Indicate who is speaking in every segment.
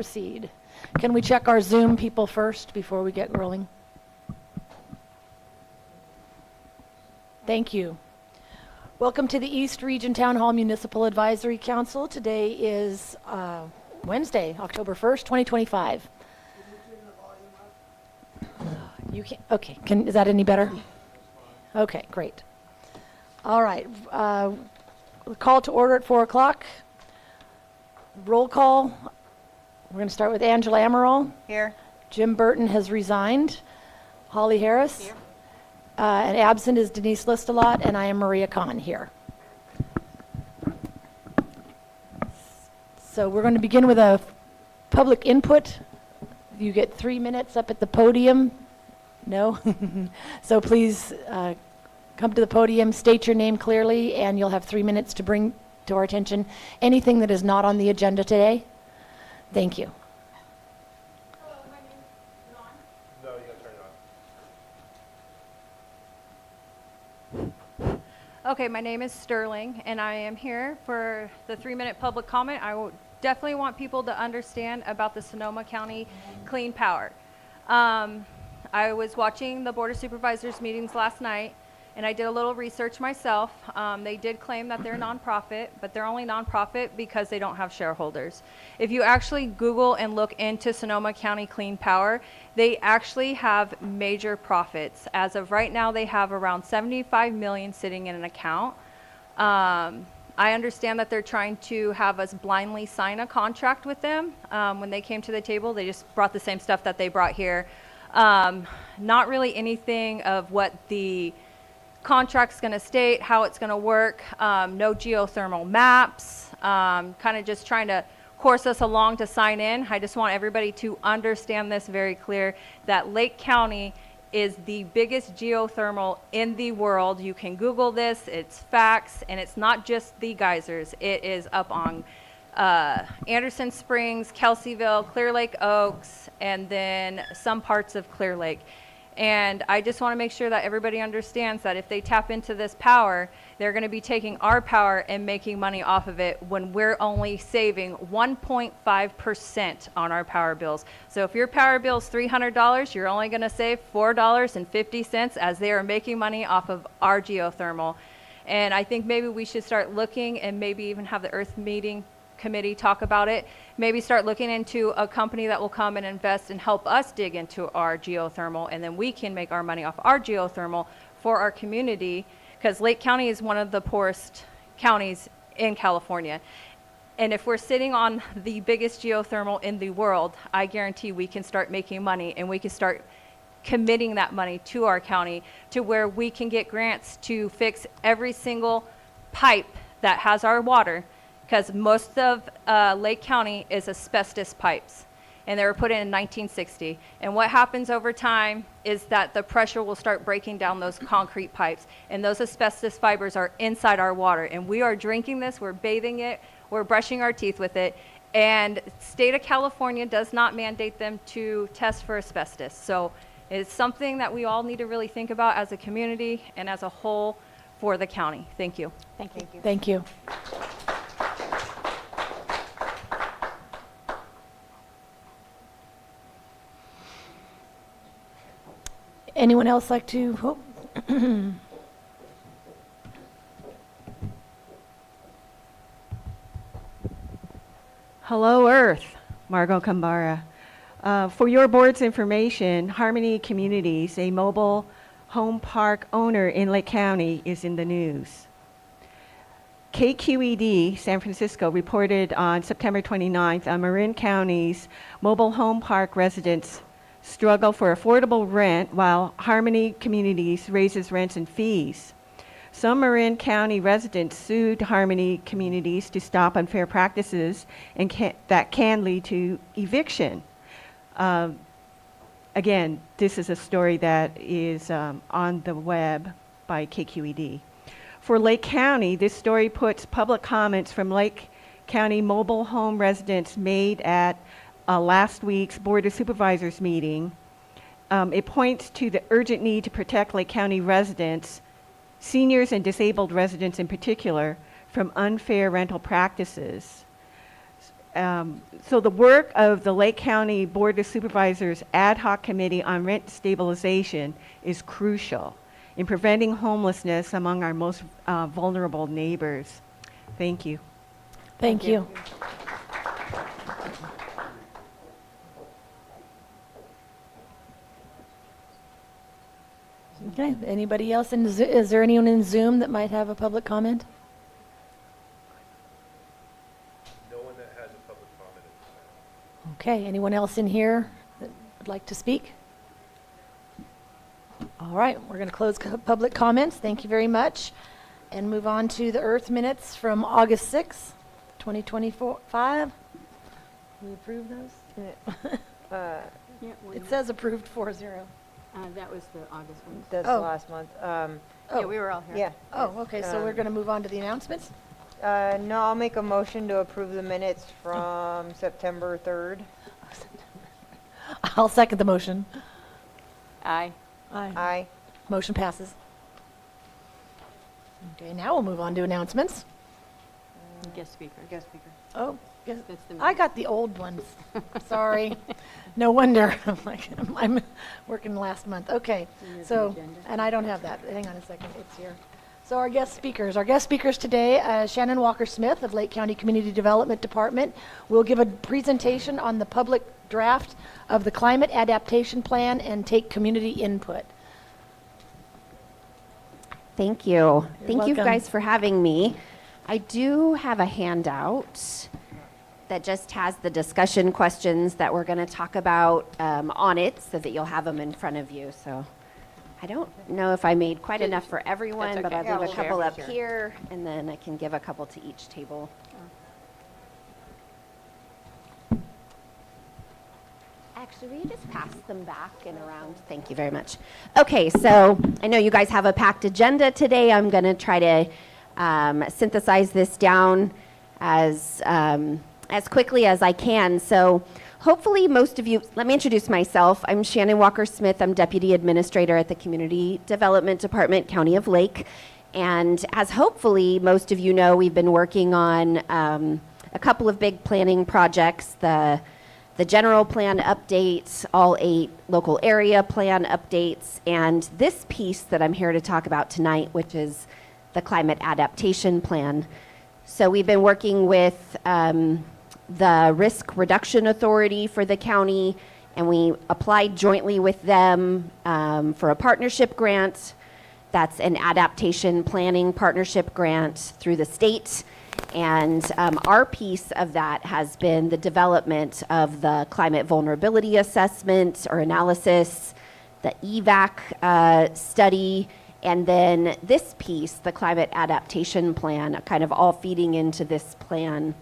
Speaker 1: proceed. Can we check our Zoom people first before we get rolling? Thank you. Welcome to the East Region Town Hall Municipal Advisory Council. Today is Wednesday, October 1st, 2025. You can, okay, is that any better? Okay, great. All right, call to order at 4 o'clock. Roll call. We're going to start with Angela Amaral.
Speaker 2: Here.
Speaker 1: Jim Burton has resigned. Holly Harris.
Speaker 2: Here.
Speaker 1: And absent is Denise Listalot, and I am Maria Kahn here. So we're going to begin with a public input. You get 3 minutes up at the podium. No? So please come to the podium, state your name clearly, and you'll have 3 minutes to bring to our attention anything that is not on the agenda today. Thank you.
Speaker 3: Hello, my name is Ron. No, you gotta turn it on. Okay, my name is Sterling, and I am here for the 3-minute public comment. I will definitely want people to understand about the Sonoma County Clean Power. I was watching the Board of Supervisors meetings last night, and I did a little research myself. They did claim that they're a nonprofit, but they're only nonprofit because they don't have shareholders. If you actually Google and look into Sonoma County Clean Power, they actually have major profits. As of right now, they have around $75 million sitting in an account. I understand that they're trying to have us blindly sign a contract with them. When they came to the table, they just brought the same stuff that they brought here. Not really anything of what the contract's going to state, how it's going to work, no geothermal maps, kind of just trying to course us along to sign in. I just want everybody to understand this very clear, that Lake County is the biggest geothermal in the world. You can Google this, it's facts, and it's not just the geysers. It is up on Anderson Springs, Kelseyville, Clear Lake Oaks, and then some parts of Clear Lake. And I just want to make sure that everybody understands that if they tap into this power, they're going to be taking our power and making money off of it when we're only saving 1.5% on our power bills. So if your power bill is $300, you're only going to save $4.50 as they are making money off of our geothermal. And I think maybe we should start looking, and maybe even have the Earth meeting committee talk about it, maybe start looking into a company that will come and invest and help us dig into our geothermal, and then we can make our money off our geothermal for our community, because Lake County is one of the poorest counties in California. And if we're sitting on the biggest geothermal in the world, I guarantee we can start making money, and we can start committing that money to our county to where we can get grants to fix every single pipe that has our water, because most of Lake County is asbestos pipes, and they were put in 1960. And what happens over time is that the pressure will start breaking down those concrete pipes, and those asbestos fibers are inside our water, and we are drinking this, we're bathing it, we're brushing our teeth with it, and state of California does not mandate them to test for asbestos. So it's something that we all need to really think about as a community and as a whole for the county. Thank you.
Speaker 1: Thank you. Thank you. Anyone else like to? Oh.
Speaker 2: Hello, Earth. Margot Kambara. For your board's information, Harmony Communities, a mobile home park owner in Lake County, is in the news. KQED San Francisco reported on September 29th on Marin County's mobile home park residents struggle for affordable rent while Harmony Communities raises rents and fees. Some Marin County residents sued Harmony Communities to stop unfair practices and that can lead to eviction. Again, this is a story that is on the web by KQED. For Lake County, this story puts public comments from Lake County mobile home residents made at last week's Board of Supervisors meeting. It points to the urgent need to protect Lake County residents, seniors and disabled residents in particular, from unfair rental practices. So the work of the Lake County Board of Supervisors Ad Hoc Committee on Rent Stabilization is crucial in preventing homelessness among our most vulnerable neighbors. Thank you.
Speaker 1: Thank you. Okay, anybody else is there anyone in Zoom that might have a public comment?
Speaker 4: No one that has a public comment at this time.
Speaker 1: Okay, anyone else in here that would like to speak? All right, we're going to close public comments. Thank you very much. And move on to the Earth minutes from August 6th, 2025. We approve those? It says approved 4-0.
Speaker 5: That was the August one.
Speaker 6: That's
Speaker 1: Oh.
Speaker 6: last month.
Speaker 5: Yeah, we were all here.
Speaker 6: Yeah.
Speaker 1: Oh, okay, so we're going to move on to the announcements?
Speaker 6: No, I'll make a motion to approve the minutes from September 3rd.
Speaker 1: I'll second the motion.
Speaker 5: Aye.
Speaker 1: Aye.
Speaker 6: Aye.
Speaker 1: Motion passes. Okay, now we'll move on to announcements.
Speaker 5: Guest speaker.
Speaker 6: Guest speaker.
Speaker 1: Oh, yes.
Speaker 5: That's the
Speaker 1: I got the old ones. Sorry. No wonder. I'm like, I'm working last month. Okay,
Speaker 5: There's
Speaker 1: so,
Speaker 5: an agenda.
Speaker 1: and I don't have that. Hang on a second, it's here. So our guest speakers today, Shannon Walker-Smith of Lake County Community Development Department will give a presentation on the public draft of the Climate Adaptation Plan and take community input.
Speaker 7: Thank you. Thank you
Speaker 1: welcome.
Speaker 7: guys for having me. I do have a handout that just has the discussion questions that we're going to talk about on it so that you'll have them in front of you. So I don't know if I made quite enough for everyone, but I'll
Speaker 6: Yeah,
Speaker 7: leave
Speaker 6: we'll
Speaker 7: a couple
Speaker 6: share.
Speaker 7: up here and then I can give a couple to each table. Actually, will you just pass them back and around? Thank you very much. Okay, so I know you guys have a packed agenda today. I'm going to try to synthesize this down as quickly as I can. So hopefully most of you, let me introduce myself. I'm Shannon Walker-Smith. I'm Deputy Administrator at the Community Development Department, County of Lake. And as hopefully most of you know, we've been working on a couple of big planning projects, the general plan updates, all 8 local area plan updates, and this piece that I'm here to talk about tonight, which is the climate adaptation plan. So we've been working with the Risk Reduction Authority for the county, and we applied jointly with them for a partnership grant. That's an adaptation planning partnership grant through the state. And our piece of that has been the development of the climate vulnerability assessment or analysis, the EVAC study, and then this piece, the climate adaptation plan, kind of all feeding into this plan.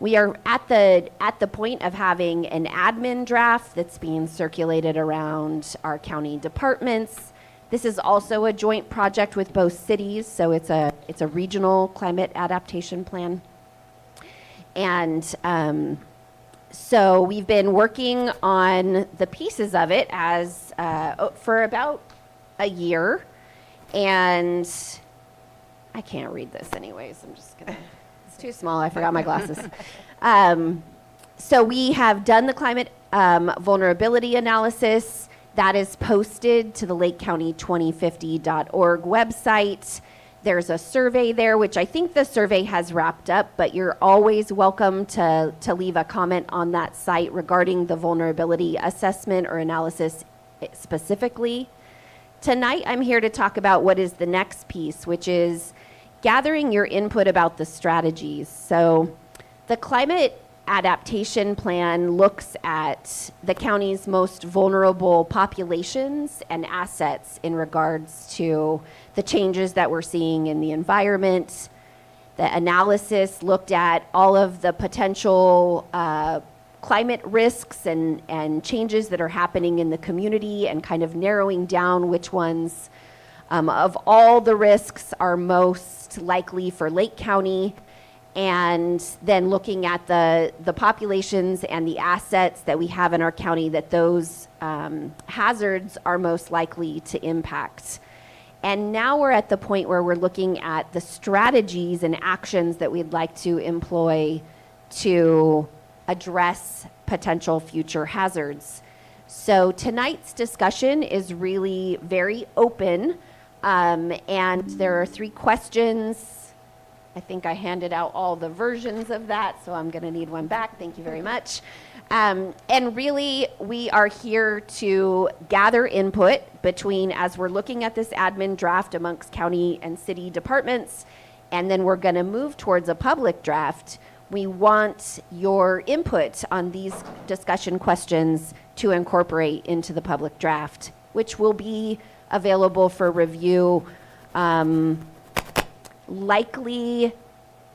Speaker 7: We are at the point of having an admin draft that's being circulated around our county departments. This is also a joint project with both cities, so it's a regional climate adaptation plan. And so we've been working on the pieces of it as for about a year, and I can't read this anyways. I'm just gonna. It's too small. I forgot my glasses. So we have done the climate vulnerability analysis. That is posted to the lakecounty2050.org website. There's a survey there, which I think the survey has wrapped up, but you're always welcome to leave a comment on that site regarding the vulnerability assessment or analysis specifically. Tonight, I'm here to talk about what is the next piece, which is gathering your input about the strategies. So the climate adaptation plan looks at the county's most vulnerable populations and assets in regards to the changes that we're seeing in the environment. The analysis looked at all of the potential climate risks and changes that are happening in the community and kind of narrowing down which ones of all the risks are most likely for Lake County, and then looking at the populations and the assets that we have in our county that those hazards are most likely to impact. And now we're at the point where we're looking at the strategies and actions that we'd like to employ to address potential future hazards. So tonight's discussion is really very open, and there are 3 questions. I think I handed out all the versions of that, so I'm going to need one back. Thank you very much. And really, we are here to gather input between, as we're looking at this admin draft amongst county and city departments, and then we're going to move towards a public draft. We want your input on these discussion questions to incorporate into the public draft, which will be available for review likely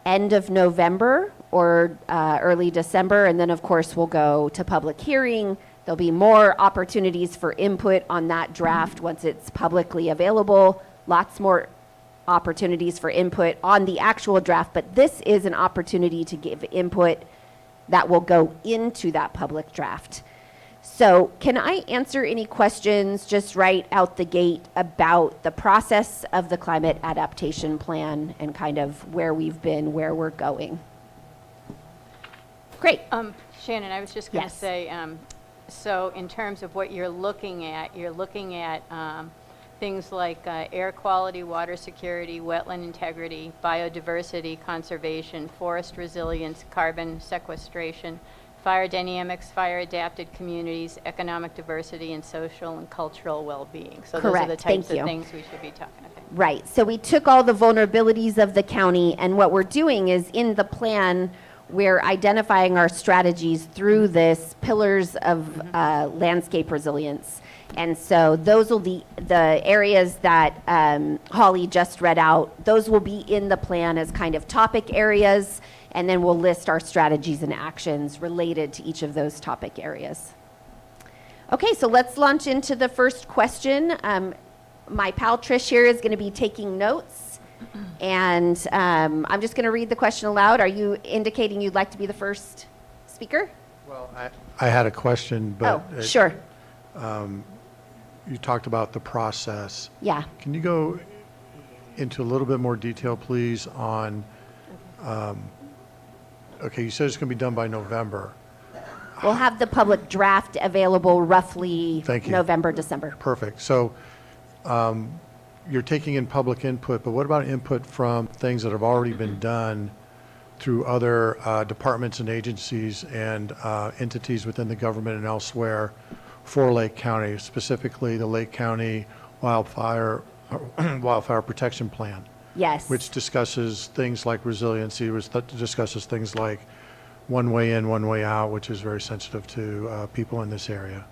Speaker 7: end of November or early December. And then, of course, we'll go to public hearing. There'll be more opportunities for input on that draft once it's publicly available. Lots more opportunities for input on the actual draft, but this is an opportunity to give input that will go into that public draft. So can I answer any questions just right out the gate about the process of the climate adaptation plan and kind of where we've been, where we're going? Great.
Speaker 5: Shannon, I was just going to
Speaker 7: Yes.
Speaker 5: say, so in terms of what you're looking at things like air quality, water security, wetland integrity, biodiversity conservation, forest resilience, carbon sequestration, fire dynamics, fire adapted communities, economic diversity, and social and cultural well-being. So those are the
Speaker 7: Correct.
Speaker 5: types
Speaker 7: Thank
Speaker 5: of
Speaker 7: you.
Speaker 5: things we should be talking about.
Speaker 7: Right. So we took all the vulnerabilities of the county, and what we're doing is in the plan, we're identifying our strategies through this pillars of landscape resilience. And so those will be the areas that Holly just read out. Those will be in the plan as kind of topic areas, and then we'll list our strategies and actions related to each of those topic areas. Okay, so let's launch into the first question. My pal Trish here is going to be taking notes, and I'm just going to read the question aloud. Are you indicating you'd like to be the first speaker?
Speaker 4: Well, I had a question, but
Speaker 7: Oh, sure.
Speaker 4: You talked about the process.
Speaker 7: Yeah.
Speaker 4: Can you go into a little bit more detail, please, on, okay, you said it's going to be done by November.
Speaker 7: We'll have the public draft available roughly
Speaker 4: Thank you.
Speaker 7: November, December.
Speaker 4: Perfect. So you're taking in public input, but what about input from things that have already been done through other departments and agencies and entities within the government and elsewhere for Lake County, specifically the Lake County Wildfire Protection Plan,
Speaker 7: Yes.
Speaker 4: which discusses things like resiliency, which discusses things like one way in, one way out, which is very sensitive to people in this area.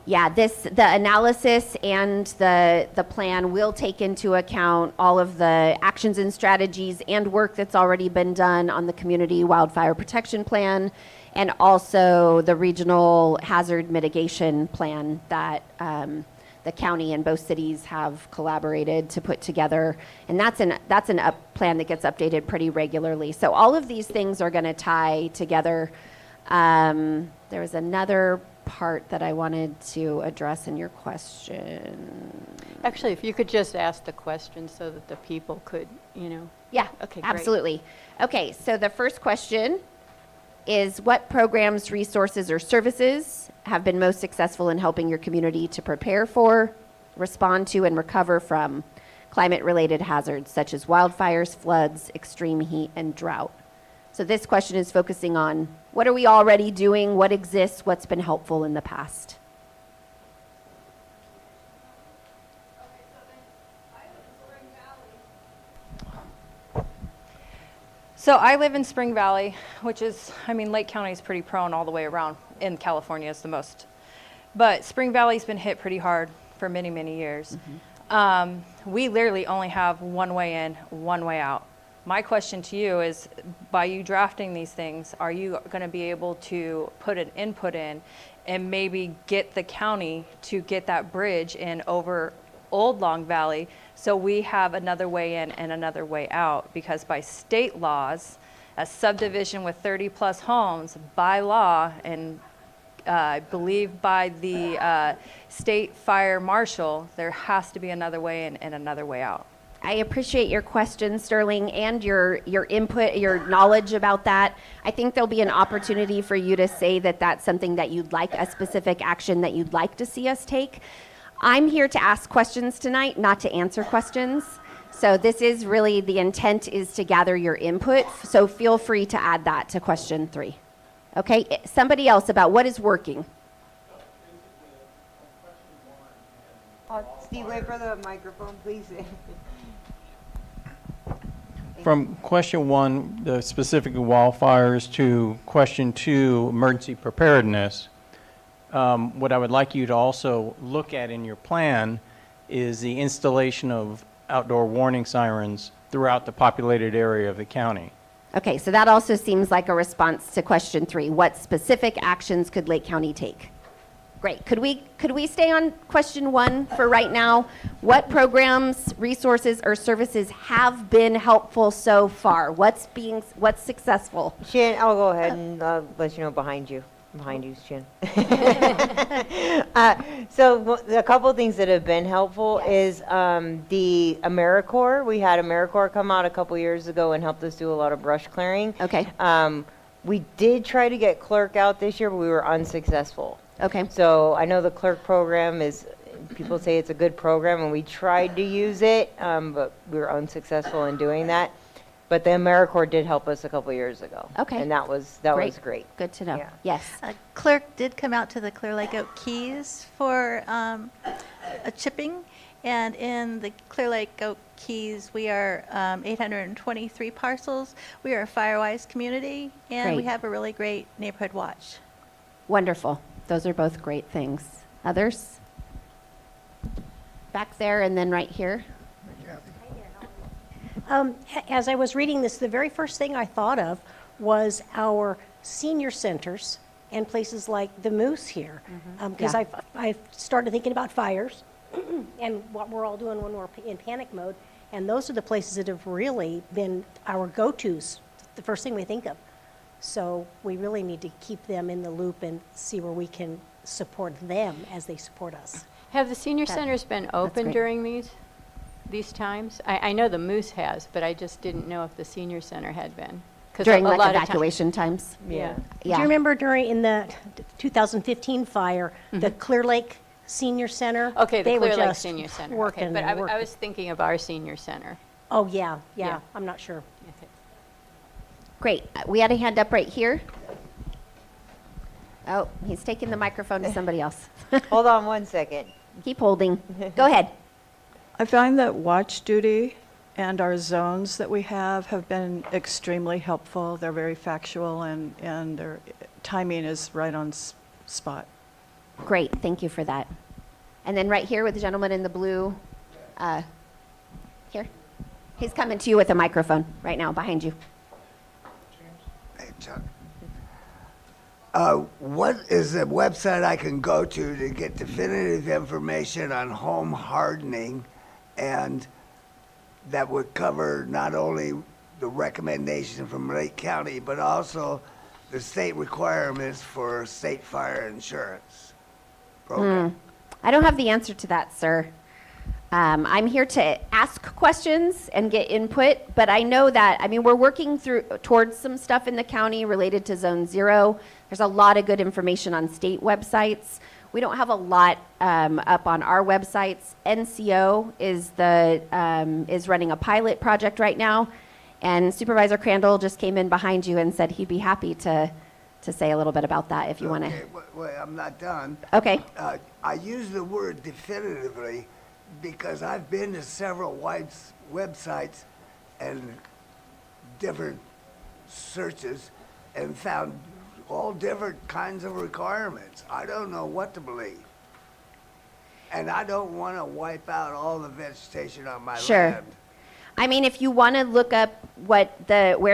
Speaker 7: Yeah, the analysis and the plan will take into account all of the actions and strategies and work that's already been done on the Community Wildfire Protection Plan, and also the Regional Hazard Mitigation Plan that the county and both cities have collaborated to put together. And that's an plan that gets updated pretty regularly. So all of these things are going to tie together. There was another part that I wanted to address in your question.
Speaker 5: Actually, if you could just ask the question so that the people could,
Speaker 7: Yeah,
Speaker 5: Okay, great.
Speaker 7: absolutely. Okay, so the first question is, what programs, resources, or services have been most successful in helping your community to prepare for, respond to, and recover from climate-related hazards such as wildfires, floods, extreme heat, and drought? So this question is focusing on what are we already doing, what exists, what's been helpful in the past.
Speaker 3: So I live in Spring Valley, which is, Lake County is pretty prone all the way around. In California is the most. But Spring Valley's been hit pretty hard for many, many years. We literally only have one way in, one way out. My question to you is, by you drafting these things, are you going to be able to put an input in and maybe get the county to get that bridge in over Old Long Valley so we have another way in and another way out? Because by state laws, a subdivision with 30 plus homes, by law, and I believe by the state fire marshal, there has to be another way in and another way out.
Speaker 7: I appreciate your question, Sterling, and your input, your knowledge about that. I think there'll be an opportunity for you to say that that's something that you'd like, a specific action that you'd like to see us take. I'm here to ask questions tonight, not to answer questions. So this is really, the intent is to gather your input, so feel free to add that to question 3. Okay, somebody else about what is working.
Speaker 6: Steve, wait for the microphone, please.
Speaker 8: From question 1, the specific wildfires, to question 2, emergency preparedness, what I would like you to also look at in your plan is the installation of outdoor warning sirens throughout the populated area of the county.
Speaker 7: Okay, so that also seems like a response to question 3. What specific actions could Lake County take? Great. Could we stay on question 1 for right now? What programs, resources, or services have been helpful so far? What's successful?
Speaker 6: Shan, I'll go ahead and let you know behind you. Behind you, Shan. So a couple of things that have been helpful is the AmeriCorps. We had AmeriCorps come out a couple years ago and helped us do a lot of brush clearing.
Speaker 7: Okay.
Speaker 6: We did try to get clerk out this year, but we were unsuccessful.
Speaker 7: Okay.
Speaker 6: So I know the clerk program is, people say it's a good program, and we tried to use it, but we were unsuccessful in doing that. But the AmeriCorps did help us a couple years ago.
Speaker 7: Okay.
Speaker 6: And that was great.
Speaker 7: Good to know.
Speaker 6: Yeah.
Speaker 7: Yes.
Speaker 9: Clerk did come out to the Clear Lake Oak Keys for a chipping, and in the Clear Lake Oak Keys, we are 823 parcels. We are a Firewise community, and we
Speaker 7: Great.
Speaker 9: have a really great neighborhood watch.
Speaker 7: Wonderful. Those are both great things. Others? Back there and then right here.
Speaker 10: As I was reading this, the very first thing I thought of was our senior centers and places like the Moose here. Because
Speaker 7: Yeah.
Speaker 10: I started thinking about fires and what we're all doing when we're in panic mode. And those are the places that have really been our go-tos, the first thing we think of. So we really need to keep them in the loop and see where we can support them as they support us.
Speaker 5: Have the senior
Speaker 7: That-
Speaker 5: centers been open
Speaker 7: great.
Speaker 5: during these times? I know the Moose has, but I just didn't know if the senior center had been. 'Cause
Speaker 7: During
Speaker 5: a
Speaker 7: like
Speaker 5: lot of
Speaker 7: evacuation times.
Speaker 5: Yeah.
Speaker 7: Yeah.
Speaker 10: Do you remember in the 2015 fire, the Clear Lake Senior Center?
Speaker 5: Okay,
Speaker 10: They
Speaker 5: the
Speaker 10: were
Speaker 5: Clear Lake
Speaker 10: just
Speaker 5: Senior Center.
Speaker 10: working
Speaker 5: Okay, but
Speaker 10: and
Speaker 5: I
Speaker 10: working.
Speaker 5: was thinking of our senior center.
Speaker 10: Oh, yeah,
Speaker 5: Yeah.
Speaker 10: I'm not sure.
Speaker 5: Okay.
Speaker 7: Great. We had a hand up right here. Oh, he's taking the microphone to somebody else.
Speaker 6: Hold on one second.
Speaker 7: Keep holding. Go ahead.
Speaker 11: I find that watch duty and our zones that we have been extremely helpful. They're very factual, and their timing is right on spot.
Speaker 7: Great. Thank you for that. And then right here with the gentleman in the blue. Here. He's coming to you with a microphone right now behind you.
Speaker 12: Hey, Chuck. What is the website I can go to get definitive information on home hardening, and that would cover not only the recommendation from Lake County, but also the state requirements for state fire insurance program?
Speaker 7: I don't have the answer to that, sir. I'm here to ask questions and get input, but I know that, we're working towards some stuff in the county related to Zone 0. There's a lot of good information on state websites. We don't have a lot up on our websites. NCO is running a pilot project right now, and Supervisor Crandall just came in behind you and said he'd be happy to say a little bit about that if you want to.
Speaker 12: Okay, wait, I'm not done.
Speaker 7: Okay.
Speaker 12: I use the word definitively because I've been to several websites and different searches and found all different kinds of requirements. I don't know what to believe. And I don't want to wipe out all the vegetation on my
Speaker 7: Sure.
Speaker 12: land.
Speaker 7: If you want to look up where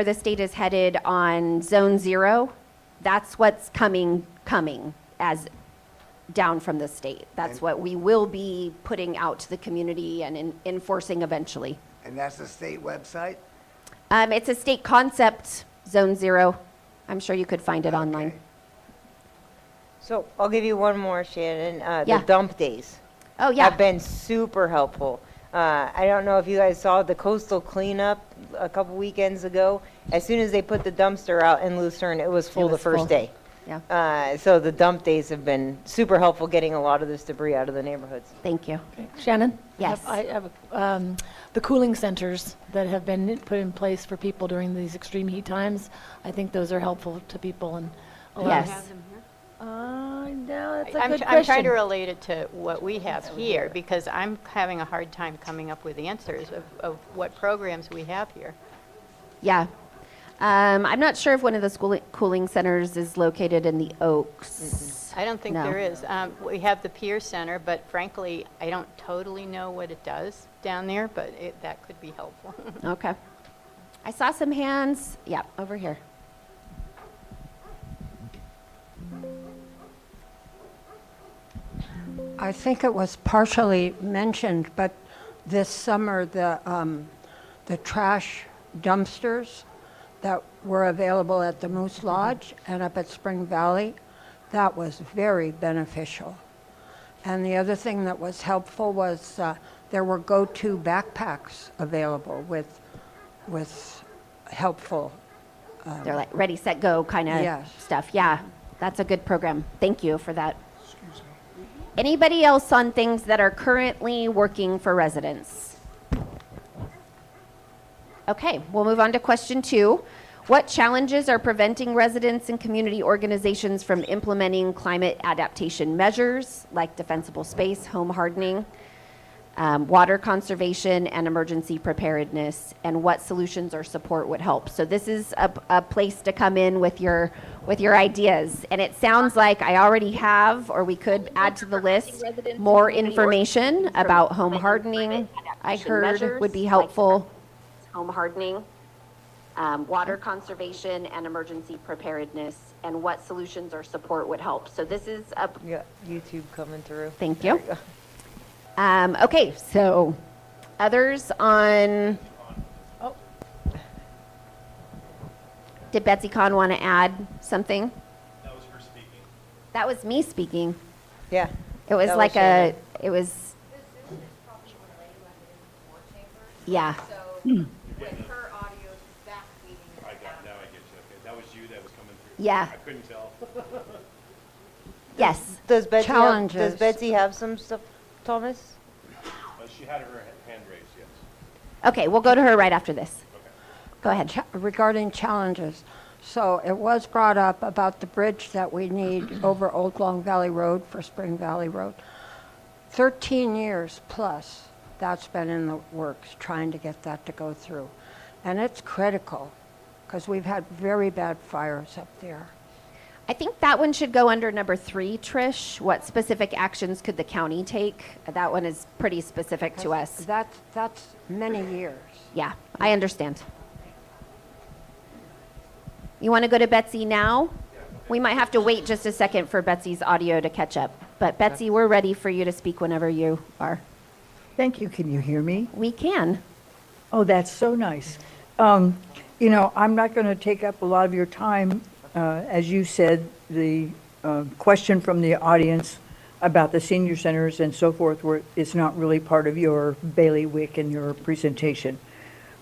Speaker 7: the state is headed on Zone 0, that's what's coming as down from the state. That's what we will be putting out to the community and enforcing eventually.
Speaker 12: And that's the state website?
Speaker 7: It's a state concept, Zone 0. I'm sure you could find it online.
Speaker 6: So I'll give you one more, Shannon.
Speaker 7: Yeah.
Speaker 6: The dump days
Speaker 7: Oh, yeah.
Speaker 6: have been super helpful. I don't know if you guys saw the coastal cleanup a couple weekends ago. As soon as they put the dumpster out in Lucerne, it was full the
Speaker 7: was
Speaker 6: first
Speaker 7: full.
Speaker 6: day.
Speaker 7: Yeah.
Speaker 6: So the dump days have been super helpful getting a lot of this debris out of the neighborhoods.
Speaker 7: Thank you.
Speaker 1: Shannon?
Speaker 7: Yes.
Speaker 1: I have the cooling centers that have been put in place for people during these extreme heat times. I think those are helpful to people and allow.
Speaker 7: Yes.
Speaker 1: No, that's a
Speaker 5: I'm
Speaker 1: good
Speaker 5: I'm trying to
Speaker 1: question.
Speaker 5: relate it to what we have here, because I'm having a hard time coming up with answers of what programs we have here.
Speaker 7: Yeah. I'm not sure if one of the cooling centers is located in the Oaks.
Speaker 5: I don't think
Speaker 7: No.
Speaker 5: there is. We have the Peer Center, but frankly, I don't totally know what it does down there, but that could be helpful.
Speaker 7: Okay. I saw some hands. Yeah, over here.
Speaker 13: I think it was partially mentioned, but this summer, the trash dumpsters that were available at the Moose Lodge and up at Spring Valley, that was very beneficial. And the other thing that was helpful was there were go-to backpacks available with helpful.
Speaker 7: They're like ready, set, go kind of
Speaker 13: Yes.
Speaker 7: stuff. Yeah, that's a good program. Thank you for that. Anybody else on things that are currently working for residents? Okay, we'll move on to question 2. What challenges are preventing residents and community organizations from implementing climate adaptation measures like defensible space, home hardening, water conservation, and emergency preparedness, and what solutions or support would help? So this is a place to come in with your ideas. And it sounds like I already have, or we could add to the list, more information about home hardening, I heard would be helpful. Home hardening, water conservation, and emergency preparedness, and what solutions or support would help. So this is a
Speaker 6: Yeah, YouTube coming through.
Speaker 7: Thank
Speaker 6: There
Speaker 7: you.
Speaker 6: we go.
Speaker 7: Okay, so others on.
Speaker 1: Oh.
Speaker 7: Did Betsy Kahn want to add something?
Speaker 14: That was her speaking.
Speaker 7: That was me speaking.
Speaker 6: Yeah.
Speaker 7: It was
Speaker 6: That was
Speaker 7: like
Speaker 6: Shannon.
Speaker 7: it was. Yeah.
Speaker 3: With her audio back feeding.
Speaker 14: I got, now I get you. Okay, that was you that was coming through.
Speaker 7: Yeah.
Speaker 14: I couldn't tell.
Speaker 7: Yes.
Speaker 6: Does Betsy
Speaker 13: Challenges.
Speaker 6: have some stuff, Thomas?
Speaker 14: She had her hand raised, yes.
Speaker 7: Okay, we'll go to her right after this. Go ahead.
Speaker 13: Regarding challenges, so it was brought up about the bridge that we need over Old Long Valley Road for Spring Valley Road. 13 years plus, that's been in the works, trying to get that to go through. And it's critical, because we've had very bad fires up there.
Speaker 7: I think that one should go under number 3, Trish. What specific actions could the county take? That one is pretty specific to us.
Speaker 13: That's many years.
Speaker 7: Yeah, I understand. You want to go to Betsy now? We might have to wait just a second for Betsy's audio to catch up. But Betsy, we're ready for you to speak whenever you are.
Speaker 15: Thank you. Can you hear me?
Speaker 7: We can.
Speaker 15: Oh, that's so nice. You know, I'm not going to take up a lot of your time. As you said, the question from the audience about the senior centers and so forth is not really part of your bailiwick and your presentation.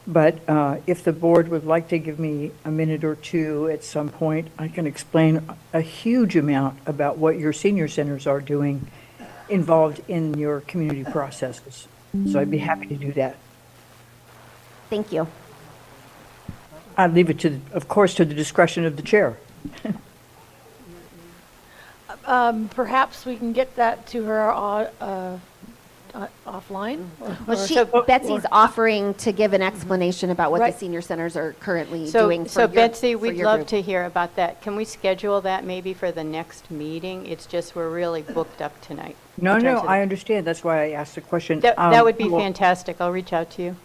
Speaker 15: But if the board would like to give me a minute or two at some point, I can explain a huge amount about what your senior centers are doing involved in your community processes. So I'd be happy to do that.
Speaker 7: Thank you.
Speaker 15: I leave it to, of course, to the discretion of the chair.
Speaker 1: Perhaps we can get that to her offline?
Speaker 7: Well, Betsy's offering to give an explanation about what
Speaker 1: Right.
Speaker 7: the senior centers are currently doing for
Speaker 5: So
Speaker 7: your,
Speaker 5: Betsy,
Speaker 7: for
Speaker 5: we'd
Speaker 7: your
Speaker 5: love
Speaker 7: group.
Speaker 5: to hear about that. Can we schedule that maybe for the next meeting? It's just we're really booked up tonight.
Speaker 15: No,
Speaker 5: in terms
Speaker 15: no,
Speaker 5: of
Speaker 15: I understand. That's why I asked the question.
Speaker 5: That would be
Speaker 15: Well,
Speaker 5: fantastic. I'll reach out to you.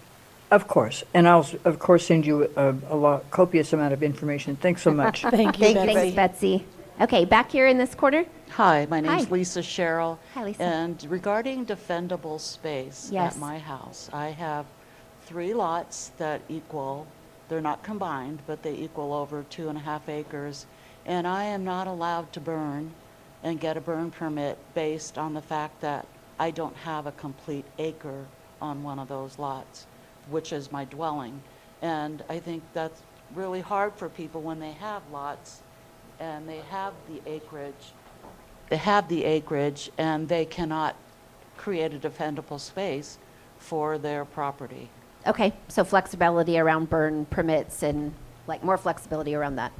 Speaker 15: Of course, and I'll, of course, send you a copious amount of information. Thanks so much.
Speaker 1: Thank you, Betsy.
Speaker 7: Thanks, Betsy. Okay, back here in this corner.
Speaker 16: Hi, my name's
Speaker 7: Hi.
Speaker 16: Lisa Sherrill.
Speaker 7: Hi, Lisa.
Speaker 16: And regarding defendable space
Speaker 7: Yes.
Speaker 16: at my house, I have 3 lots that equal, they're not combined, but they equal over 2.5 acres. And I am not allowed to burn and get a burn permit based on the fact that I don't have a complete acre on one of those lots, which is my dwelling. And I think that's really hard for people when they have lots and they have the acreage. They have the acreage and they cannot create a defendable space for their property.
Speaker 7: Okay, so flexibility around burn permits and like more flexibility around that.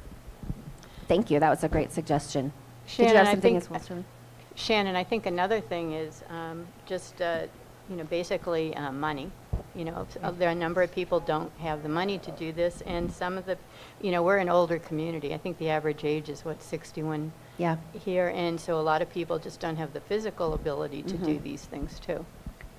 Speaker 7: Thank you, that was a great suggestion. Did you
Speaker 5: Shannon,
Speaker 7: have
Speaker 5: I
Speaker 7: something
Speaker 5: think-
Speaker 7: as well, Sterling?
Speaker 5: Shannon, I think another thing is just, basically money. There are a number of people don't have the money to do this, and some of the, we're an older community. I think the average age is, 61
Speaker 7: Yeah.
Speaker 5: here, and so a lot of people just don't have the physical ability to do
Speaker 7: Mhm.
Speaker 5: these things too.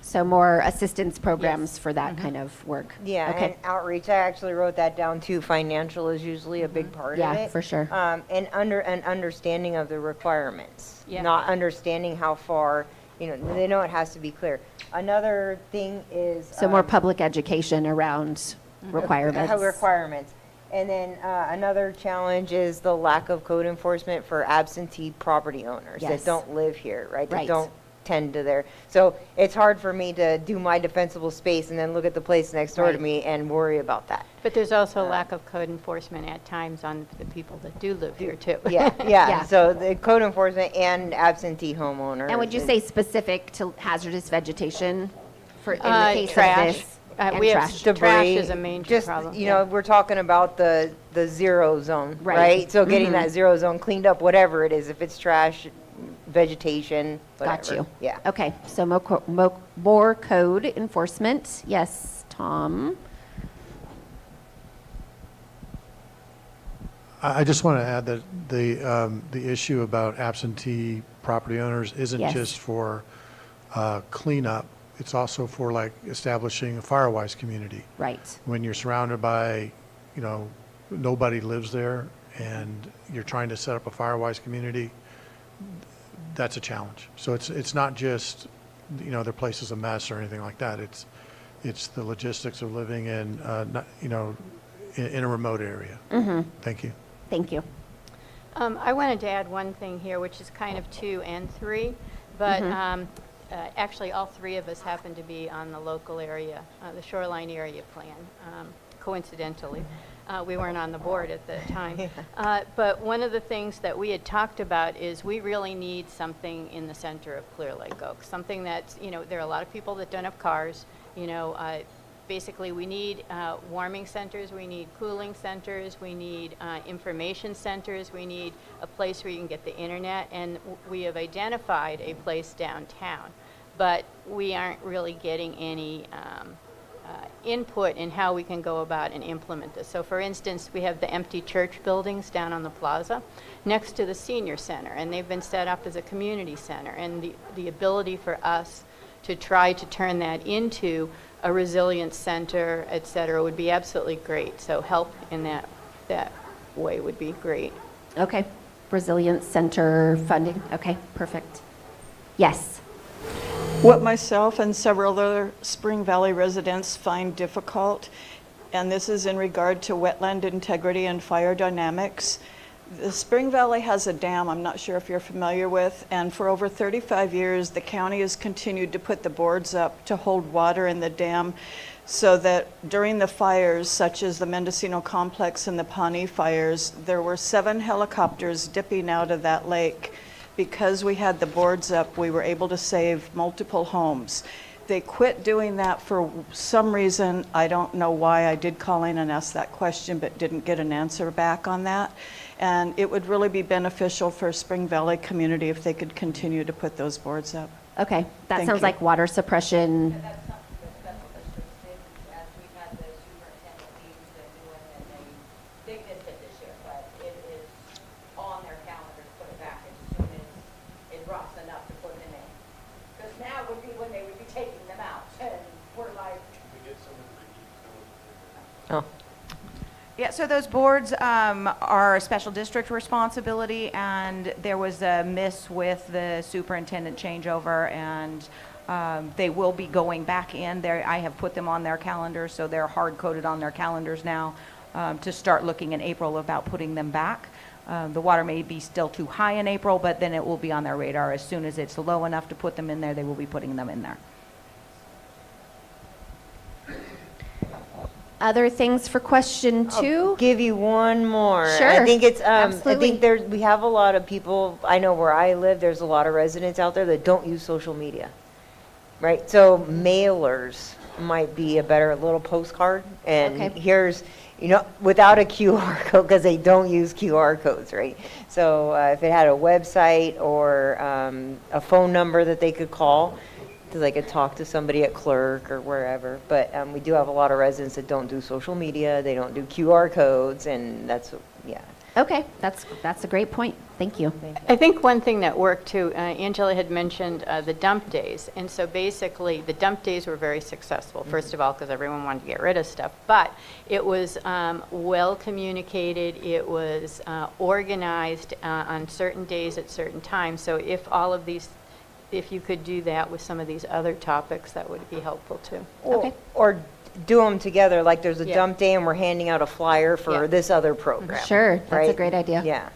Speaker 7: So more assistance programs
Speaker 5: Yes.
Speaker 7: for that kind of work.
Speaker 6: Yeah,
Speaker 7: Okay.
Speaker 6: and outreach, I actually wrote that down too. Financial is usually a big part of
Speaker 7: Yeah,
Speaker 6: it.
Speaker 7: for sure.
Speaker 6: And an understanding of the requirements.
Speaker 5: Yeah.
Speaker 6: Not understanding how far, they know it has to be clear. Another thing is.
Speaker 7: So more public education around requirements.
Speaker 6: Requirements. And then another challenge is the lack of code enforcement for absentee property owners
Speaker 7: Yes.
Speaker 6: that don't live here, right? That
Speaker 7: Right.
Speaker 6: don't tend to their, so it's hard for me to do my defensible space and then look at the place next door to
Speaker 5: Right.
Speaker 6: me and worry about that.
Speaker 5: But there's also a lack of code enforcement at times on the people that do live here too.
Speaker 6: Yeah,
Speaker 7: Yeah.
Speaker 6: yeah. So the code enforcement and absentee homeowners.
Speaker 7: And would you
Speaker 6: is-
Speaker 7: say specific to hazardous vegetation for, in the case
Speaker 5: Trash.
Speaker 7: of this? And
Speaker 5: We have
Speaker 7: trash.
Speaker 5: trash is a major
Speaker 6: just,
Speaker 5: problem.
Speaker 6: We're talking about the zero zone,
Speaker 7: Right.
Speaker 6: right? So getting
Speaker 7: Mhm.
Speaker 6: that zero zone cleaned up, whatever it is, if it's trash, vegetation, whatever.
Speaker 7: Got you.
Speaker 6: Yeah.
Speaker 7: Okay, so more code enforcement. Yes, Tom?
Speaker 4: I just want to add that the issue about absentee property owners isn't
Speaker 7: Yes.
Speaker 4: just for cleanup. It's also for like establishing a Firewise community.
Speaker 7: Right.
Speaker 4: When you're surrounded by, nobody lives there and you're trying to set up a Firewise community, that's a challenge. So it's not just, their place is a mess or anything like that. It's the logistics of living in, in a remote area.
Speaker 7: Mm-hmm.
Speaker 4: Thank you.
Speaker 7: Thank you.
Speaker 5: I wanted to add one thing here, which is kind of 2 and 3, but actually all 3 of us happen to be on the local area, the shoreline area plan, coincidentally. We weren't on the board at the time. But one of the things that we had talked about is we really need something in the center of Clear Lake Oaks, something that's, there are a lot of people that don't have cars, basically we need warming centers, we need cooling centers, we need information centers, we need a place where you can get the internet, and we have identified a place downtown, but we aren't really getting any input in how we can go about and implement this. So for instance, we have the empty church buildings down on the plaza next to the senior center, and they've been set up as a community center, and the ability for us to try to turn that into a resilience center, et cetera, would be absolutely great. So help in that way would be great.
Speaker 7: Okay. Resilience Center funding. Okay, perfect. Yes.
Speaker 11: What myself and several other Spring Valley residents find difficult, and this is in regard to wetland integrity and fire dynamics. The Spring Valley has a dam I'm not sure if you're familiar with, and for over 35 years, the county has continued to put the boards up to hold water in the dam so that during the fires, such as the Mendocino Complex and the Pawnee fires, there were 7 helicopters dipping out of that lake. Because we had the boards up, we were able to save multiple homes. They quit doing that for some reason. I don't know why. I did call in and ask that question, but didn't get an answer back on that. And it would really be beneficial for Spring Valley community if they could continue to put those boards up.
Speaker 7: Okay, that
Speaker 11: Thank
Speaker 7: sounds
Speaker 11: you.
Speaker 7: like water suppression.
Speaker 17: That's something the special districts did, as we've had the superintendent meetings and doing, and they missed it this year, but it is on their calendar to put it back as soon as it drops enough to put them in. Because now would be when they would be taking them out, and we're like.
Speaker 6: Oh.
Speaker 17: Yeah, so those boards are a special district responsibility, and there was a miss with the superintendent changeover, and they will be going back in there. I have put them on their calendar, so they're hard-coded on their calendars now to start looking in April about putting them back. The water may be still too high in April, but then it will be on their radar. As soon as it's low enough to put them in there, they will be putting them in there.
Speaker 7: Other things for question 2?
Speaker 6: Give you one more.
Speaker 7: Sure.
Speaker 6: I think it's, I
Speaker 7: Absolutely.
Speaker 6: think we have a lot of people, I know where I live, there's a lot of residents out there that don't use social media, right? So mailers might be a better little postcard, and
Speaker 7: Okay.
Speaker 6: here's, without a QR code, because they don't use QR codes, right? So if it had a website or a phone number that they could call, so they could talk to somebody at clerk or wherever. But we do have a lot of residents that don't do social media, they don't do QR codes, and that's, yeah.
Speaker 7: Okay, that's a great point. Thank you.
Speaker 5: I think one thing that worked too, Angela had mentioned the dump days. And so basically, the dump days were very successful, first of all, because everyone wanted to get rid of stuff. But it was well communicated, it was organized on certain days at certain times. So if you could do that with some of these other topics, that would be helpful too.
Speaker 6: Or do them together, like there's a
Speaker 5: Yeah.
Speaker 6: dump day and we're handing out a flyer for
Speaker 5: Yeah.
Speaker 6: this other program.
Speaker 7: Sure, that's a
Speaker 6: right?
Speaker 7: great idea.
Speaker 6: Yeah.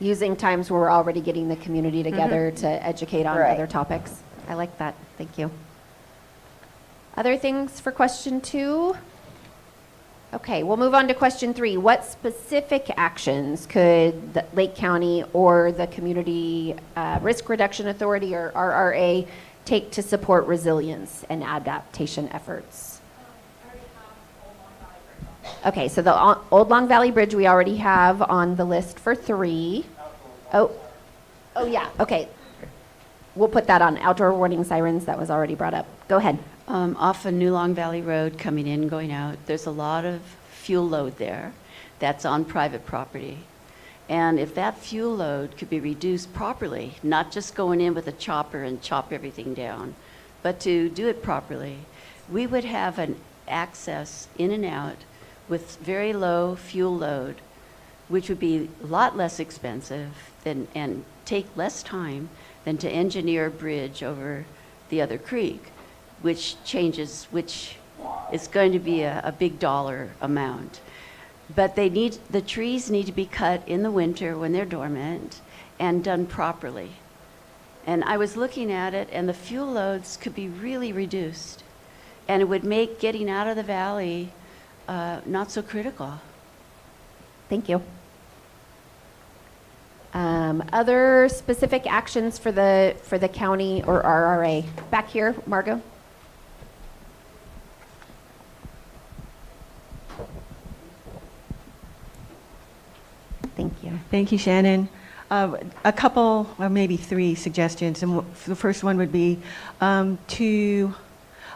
Speaker 7: Using times where we're already getting the community together to educate on
Speaker 6: Right.
Speaker 7: other topics. I like that. Thank you. Other things for question 2? Okay, we'll move on to question 3. What specific actions could the Lake County or the Community Risk Reduction Authority or RRA take to support resilience and adaptation efforts? Okay, so the Old Long Valley Bridge we already have on the list for 3. Oh yeah, okay. We'll put that on. Outdoor warning sirens, that was already brought up. Go ahead.
Speaker 18: Off of New Long Valley Road, coming in, going out, there's a lot of fuel load there that's on private property. And if that fuel load could be reduced properly, not just going in with a chopper and chop everything down, but to do it properly, we would have an access in and out with very low fuel load, which would be a lot less expensive and take less time than to engineer a bridge over the other creek, which is going to be a big dollar amount. But the trees need to be cut in the winter when they're dormant and done properly. And I was looking at it, and the fuel loads could be really reduced. And it would make getting out of the valley not so critical.
Speaker 7: Thank you. Other specific actions for the county or RRA? Back here, Margot. Thank you.
Speaker 2: Thank you, Shannon. A couple, or maybe 3 suggestions. And the first one would be to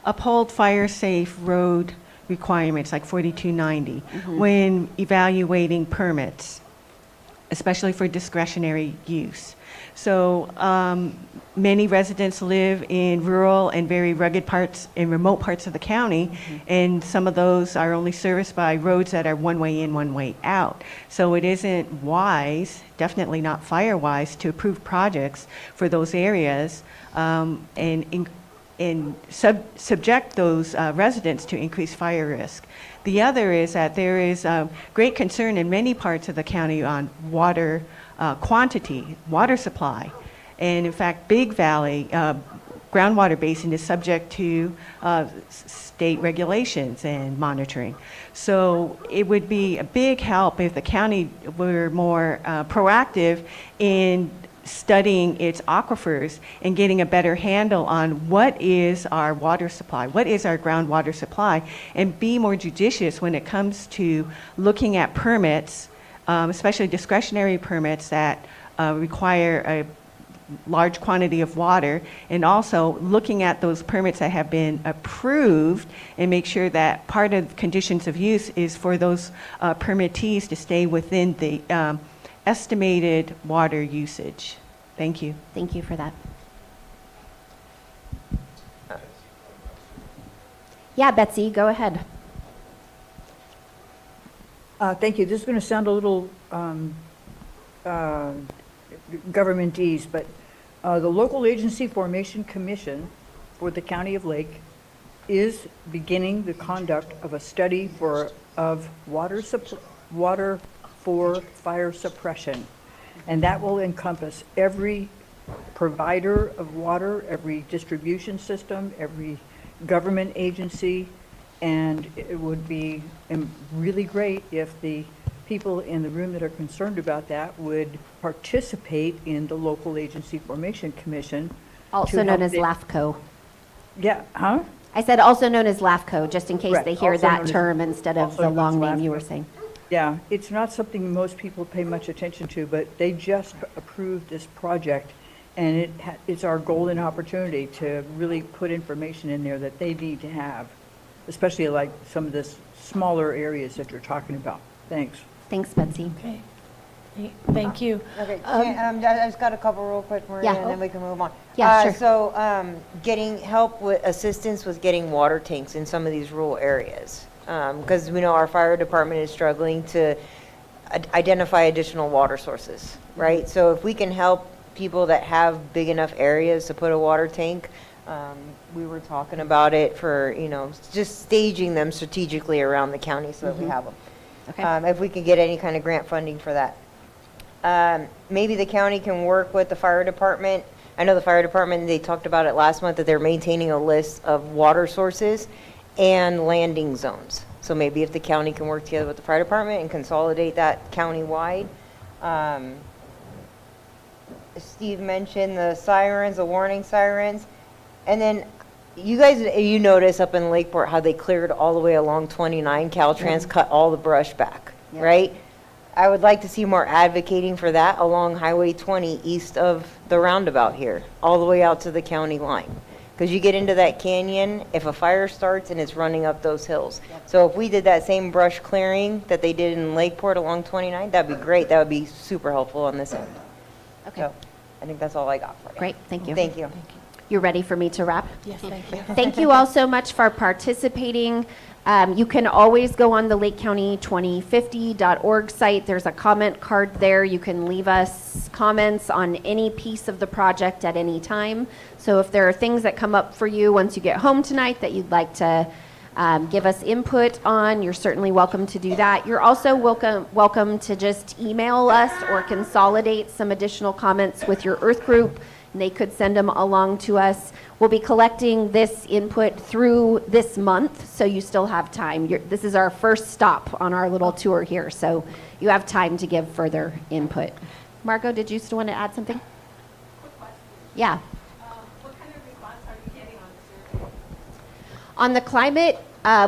Speaker 2: uphold fire-safe road requirements like 4290 when evaluating permits, especially for discretionary use. So many residents live in rural and very rugged parts and remote parts of the county, and some of those are only serviced by roads that are one way in, one way out. So it isn't wise, definitely not fire wise, to approve projects for those areas and subject those residents to increased fire risk. The other is that there is great concern in many parts of the county on water quantity, water supply. And in fact, Big Valley groundwater basin is subject to state regulations and monitoring. So it would be a big help if the county were more proactive in studying its aquifers and getting a better handle on what is our water supply, what is our groundwater supply, and be more judicious when it comes to looking at permits, especially discretionary permits that require a large quantity of water, and also looking at those permits that have been approved and make sure that part of conditions of use is for those permittees to stay within the estimated water usage. Thank you.
Speaker 7: Thank you for that. Yeah, Betsy, go ahead.
Speaker 15: Thank you. This is going to sound a little governmentese, but the Local Agency Formation Commission for the County of Lake is beginning the conduct of a study of water for fire suppression. And that will encompass every provider of water, every distribution system, every government agency, And it would be really great if the people in the room that are concerned about that would participate in the local agency formation commission.
Speaker 7: Also
Speaker 15: to
Speaker 7: known
Speaker 15: help
Speaker 7: as
Speaker 15: them-
Speaker 7: LAFCO.
Speaker 15: Yeah, huh?
Speaker 7: I said also known as LAFCO, just in case
Speaker 15: Correct.
Speaker 7: they hear
Speaker 15: Also known
Speaker 7: that
Speaker 15: as-
Speaker 7: term instead of
Speaker 15: also
Speaker 7: the
Speaker 15: known as
Speaker 7: long name you
Speaker 15: LAFCO.
Speaker 7: were saying.
Speaker 15: Yeah, it's not something most people pay much attention to, but they just approved this project, and it's our golden opportunity to really put information in there that they need to have, especially like some of the smaller areas that you're talking about. Thanks.
Speaker 7: Thanks, Betsy.
Speaker 1: Okay. Thank you.
Speaker 6: Okay, I just got a couple real quick, Maria,
Speaker 7: Yeah.
Speaker 6: and then we can move on.
Speaker 7: Yeah, sure.
Speaker 6: So, getting help with assistance with getting water tanks in some of these rural areas. Because we know our fire department is struggling to identify additional water sources, right? So if we can help people that have big enough areas to put a water tank, we were talking about it for, just staging them strategically around the county so that we have them.
Speaker 7: Okay.
Speaker 6: If we could get any kind of grant funding for that. Maybe the county can work with the fire department. I know the fire department, they talked about it last month, that they're maintaining a list of water sources and landing zones. So maybe if the county can work together with the fire department and consolidate that county-wide. Steve mentioned the sirens, the warning sirens. And then you notice up in Lakeport how they cleared all the way along 29, Caltrans cut all the brush back, right? I would like to see more advocating for that along Highway 20 east of the roundabout here, all the way out to the county line. Because you get into that canyon, if a fire starts and it's running up those hills. So if we did that same brush clearing that they did in Lakeport along 29, that'd be great. That would be super helpful on this end.
Speaker 7: Okay.
Speaker 6: So I think that's all I got for you.
Speaker 7: Great, thank you.
Speaker 6: Thank you.
Speaker 7: You're ready for me to wrap?
Speaker 1: Yes, thank you.
Speaker 7: Thank you all so much for participating. You can always go on the lakecounty2050.org site. There's a comment card there. You can leave us comments on any piece of the project at any time. So if there are things that come up for you once you get home tonight that you'd like to give us input on, you're certainly welcome to do that. You're also welcome to just email us or consolidate some additional comments with your Earth group, and they could send them along to us. We'll be collecting this input through this month, so you still have time. This is our first stop on our little tour here, so you have time to give further input. Margot, did you still want to add something?
Speaker 19: Quick question.
Speaker 7: Yeah.
Speaker 19: What kind of response are you getting on the survey?
Speaker 7: On the climate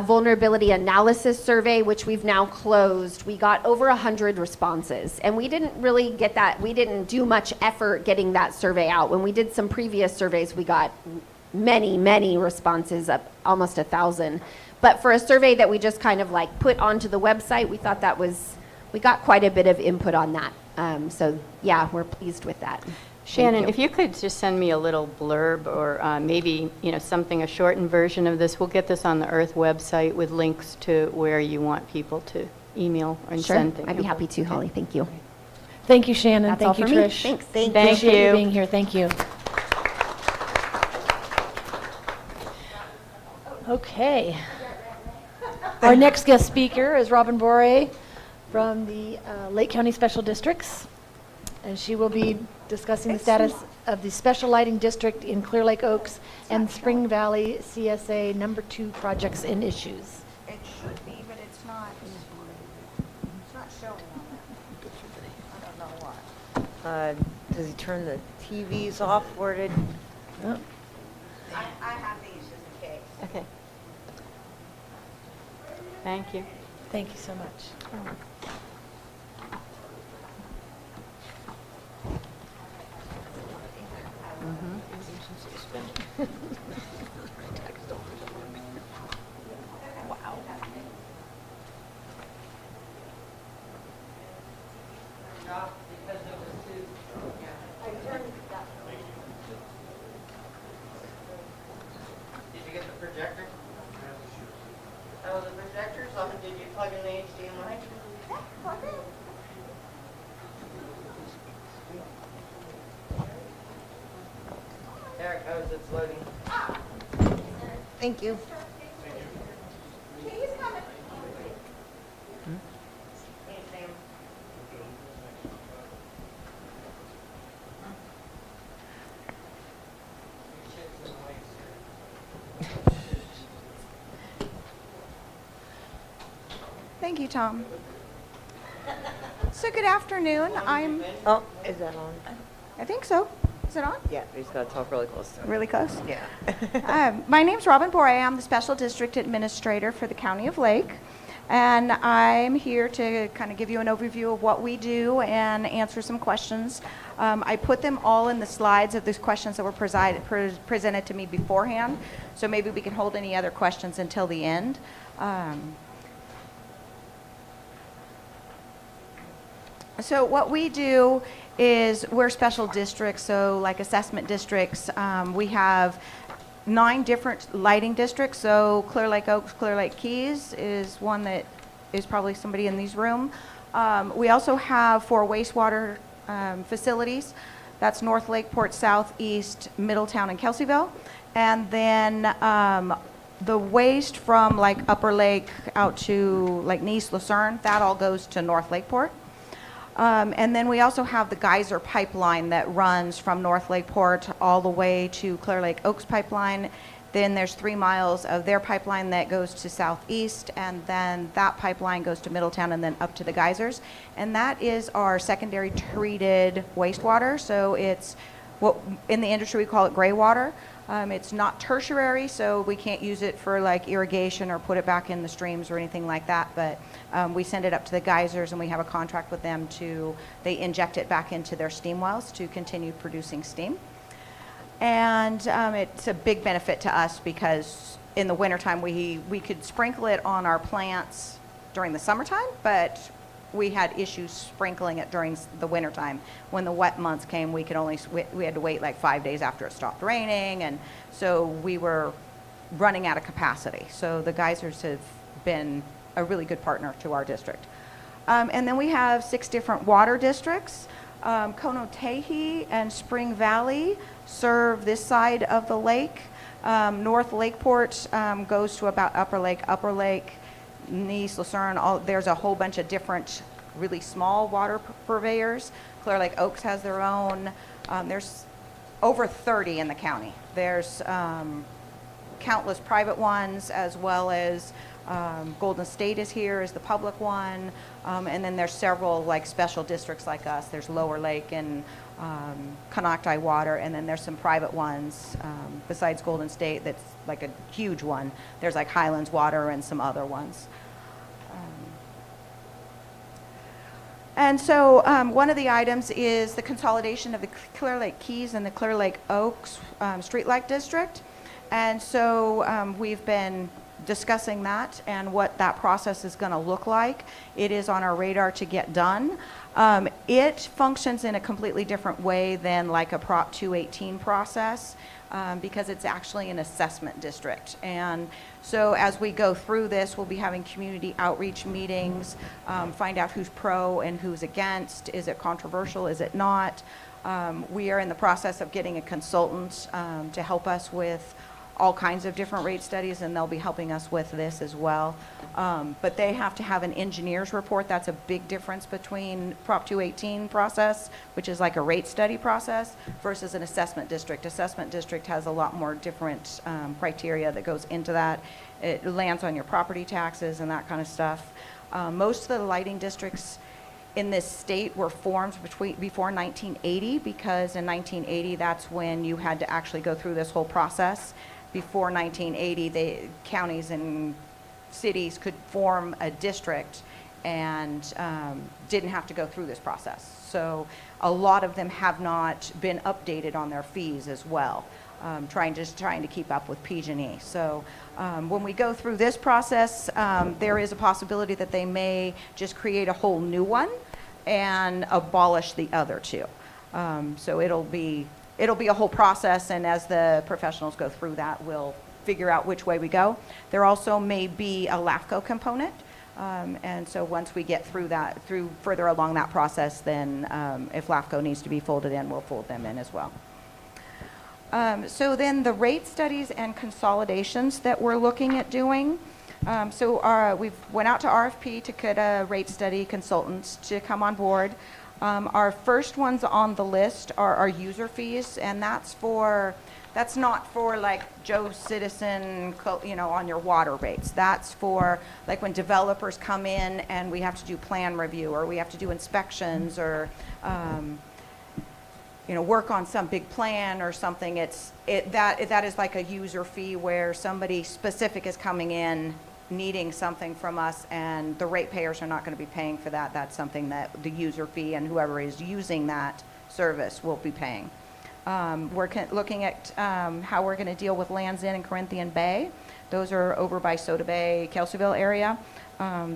Speaker 7: vulnerability analysis survey, which we've now closed, we got over 100 responses. And we didn't really get that, we didn't do much effort getting that survey out. When we did some previous surveys, we got many responses, up almost 1,000. But for a survey that we just kind of like put onto the website, we thought we got quite a bit of input on that. So yeah, we're pleased with that.
Speaker 5: Shannon, if you could just send me a little blurb or maybe, something, a shortened version of this. We'll get this on the Earth website with links to where you want people to email and
Speaker 7: Sure,
Speaker 5: send things.
Speaker 7: I'd be happy to, Holly. Thank you.
Speaker 1: Thank you, Shannon.
Speaker 7: That's
Speaker 1: Thank
Speaker 7: all
Speaker 1: you,
Speaker 7: for me.
Speaker 1: Trish.
Speaker 7: Thanks.
Speaker 1: Thank
Speaker 5: you.
Speaker 1: for being here. Thank you. Okay. Our next guest speaker is Robin Bore from the Lake County Special Districts, and she will be discussing the status of the Special Lighting District in Clear Lake Oaks and Spring Valley CSA number 2 projects and issues.
Speaker 19: It should be, but it's not. It's not showing on that. I don't know why.
Speaker 6: Does he turn the TVs off, or did?
Speaker 1: Oh.
Speaker 19: I have these just in case.
Speaker 5: Okay. Thank you.
Speaker 1: Thank you so much.
Speaker 6: Did you get the projector? Oh, the projector's on. Did you plug in the HDMI?
Speaker 19: Yeah, plug in.
Speaker 6: There it goes. It's loading. Thank you.
Speaker 19: He's coming.
Speaker 6: Hey, Sam.
Speaker 17: Thank you, Tom. So good afternoon.
Speaker 6: Oh, is that on?
Speaker 17: I think so. Is it on?
Speaker 6: Yeah, we just gotta talk really close.
Speaker 17: Really close?
Speaker 6: Yeah.
Speaker 17: My name's Robin Bohr. I am the Special District Administrator for the County of Lake. And I'm here to kind of give you an overview of what we do and answer some questions. I put them all in the slides of these questions that were presented to me beforehand. So maybe we can hold any other questions until the end. So what we do is we're special districts, so like assessment districts. We have 9 different lighting districts. So Clear Lake Oaks, Clear Lake Keys is one that is probably somebody in this room. We also have 4 wastewater facilities. That's North Lakeport, Southeast, Middletown, and Kelseyville. And then the waste from like Upper Lake out to like Nice, Lucerne, that all goes to North Lakeport. And then we also have the geyser pipeline that runs from North Lakeport all the way to Clear Lake Oaks pipeline. Then there's 3 miles of their pipeline that goes to Southeast, and then that pipeline goes to Middletown and then up to the geysers. And that is our secondary treated wastewater. So it's what in the industry we call it gray water. It's not tertiary, so we can't use it for like irrigation or put it back in the streams or anything like that. But we send it up to the geysers, and we have a contract with them they inject it back into their steam wells to continue producing steam. And it's a big benefit to us because in the wintertime we could sprinkle it on our plants during the summertime, but we had issues sprinkling it during the wintertime. When the wet months came, we had to wait like 5 days after it stopped raining, and so we were running out of capacity. So the geysers have been a really good partner to our district. And then we have 6 different water districts. Conotehe and Spring Valley serve this side of the lake. North Lakeport goes to about Upper Lake, Nice, Lucerne. There's a whole bunch of different really small water purveyors. Clear Lake Oaks has their own. There's over 30 in the county. There's countless private ones, as well as Golden State is here as the public one. And then there's several like special districts like us. There's Lower Lake and Conocti Water, and then there's some private ones besides Golden State that's like a huge one. There's like Highlands Water and some other ones. And so one of the items is the consolidation of the Clear Lake Keys and the Clear Lake Oaks Streetlight District. And so we've been discussing that and what that process is going to look like. It is on our radar to get done. It functions in a completely different way than like a Prop 218 process because it's actually an assessment district. And so as we go through this, we'll be having community outreach meetings, find out who's pro and who's against. Is it controversial? Is it not? We are in the process of getting a consultant to help us with all kinds of different rate studies, and they'll be helping us with this as well. But they have to have an engineer's report. That's a big difference between Prop 218 process, which is like a rate study process, versus an assessment district. Assessment district has a lot more different criteria that goes into that. It lands on your property taxes and that kind of stuff. Most of the lighting districts in this state were formed before 1980, because in 1980, that's when you had to actually go through this whole process. Before 1980, the counties and cities could form a district and didn't have to go through this process. So a lot of them have not been updated on their fees as well, trying to keep up with PG&E. So when we go through this process, there is a possibility that they may just create a whole new one and abolish the other 2. So it'll be a whole process, and as the professionals go through that, we'll figure out which way we go. There also may be a LAFCO component, and so once we get through further along that process, then if LAFCO needs to be folded in, we'll fold them in as well. So then the rate studies and consolidations that we're looking at doing. We've went out to RFP to get a rate study consultants to come on board. Our first ones on the list are our user fees, and that's not for like Joe Citizen, on your water rates. That's for like when developers come in and we have to do plan review, or we have to do inspections, or work on some big plan or something. That is like a user fee where somebody specific is coming in needing something from us, and the ratepayers are not going to be paying for that. That's something that the user fee and whoever is using that service will be paying. We're looking at how we're going to deal with Land's End and Corinthian Bay. Those are over by Soda Bay, Kelseyville area.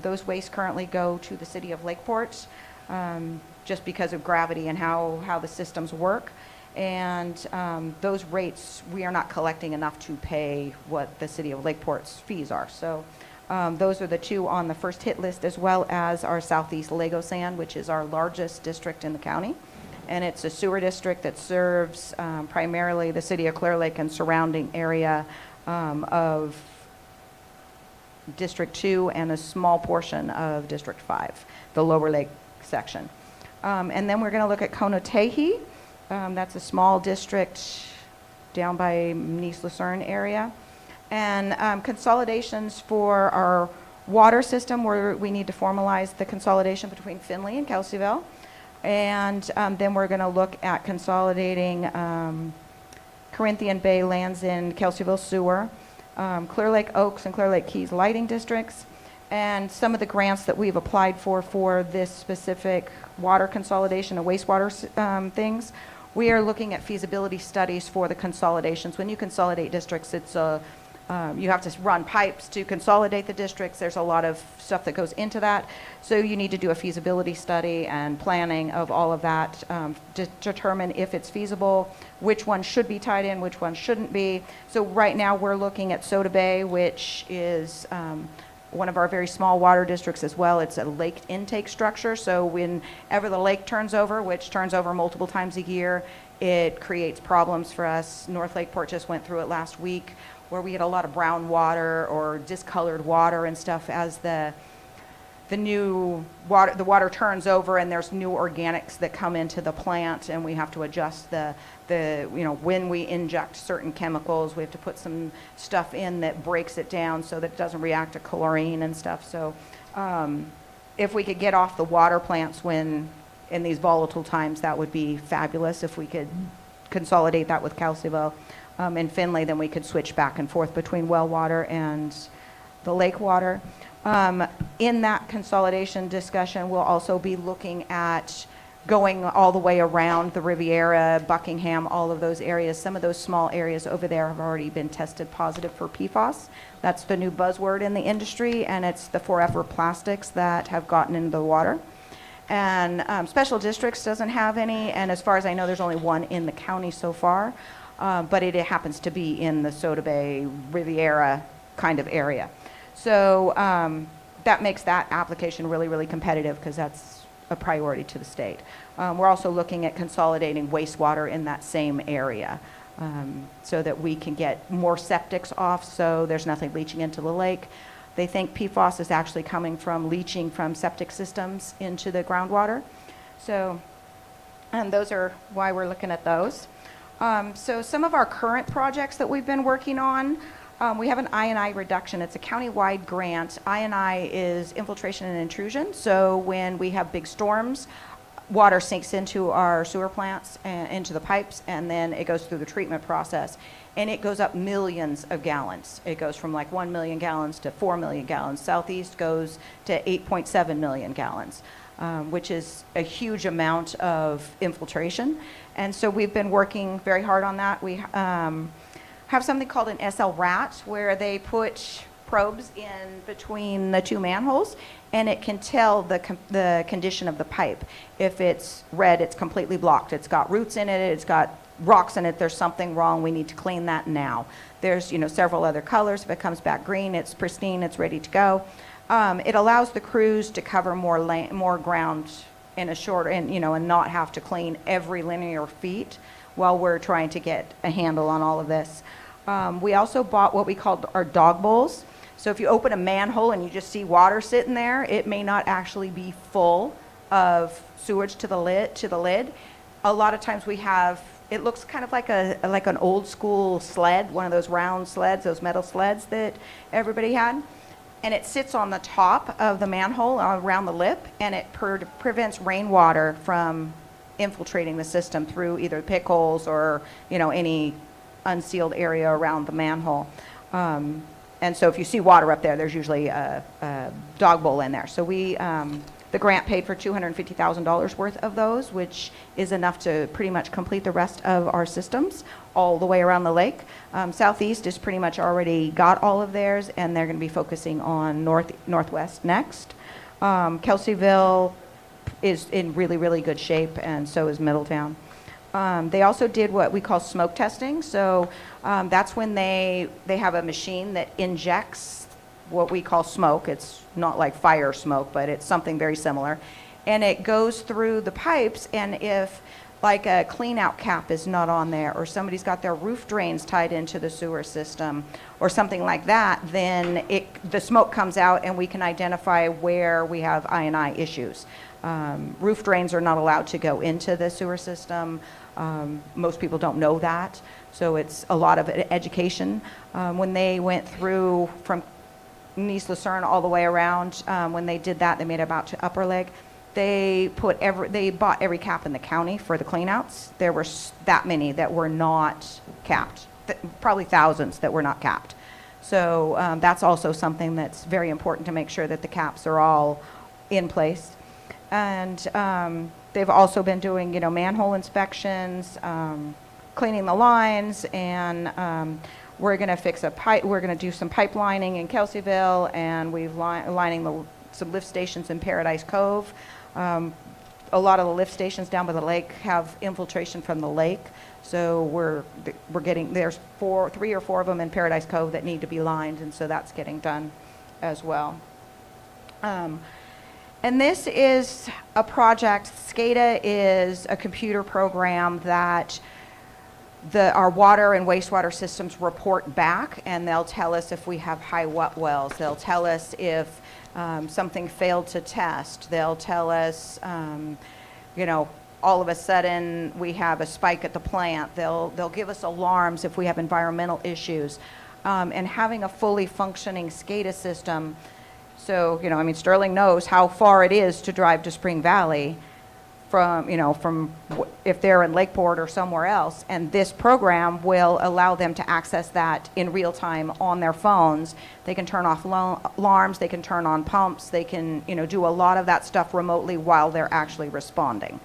Speaker 17: Those wastes currently go to the city of Lakeport, just because of gravity and how the systems work. And those rates, we are not collecting enough to pay what the city of Lakeport's fees are. So those are the two on the first hit list, as well as our Southeast Lego Sand, which is our largest district in the county. And it's a sewer district that serves primarily the city of Clear Lake and surrounding area of District 2 and a small portion of District 5, the Lower Lake section. And then we're going to look at Conotehi. That's a small district down by Nice Lucerne area. And consolidations for our water system, where we need to formalize the consolidation between Findlay and Kelseyville. And then we're going to look at consolidating Corinthian Bay, Land's End, Kelseyville Sewer, Clear Lake Oaks and Clear Lake Keys lighting districts, and some of the grants that we've applied for this specific water consolidation and wastewater things. We are looking at feasibility studies for the consolidations. When you consolidate districts, it's you have to run pipes to consolidate the districts. There's a lot of stuff that goes into that. So you need to do a feasibility study and planning of all of that to determine if it's feasible, which one should be tied in, which one shouldn't be. So right now we're looking at Soda Bay, which is one of our very small water districts as well. It's a lake intake structure. So whenever the lake turns over, which turns over multiple times a year, it creates problems for us. North Lakeport just went through it last week, where we had a lot of brown water or discolored water and stuff as the water turns over, and there's new organics that come into the plant, and we have to adjust when we inject certain chemicals, we have to put some stuff in that breaks it down so that it doesn't react to chlorine and stuff. So if we could get off the water plants in these volatile times, that would be fabulous. If we could consolidate that with Kelseyville and Findlay, then we could switch back and forth between well water and the lake water. In that consolidation discussion, we'll also be looking at going all the way around the Riviera, Buckingham, all of those areas. Some of those small areas over there have already been tested positive for PFAS. That's the new buzzword in the industry, and it's the forever plastics that have gotten into the water. And Special Districts doesn't have any, and as far as I know, there's only one in the county so far, but it happens to be in the Soda Bay, Riviera kind of area. So that makes that application really, really competitive, because that's a priority to the state. We're also looking at consolidating wastewater in that same area so that we can get more septics off, so there's nothing leaching into the lake. They think PFAS is actually coming from leaching from septic systems into the groundwater. So, and those are why we're looking at those. So some of our current projects that we've been working on, we have an I&I reduction. It's a county-wide grant. I&I is infiltration and intrusion. So when we have big storms, water sinks into our sewer plants and into the pipes, and then it goes through the treatment process. And it goes up millions of gallons. It goes from like 1 million gallons to 4 million gallons. Southeast goes to 8.7 million gallons, which is a huge amount of infiltration. And so we've been working very hard on that. We have something called an SL-RAT, where they put probes in between the two manholes, and it can tell the condition of the pipe. If it's red, it's completely blocked. It's got roots in it, it's got rocks in it, there's something wrong, we need to clean that now. There's several other colors. If it comes back green, it's pristine, it's ready to go. It allows the crews to cover more ground in a short, and not have to clean every linear feet while we're trying to get a handle on all of this. We also bought what we called our dog bowls. So if you open a manhole and you just see water sitting there, it may not actually be full of sewage to the lid. A lot of times we have, it looks kind of like an old school sled, one of those round sleds, those metal sleds that everybody had. And it sits on the top of the manhole around the lip, and it prevents rainwater from infiltrating the system through either pit holes or, any unsealed area around the manhole. And so if you see water up there, there's usually a dog bowl in there. So the grant paid for $250,000 worth of those, which is enough to pretty much complete the rest of our systems all the way around the lake. Southeast has pretty much already got all of theirs, and they're going to be focusing on Northwest next. Kelseyville is in really, really good shape, and so is Middletown. They also did what we call smoke testing. So that's when they have a machine that injects what we call smoke. It's not like fire smoke, but it's something very similar. And it goes through the pipes, and if like a clean out cap is not on there, or somebody's got their roof drains tied into the sewer system or something like that, then the smoke comes out and we can identify where we have I&I issues. Roof drains are not allowed to go into the sewer system. Most people don't know that, so it's a lot of education. When they went through from Nice Lucerne all the way around, when they did that, they made it about to Upper Lake. They bought every cap in the county for the cleanouts. There were that many that were not capped, probably thousands that were not capped. So that's also something that's very important to make sure that the caps are all in place. And they've also been doing, manhole inspections, cleaning the lines, and we're going to fix a pipe. We're going to do some pipelining in Kelseyville, and we've lining some lift stations in Paradise Cove. A lot of the lift stations down by the lake have infiltration from the lake, so we're getting, there's 3 or 4 of them in Paradise Cove that need to be lined, and so that's getting done as well. And this is a project. SCADA is a computer program that our water and wastewater systems report back, and they'll tell us if we have high wet wells. They'll tell us if something failed to test. They'll tell us, all of a sudden we have a spike at the plant. They'll give us alarms if we have environmental issues. And having a fully functioning SCADA system, so, Sterling knows how far it is to drive to Spring Valley from if they're in Lakeport or somewhere else, and this program will allow them to access that in real time on their phones. They can turn off alarms, they can turn on pumps, they can do a lot of that stuff remotely while they're actually responding.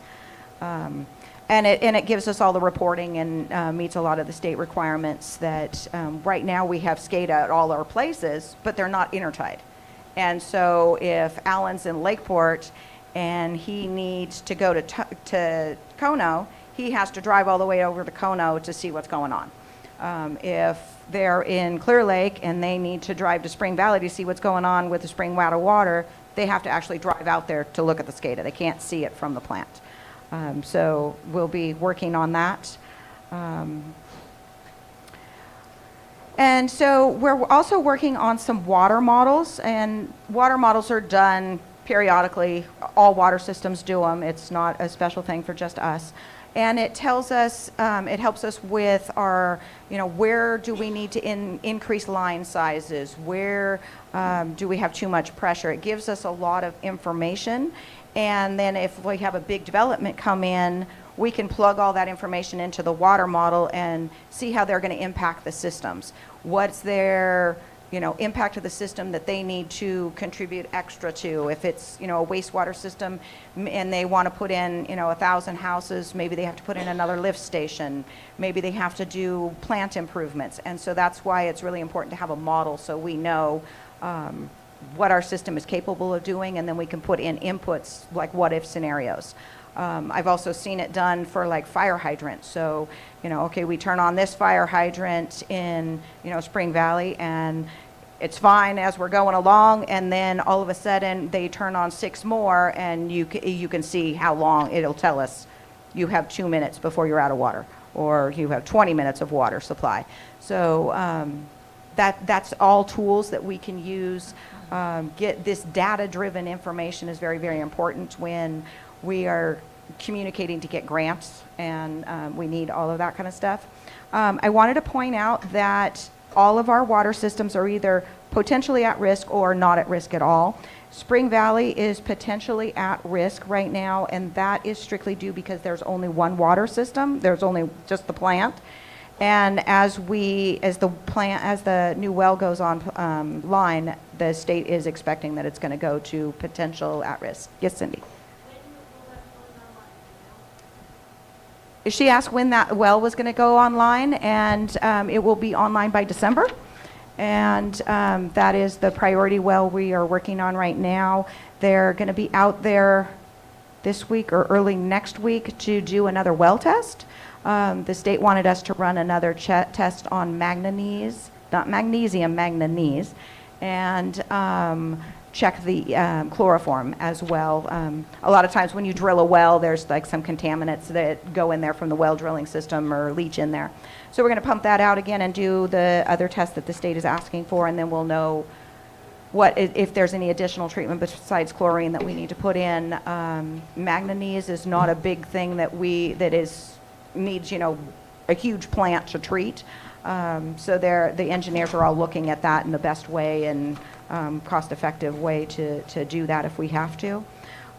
Speaker 17: And it gives us all the reporting and meets a lot of the state requirements that right now we have SCADA at all our places, but they're not intertied. And so if Alan's in Lakeport and he needs to go to Kono, he has to drive all the way over to Kono to see what's going on. If they're in Clear Lake and they need to drive to Spring Valley to see what's going on with the spring water, they have to actually drive out there to look at the SCADA. They can't see it from the plant. So we'll be working on that. And so we're also working on some water models, and water models are done periodically. All water systems do them. It's not a special thing for just us. And it tells us, it helps us with our, where do we need to increase line sizes? Where do we have too much pressure? It gives us a lot of information. And then if we have a big development come in, we can plug all that information into the water model and see how they're going to impact the systems. What's their impact of the system that they need to contribute extra to? If it's, a wastewater system and they want to put in, 1,000 houses, maybe they have to put in another lift station. Maybe they have to do plant improvements. And so that's why it's really important to have a model so we know what our system is capable of doing, and then we can put in inputs like what-if scenarios. I've also seen it done for like fire hydrants. So, okay, we turn on this fire hydrant in, Spring Valley, and it's fine as we're going along, and then all of a sudden they turn on 6 more, and you can see how long it'll tell us you have 2 minutes before you're out of water, or you have 20 minutes of water supply. So that's all tools that we can use. Get this data-driven information is very, very important when we are communicating to get grants, and we need all of that kind of stuff. I wanted to point out that all of our water systems are either potentially at risk or not at risk at all. Spring Valley is potentially at risk right now, and that is strictly due because there's only one water system. There's only just the plant. And as the new well goes on line, the state is expecting that it's going to go to potential at risk. Yes, Cindy? She asked when that well was going to go online, and it will be online by December. And that is the priority well we are working on right now. They're going to be out there this week or early next week to do another well test. The state wanted us to run another test on manganese, not magnesium, manganese, and check the chloroform as well. A lot of times when you drill a well, there's like some contaminants that go in there from the well drilling system or leach in there. So we're going to pump that out again and do the other test that the state is asking for, and then we'll know if there's any additional treatment besides chlorine that we need to put in. Manganese is not a big thing that needs a huge plant to treat. So the engineers are all looking at that in the best way and cost-effective way to do that if we have to.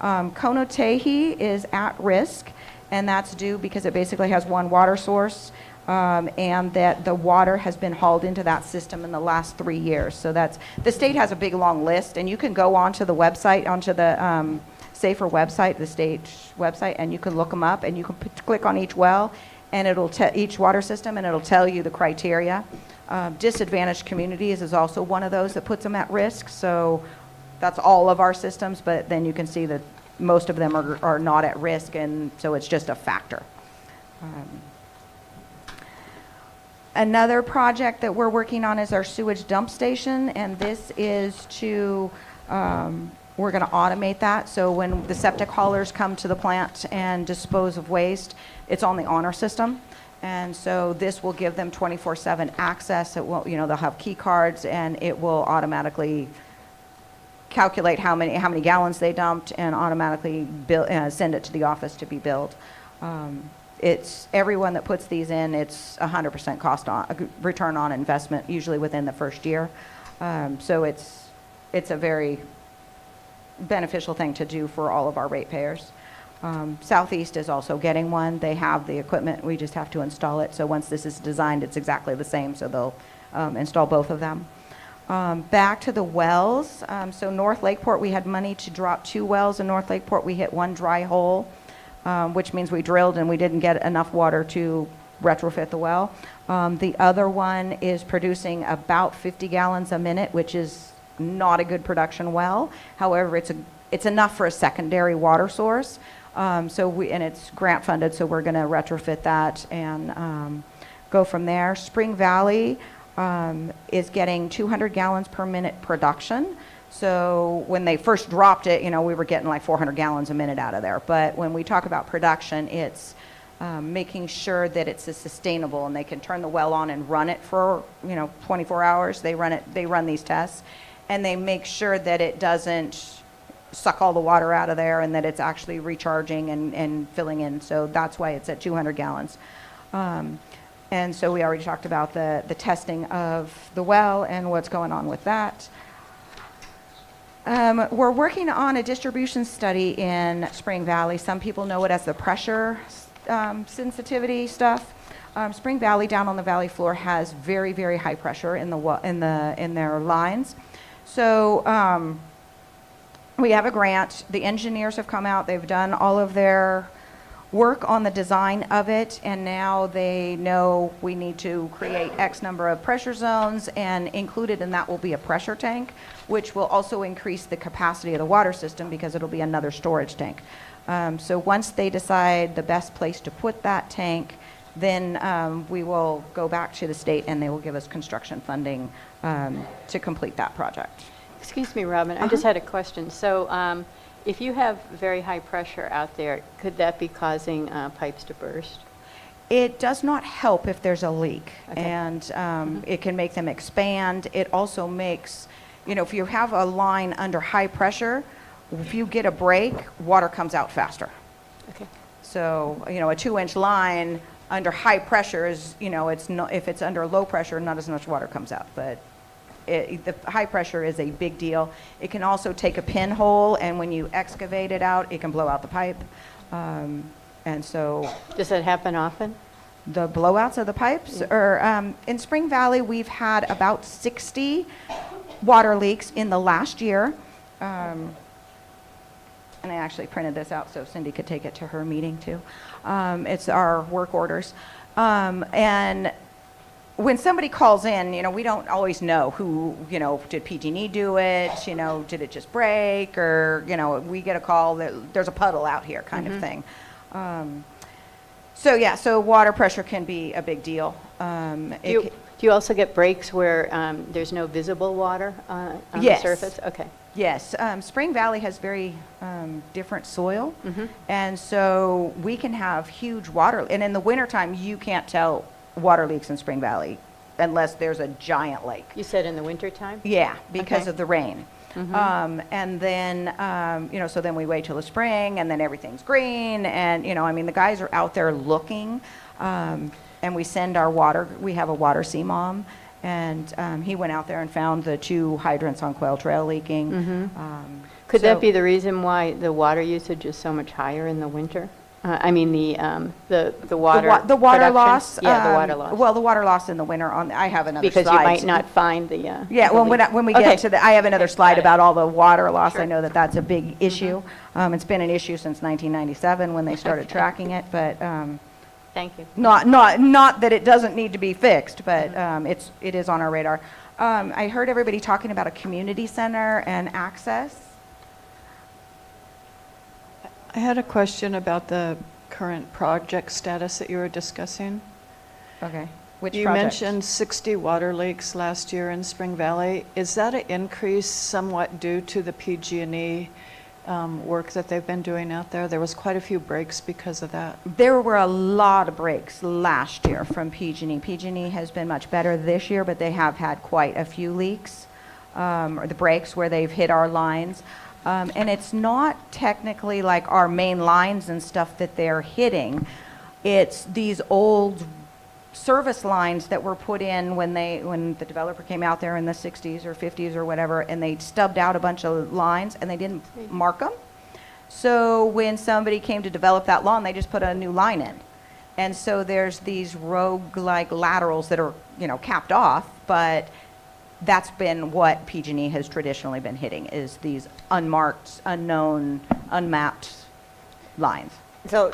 Speaker 17: Konotehi is at risk, and that's due because it basically has one water source, and that the water has been hauled into that system in the last 3 years. So the state has a big long list, and you can go onto the website, onto the SAFER website, the state website, and you can look them up, and you can click on each well, and it'll each water system, and it'll tell you the criteria. Disadvantaged communities is also one of those that puts them at risk. So that's all of our systems, but then you can see that most of them are not at risk, and so it's just a factor. Another project that we're working on is our sewage dump station, and this is to, we're going to automate that. So when the septic haulers come to the plant and dispose of waste, it's on the honor system. And so this will give them 24/7 access. It will, they'll have key cards, and it will automatically calculate how many gallons they dumped and automatically send it to the office to be billed. It's everyone that puts these in, it's 100% return on investment, usually within the first year. So it's a very beneficial thing to do for all of our ratepayers. Southeast is also getting one. They have the equipment. We just have to install it. So once this is designed, it's exactly the same. So they'll install both of them. Back to the wells. So North Lakeport, we had money to drop 2 wells in North Lakeport. We hit 1 dry hole, which means we drilled and we didn't get enough water to retrofit the well. The other one is producing about 50 gallons a minute, which is not a good production well. However, it's enough for a secondary water source. And it's grant funded, so we're going to retrofit that and go from there. Spring Valley is getting 200 gallons per minute production. So when they first dropped it, we were getting like 400 gallons a minute out of there. But when we talk about production, it's making sure that it's sustainable, and they can turn the well on and run it for 24 hours. They run these tests, and they make sure that it doesn't suck all the water out of there and that it's actually recharging and filling in. So that's why it's at 200 gallons. And so we already talked about the testing of the well and what's going on with that. We're working on a distribution study in Spring Valley. Some people know it as the pressure sensitivity stuff. Spring Valley down on the valley floor has very, very high pressure in their lines. So we have a grant. The engineers have come out. They've done all of their work on the design of it, and now they know we need to create X number of pressure zones, and included in that will be a pressure tank, which will also increase the capacity of the water system because it'll be another storage tank. So once they decide the best place to put that tank, then we will go back to the state and they will give us construction funding to complete that project.
Speaker 5: Excuse me, Robin, I just had a question. So if you have very high pressure out there, could that be causing pipes to burst?
Speaker 17: It does not help if there's a leak,
Speaker 5: Okay.
Speaker 17: and it can make them expand. It also makes, if you have a line under high pressure, if you get a break, water comes out faster.
Speaker 5: Okay.
Speaker 17: So, a 2-inch line under high pressure is, it's not, if it's under low pressure, not as much water comes out. But the high pressure is a big deal. It can also take a pinhole, and when you excavate it out, it can blow out the pipe. And so.
Speaker 5: Does that happen often?
Speaker 17: The blowouts of the pipes? Or in Spring Valley, we've had about 60 water leaks in the last year. And I actually printed this out so Cindy could take it to her meeting too. It's our work orders. And when somebody calls in, we don't always know who, did PG&E do it? Did it just break? Or, we get a call that there's a puddle out here kind of thing. So water pressure can be a big deal.
Speaker 5: Do you also get breaks where there's no visible water on
Speaker 17: Yes.
Speaker 5: the surface? Okay.
Speaker 17: Yes, Spring Valley has very different soil,
Speaker 5: Mm-hmm.
Speaker 17: and so we can have huge water, and in the wintertime, you can't tell water leaks in Spring Valley unless there's a giant lake.
Speaker 5: You said in the wintertime?
Speaker 17: Yeah, because
Speaker 5: Okay.
Speaker 17: of the rain.
Speaker 5: Mhm.
Speaker 17: And then, so then we wait till the spring, and then everything's green, and, the guys are out there looking, and we send our water, we have a water CMOM, and he went out there and found the 2 hydrants on Quail Trail leaking.
Speaker 5: Mm-hmm. Could that be the reason why the water usage is so much higher in the winter? I mean, the water
Speaker 17: The water
Speaker 5: production?
Speaker 17: loss?
Speaker 5: Yeah, the water loss.
Speaker 17: Well, the water loss in the winter, I have another slide.
Speaker 5: Because you might not find the...
Speaker 17: Yeah, well, when we get to I have another slide about all the water loss.
Speaker 5: Sure.
Speaker 17: I know that that's a big issue. It's been an issue since 1997 when they started tracking it, but
Speaker 5: Thank you.
Speaker 17: not that it doesn't need to be fixed, but it is on our radar. I heard everybody talking about a community center and access.
Speaker 11: I had a question about the current project status that you were discussing.
Speaker 17: Okay. Which
Speaker 11: You
Speaker 17: project?
Speaker 11: mentioned 60 water leaks last year in Spring Valley. Is that an increase somewhat due to the PG&E work that they've been doing out there? There was quite a few breaks because of that.
Speaker 17: There were a lot of breaks last year from PG&E. PG&E has been much better this year, but they have had quite a few leaks, or the breaks where they've hit our lines. And it's not technically like our main lines and stuff that they're hitting. It's these old service lines that were put in when the developer came out there in the 60s or 50s or whatever, and they stubbed out a bunch of lines and they didn't mark them. So when somebody came to develop that lawn, they just put a new line in. And so there's these rogue-like laterals that are, capped off, but that's been what PG&E has traditionally been hitting, is these unmarked, unknown, unmapped lines.
Speaker 6: So,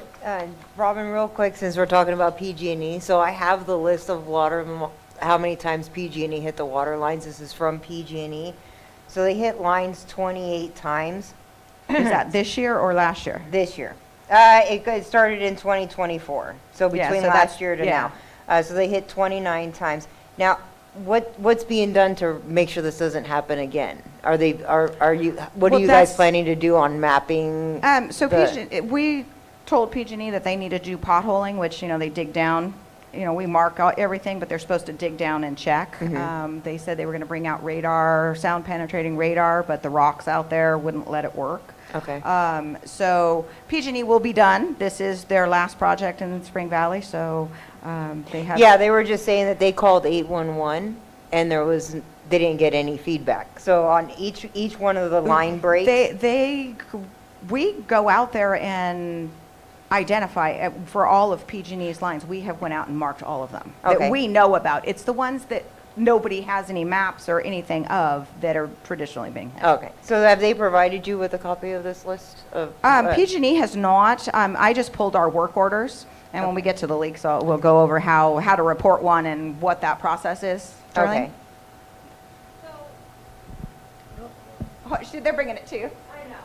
Speaker 6: Robin, real quick, since we're talking about PG&E, so I have the list of how many times PG&E hit the water lines. This is from PG&E. So they hit lines 28 times.
Speaker 17: Is that this year or last year?
Speaker 6: This year. It started in 2024, so between
Speaker 17: so
Speaker 6: last
Speaker 17: that's-
Speaker 6: year to
Speaker 17: yeah.
Speaker 6: now. So they hit 29 times. Now, what's being done to make sure this doesn't happen again? What are you guys
Speaker 17: that's-
Speaker 6: planning to do on mapping?
Speaker 17: We told PG&E that they need to do potholing, which, they dig down. We mark out everything, but they're supposed to dig down and check. They said they were going to bring out radar, sound penetrating radar, but the rocks out there wouldn't let it work.
Speaker 6: Okay.
Speaker 17: So PG&E will be done. This is their last project in Spring Valley, so they have.
Speaker 6: Yeah, they were just saying that they called 811 and they didn't get any feedback. So on each one of the line breaks.
Speaker 17: We go out there and identify for all of PG&E's lines. We have went out and marked all of them
Speaker 6: Okay.
Speaker 17: that we know about. It's the ones that nobody has any maps or anything of that are traditionally being hit.
Speaker 6: Okay. So have they provided you with a copy of this list of?
Speaker 17: PG&E has not. I just pulled our work orders, and when we get to the leaks, we'll go over how to report one and what that process is. Darlene?
Speaker 6: Okay.
Speaker 17: Oh, they're bringing it to you.
Speaker 3: I know.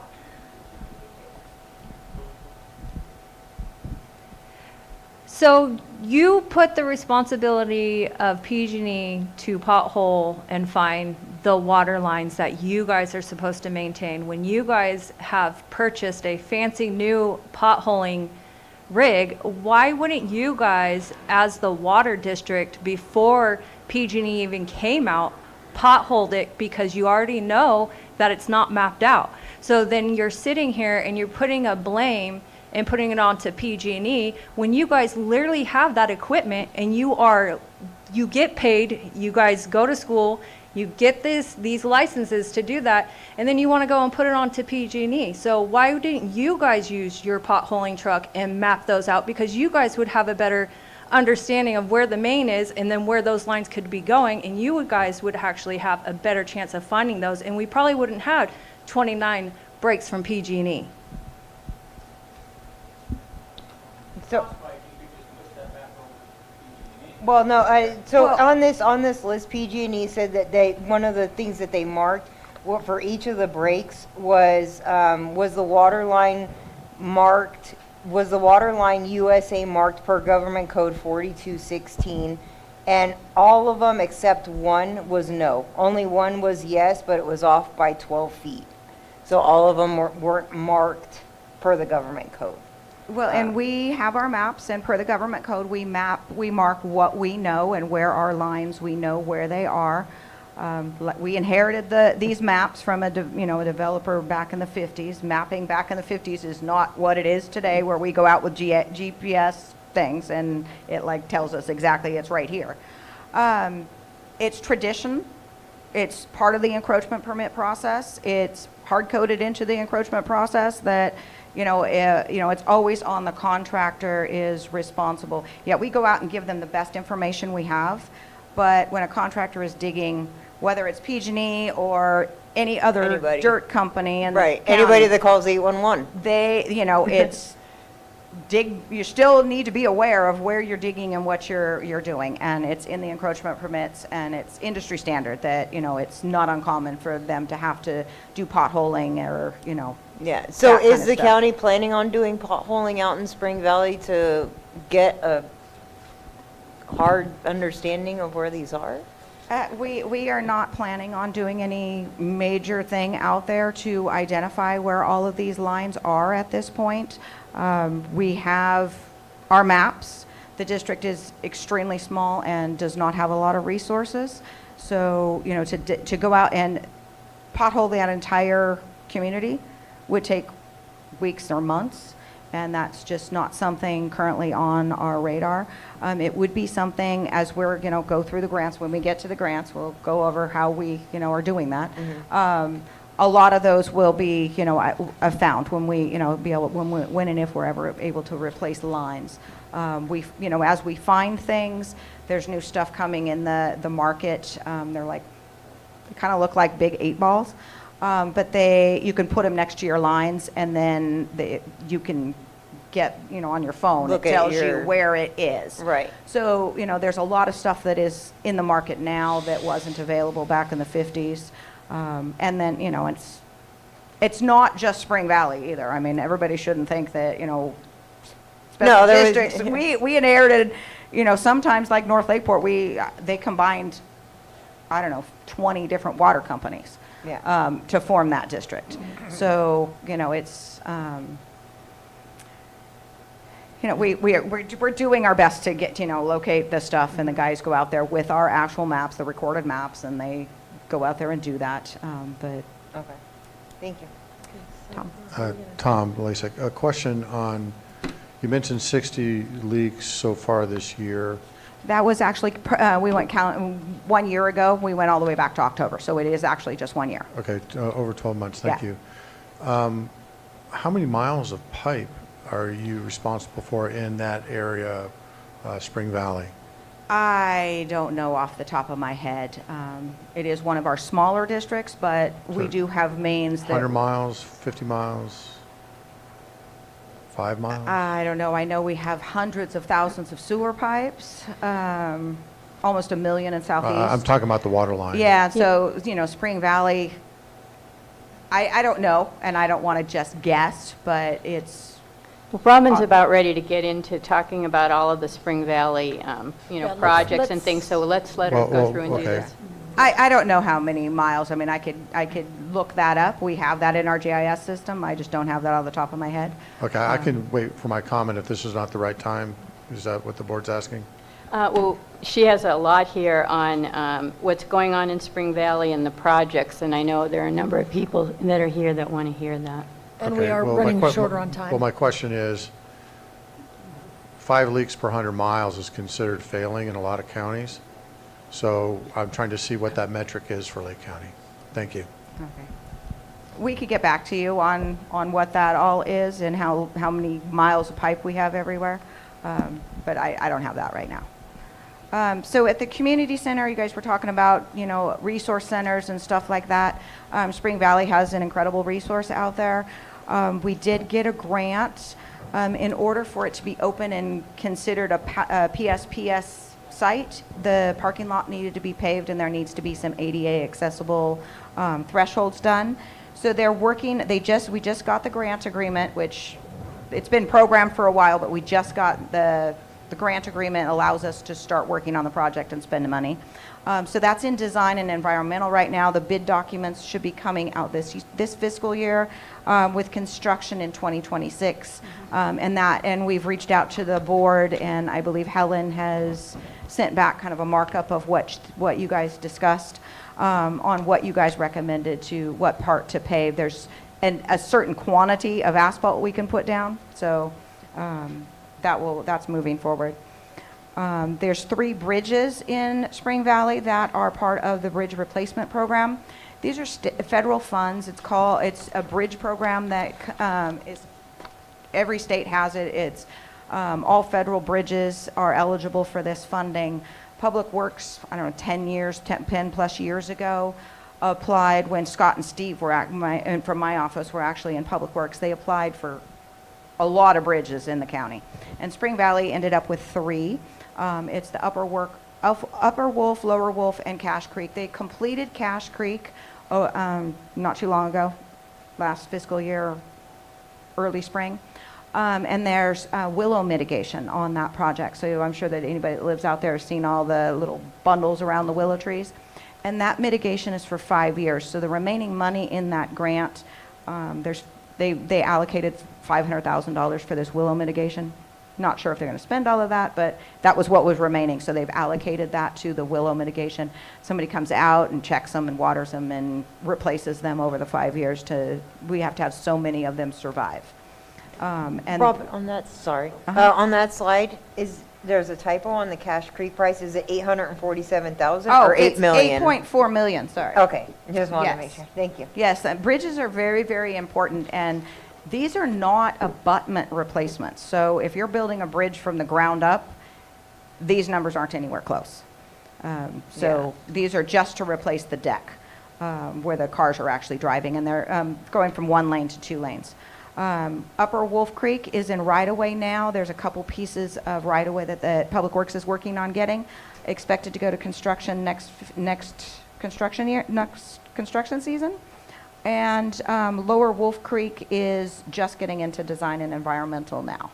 Speaker 3: So you put the responsibility of PG&E to pothole and find the water lines that you guys are supposed to maintain. When you guys have purchased a fancy new potholing rig, why wouldn't you guys, as the water district, before PG&E even came out, potholed it because you already know that it's not mapped out? So then you're sitting here and you're putting a blame and putting it onto PG&E when you guys literally have that equipment and you get paid, you guys go to school, you get these licenses to do that, and then you want to go and put it onto PG&E. So why didn't you guys use your potholing truck and map those out? Because you guys would have a better understanding of where the main is and then where those lines could be going, and you guys would actually have a better chance of finding those, and we probably wouldn't have 29 breaks from PG&E.
Speaker 6: So, well, no, on this list, PG&E said that one of the things that they marked for each of the breaks was the water line USA marked per government code 4216, and all of them except one was no. Only one was yes, but it was off by 12 feet. So all of them weren't marked per the government code.
Speaker 17: Well, and we have our maps, and per the government code, we mark what we know and where our lines, we know where they are. We inherited these maps from a developer back in the 50s. Mapping back in the 50s is not what it is today, where we go out with GPS things and it like tells us exactly it's right here. It's tradition. It's part of the encroachment permit process. It's hard-coded into the encroachment process that it's always on the contractor is responsible. Yeah, we go out and give them the best information we have, but when a contractor is digging, whether it's PG&E or any other dirt company in the county,
Speaker 6: anybody that calls 811,
Speaker 17: it's you still need to be aware of where you're digging and what you're doing, and it's in the encroachment permits, and it's industry standard that it's not uncommon for them to have to do potholing or
Speaker 6: Yeah, so is the county planning on doing potholing out in Spring Valley to get a hard understanding of where these are?
Speaker 17: We are not planning on doing any major thing out there to identify where all of these lines are at this point. We have our maps. The district is extremely small and does not have a lot of resources. So, to go out and pothole that entire community would take weeks or months, and that's just not something currently on our radar. It would be something as we're go through the grants. When we get to the grants, we'll go over how we are doing that. A lot of those will be found when we when and if we're ever able to replace lines. As we find things, there's new stuff coming in the market. They kind of look like big 8 balls. But you can put them next to your lines, and then you can get, on your phone, it tells you where it is.
Speaker 6: Right.
Speaker 17: So, there's a lot of stuff that is in the market now that wasn't available back in the 50s. And then, it's not just Spring Valley either. I mean, everybody shouldn't think that, special districts, we inherited, sometimes like North Lakeport, they combined, 20 different water companies.
Speaker 6: Yeah.
Speaker 17: To form that district. So, it's, we're doing our best to get, locate the stuff, and the guys go out there with our actual maps, the recorded maps, and they go out there and do that.
Speaker 6: Okay. Thank you.
Speaker 4: Tom Lasek, a question on, you mentioned 60 leaks so far this year.
Speaker 17: That was actually, we went count 1 year ago. We went all the way back to October, so it is actually just 1 year.
Speaker 4: Okay, over 12 months, thank you. How many miles of pipe are you responsible for in that area, Spring Valley?
Speaker 17: I don't know off the top of my head. It is one of our smaller districts, but we do have mains that...
Speaker 4: 100 miles, 50 miles, 5 miles?
Speaker 17: I don't know. I know we have hundreds of thousands of sewer pipes, almost 1 million in Southeast.
Speaker 4: I'm talking about the water line.
Speaker 17: Yeah, so, Spring Valley, I don't know, and I don't want to just guess, but it's...
Speaker 5: Well, Robin's about ready to get into talking about all of the Spring Valley, projects and things, so let's let her go through and do this.
Speaker 17: I don't know how many miles. I mean, I could look that up. We have that in our GIS system. I just don't have that off the top of my head.
Speaker 4: Okay, I can wait for my comment if this is not the right time. Is that what the board's asking?
Speaker 5: Well, she has a lot here on what's going on in Spring Valley and the projects, and I know there are a number of people that are here that want to hear that.
Speaker 1: And we
Speaker 4: Okay,
Speaker 1: are
Speaker 4: well, my
Speaker 1: running
Speaker 4: que-
Speaker 1: shorter on time.
Speaker 4: Well, my question is, 5 leaks per 100 miles is considered failing in a lot of counties. So I'm trying to see what that metric is for Lake County. Thank you.
Speaker 17: Okay. We could get back to you on what that all is and how many miles of pipe we have everywhere, but I don't have that right now. So at the community center, you guys were talking about, you know, resource centers and stuff like that. Spring Valley has an incredible resource out there. We did get a grant in order for it to be open and considered a PSPS site. The parking lot needed to be paved and there needs to be some ADA accessible thresholds done. So they're working, we just got the grant agreement, which it's been programmed for a while, but we just got the grant agreement allows us to start working on the project and spend the money. So that's in design and environmental right now. The bid documents should be coming out this fiscal year with construction in 2026. And we've reached out to the board, and I believe Helen has sent back kind of a markup of what you guys discussed on what you guys recommended to what part to pave. There's a certain quantity of asphalt we can put down, so that's moving forward. There's 3 bridges in Spring Valley that are part of the bridge replacement program. These are federal funds. It's a bridge program that is every state has it. It's all federal bridges are eligible for this funding. Public Works, I don't know, 10 plus years ago, applied when Scott and Steve from my office were actually in Public Works. They applied for a lot of bridges in the county. And Spring Valley ended up with 3. It's the Upper Wolf, Lower Wolf, and Cache Creek. They completed Cache Creek not too long ago, last fiscal year, early spring. And there's willow mitigation on that project. So I'm sure that anybody that lives out there has seen all the little bundles around the willow trees. And that mitigation is for 5 years. So the remaining money in that grant, they allocated $500,000 for this willow mitigation. Not sure if they're going to spend all of that, but that was what was remaining. So they've allocated that to the willow mitigation. Somebody comes out and checks them and waters them and replaces them over the 5 years. We have to have so many of them survive. And
Speaker 6: Robert, on that slide, there's a typo on the Cache Creek price. Is it 847,000 or 8 million?
Speaker 17: 8.4 million, sorry.
Speaker 6: Okay, just wanted to make sure. Thank you.
Speaker 17: Yes, bridges are very, very important, and these are not abutment replacements. So if you're building a bridge from the ground up, these numbers aren't anywhere close. These are just to replace the deck where the cars are actually driving, and they're going from 1 lane to 2 lanes. Upper Wolf Creek is in right-of-way now. There's a couple pieces of right-of-way that the Public Works is working on getting. Expected to go to construction next construction season. And Lower Wolf Creek is just getting into design and environmental now.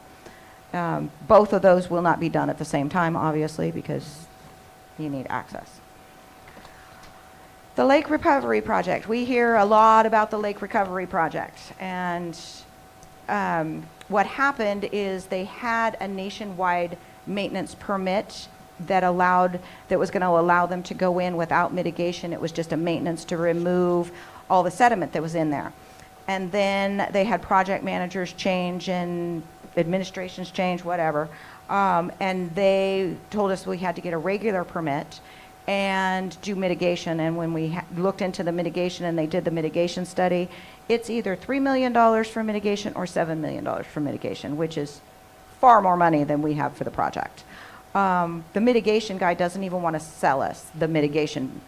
Speaker 17: Both of those will not be done at the same time, obviously, because you need access. The Lake Recovery Project. We hear a lot about the Lake Recovery Project, and what happened is they had a nationwide maintenance permit that was going to allow them to go in without mitigation. It was just a maintenance to remove all the sediment that was in there. And then they had project managers change and administrations change, whatever. And they told us we had to get a regular permit and do mitigation. And when we looked into the mitigation and they did the mitigation study, it's either $3 million for mitigation or $7 million for mitigation, which is far more money than we have for the project. The mitigation guy doesn't even want to sell us the mitigation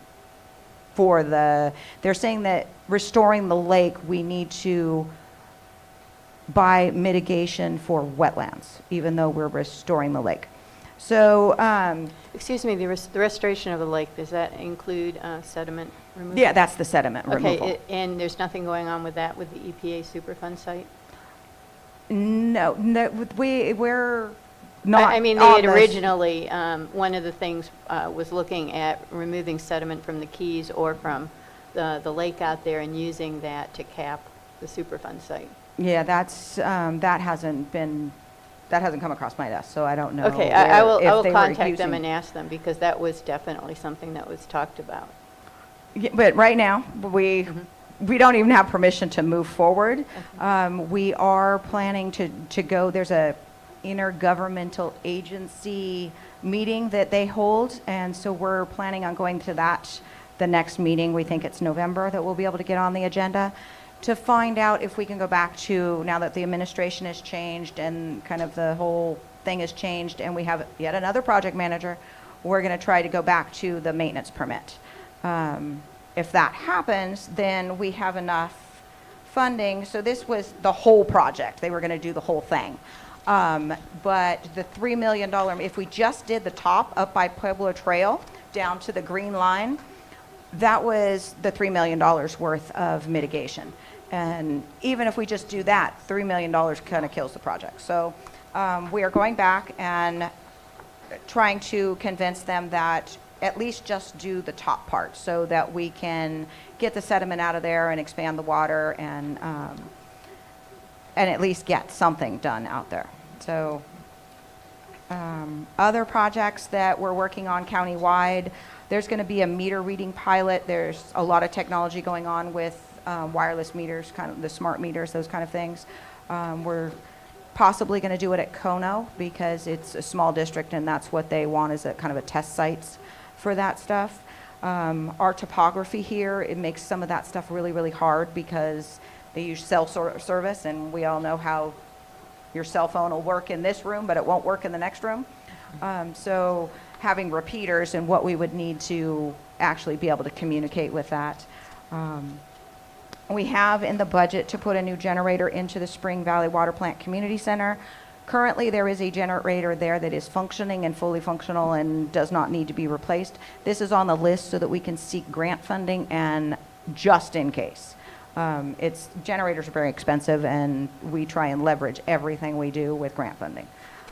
Speaker 17: they're saying that restoring the lake, we need to buy mitigation for wetlands, even though we're restoring the lake. So,
Speaker 5: excuse me, the restoration of the lake, does that include sediment removal?
Speaker 17: Yeah, that's the sediment removal.
Speaker 5: Okay, and there's nothing going on with that with the EPA Superfund site?
Speaker 17: No,
Speaker 2: not
Speaker 5: I mean, they
Speaker 2: on
Speaker 5: had
Speaker 2: the-
Speaker 5: originally, one of the things was looking at removing sediment from the Keys or from the lake out there and using that to cap the Superfund site.
Speaker 17: Yeah, that's, that hasn't come across my desk, so I don't know.
Speaker 5: Okay, I will
Speaker 17: if they were
Speaker 5: contact them
Speaker 17: using-
Speaker 5: and ask them, because that was definitely something that was talked about.
Speaker 17: Yeah, but right now, we don't even have permission to move forward. We are planning to go, there's a intergovernmental agency meeting that they hold, and so we're planning on going to that, the next meeting. We think it's November that we'll be able to get on the agenda to find out if we can go back to, now that the administration has changed and kind of the whole thing has changed and we have yet another project manager, we're going to try to go back to the maintenance permit. If that happens, then we have enough funding. So this was the whole project. They were going to do the whole thing. But the $3 million, if we just did the top up by Pueblo Trail down to the green line, that was the $3 million worth of mitigation. And even if we just do that, $3 million kind of kills the project. So we are going back and trying to convince them that at least just do the top part so that we can get the sediment out of there and expand the water and at least get something done out there. So other projects that we're working on countywide, there's going to be a meter reading pilot. There's a lot of technology going on with wireless meters, kind of the smart meters, those kind of things. We're possibly going to do it at Kono because it's a small district and that's what they want, is a kind of a test sites for that stuff. Our topography here, it makes some of that stuff really, really hard because they use cell service, and we all know how your cell phone will work in this room, but it won't work in the next room. So having repeaters and what we would need to actually be able to communicate with that. We have in the budget to put a new generator into the Spring Valley Water Plant Community Center. Currently, there is a generator there that is functioning and fully functional and does not need to be replaced. This is on the list so that we can seek grant funding and just in case. Generators are very expensive, and we try and leverage everything we do with grant funding.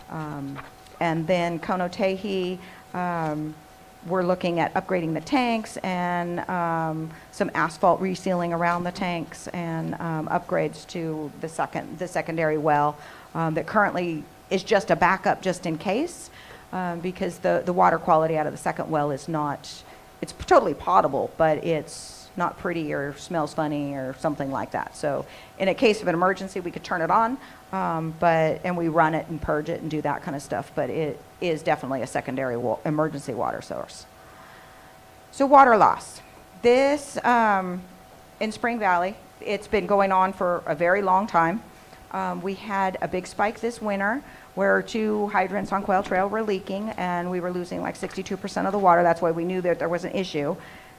Speaker 17: And then Kono-Tehi, we're looking at upgrading the tanks and some asphalt resealing around the tanks and upgrades to the secondary well that currently is just a backup just in case, because the water quality out of the second well is not, it's totally potable, but it's not pretty or smells funny or something like that. So in a case of an emergency, we could turn it on, and we run it and purge it and do that kind of stuff, but it is definitely a secondary emergency water source. So water loss. This, in Spring Valley, it's been going on for a very long time. We had a big spike this winter where 2 hydrants on Quail Trail were leaking, and we were losing like 62% of the water. That's why we knew that there was an issue.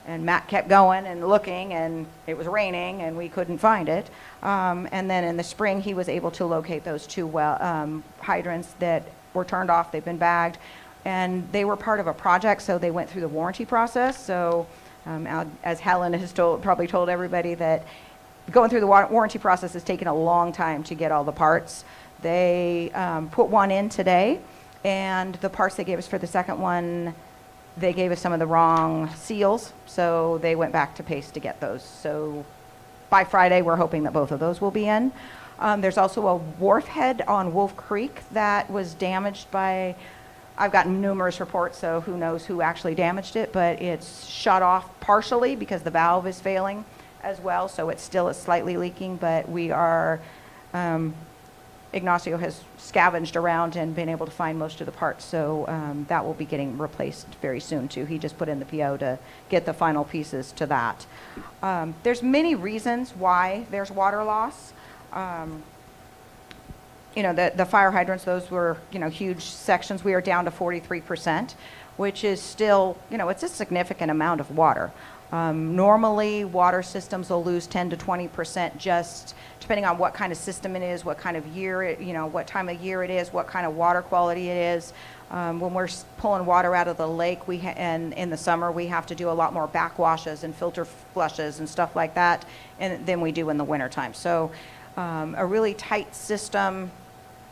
Speaker 17: And Matt kept going and looking, and it was raining, and we couldn't find it. And then in the spring, he was able to locate those 2 hydrants that were turned off. They've been bagged, and they were part of a project, so they went through the warranty process. So as Helen has probably told everybody, that going through the warranty process has taken a long time to get all the parts. They put one in today, and the parts they gave us for the second one, they gave us some of the wrong seals, so they went back to Pace to get those. So by Friday, we're hoping that both of those will be in. There's also a wharf head on Wolf Creek that was damaged by, I've gotten numerous reports, so who knows who actually damaged it, but it's shut off partially because the valve is failing as well, so it still is slightly leaking, but we are, Ignacio has scavenged around and been able to find most of the parts, so that will be getting replaced very soon too. He just put in the PO to get the final pieces to that. There's many reasons why there's water loss. The fire hydrants, those were, huge sections. We are down to 43%, which is still, it's a significant amount of water. Normally, water systems will lose 10 to 20% just depending on what kind of system it is, what kind of year, what time of year it is, what kind of water quality it is. When we're pulling water out of the lake, and in the summer, we have to do a lot more backwashes and filter flushes and stuff like that than we do in the wintertime. So a really tight system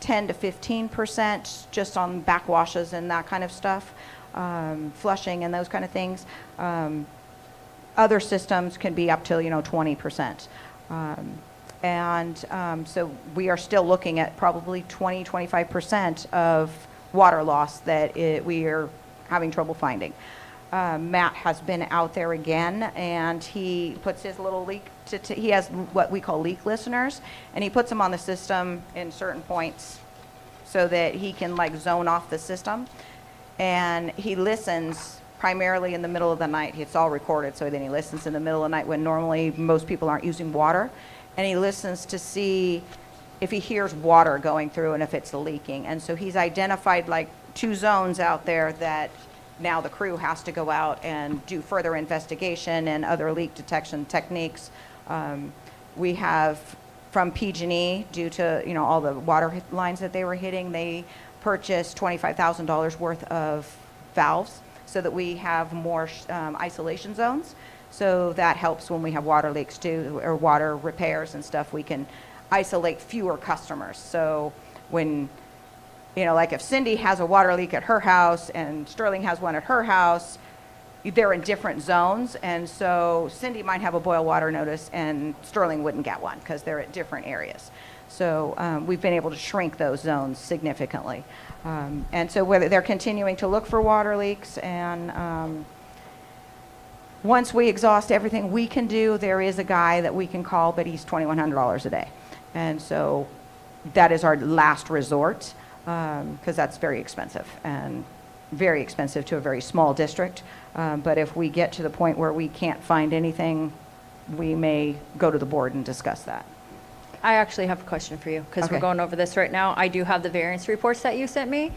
Speaker 17: 10 to 15% just on backwashes and that kind of stuff, flushing and those kind of things. Other systems can be up to 20%. So we are still looking at probably 20-25% of water loss that we are having trouble finding. Matt has been out there again, and he puts his little leak, he has what we call leak listeners, and he puts them on the system in certain points so that he can like zone off the system. And he listens primarily in the middle of the night. It's all recorded, so then he listens in the middle of the night when normally most people aren't using water. And he listens to see if he hears water going through and if it's leaking. And so he's identified like 2 zones out there that now the crew has to go out and do further investigation and other leak detection techniques. We have from PG&E, due to all the water lines that they were hitting, they purchased $25,000 worth of valves so that we have more isolation zones. So that helps when we have water leaks too, or water repairs and stuff. We can isolate fewer customers. So when like if Cindy has a water leak at her house and Sterling has one at her house, they're in different zones. And so Cindy might have a boil water notice and Sterling wouldn't get one because they're at different areas. So we've been able to shrink those zones significantly. And so whether they're continuing to look for water leaks, and once we exhaust everything we can do, there is a guy that we can call, but he's $2,100 a day. And so that is our last resort. Because that's very expensive and very expensive to a very small district. But if we get to the point where we can't find anything, we may go to the board and discuss that.
Speaker 3: I actually have a question for you because
Speaker 17: Okay.
Speaker 3: we're going over this right now. I do have the variance reports that you sent me.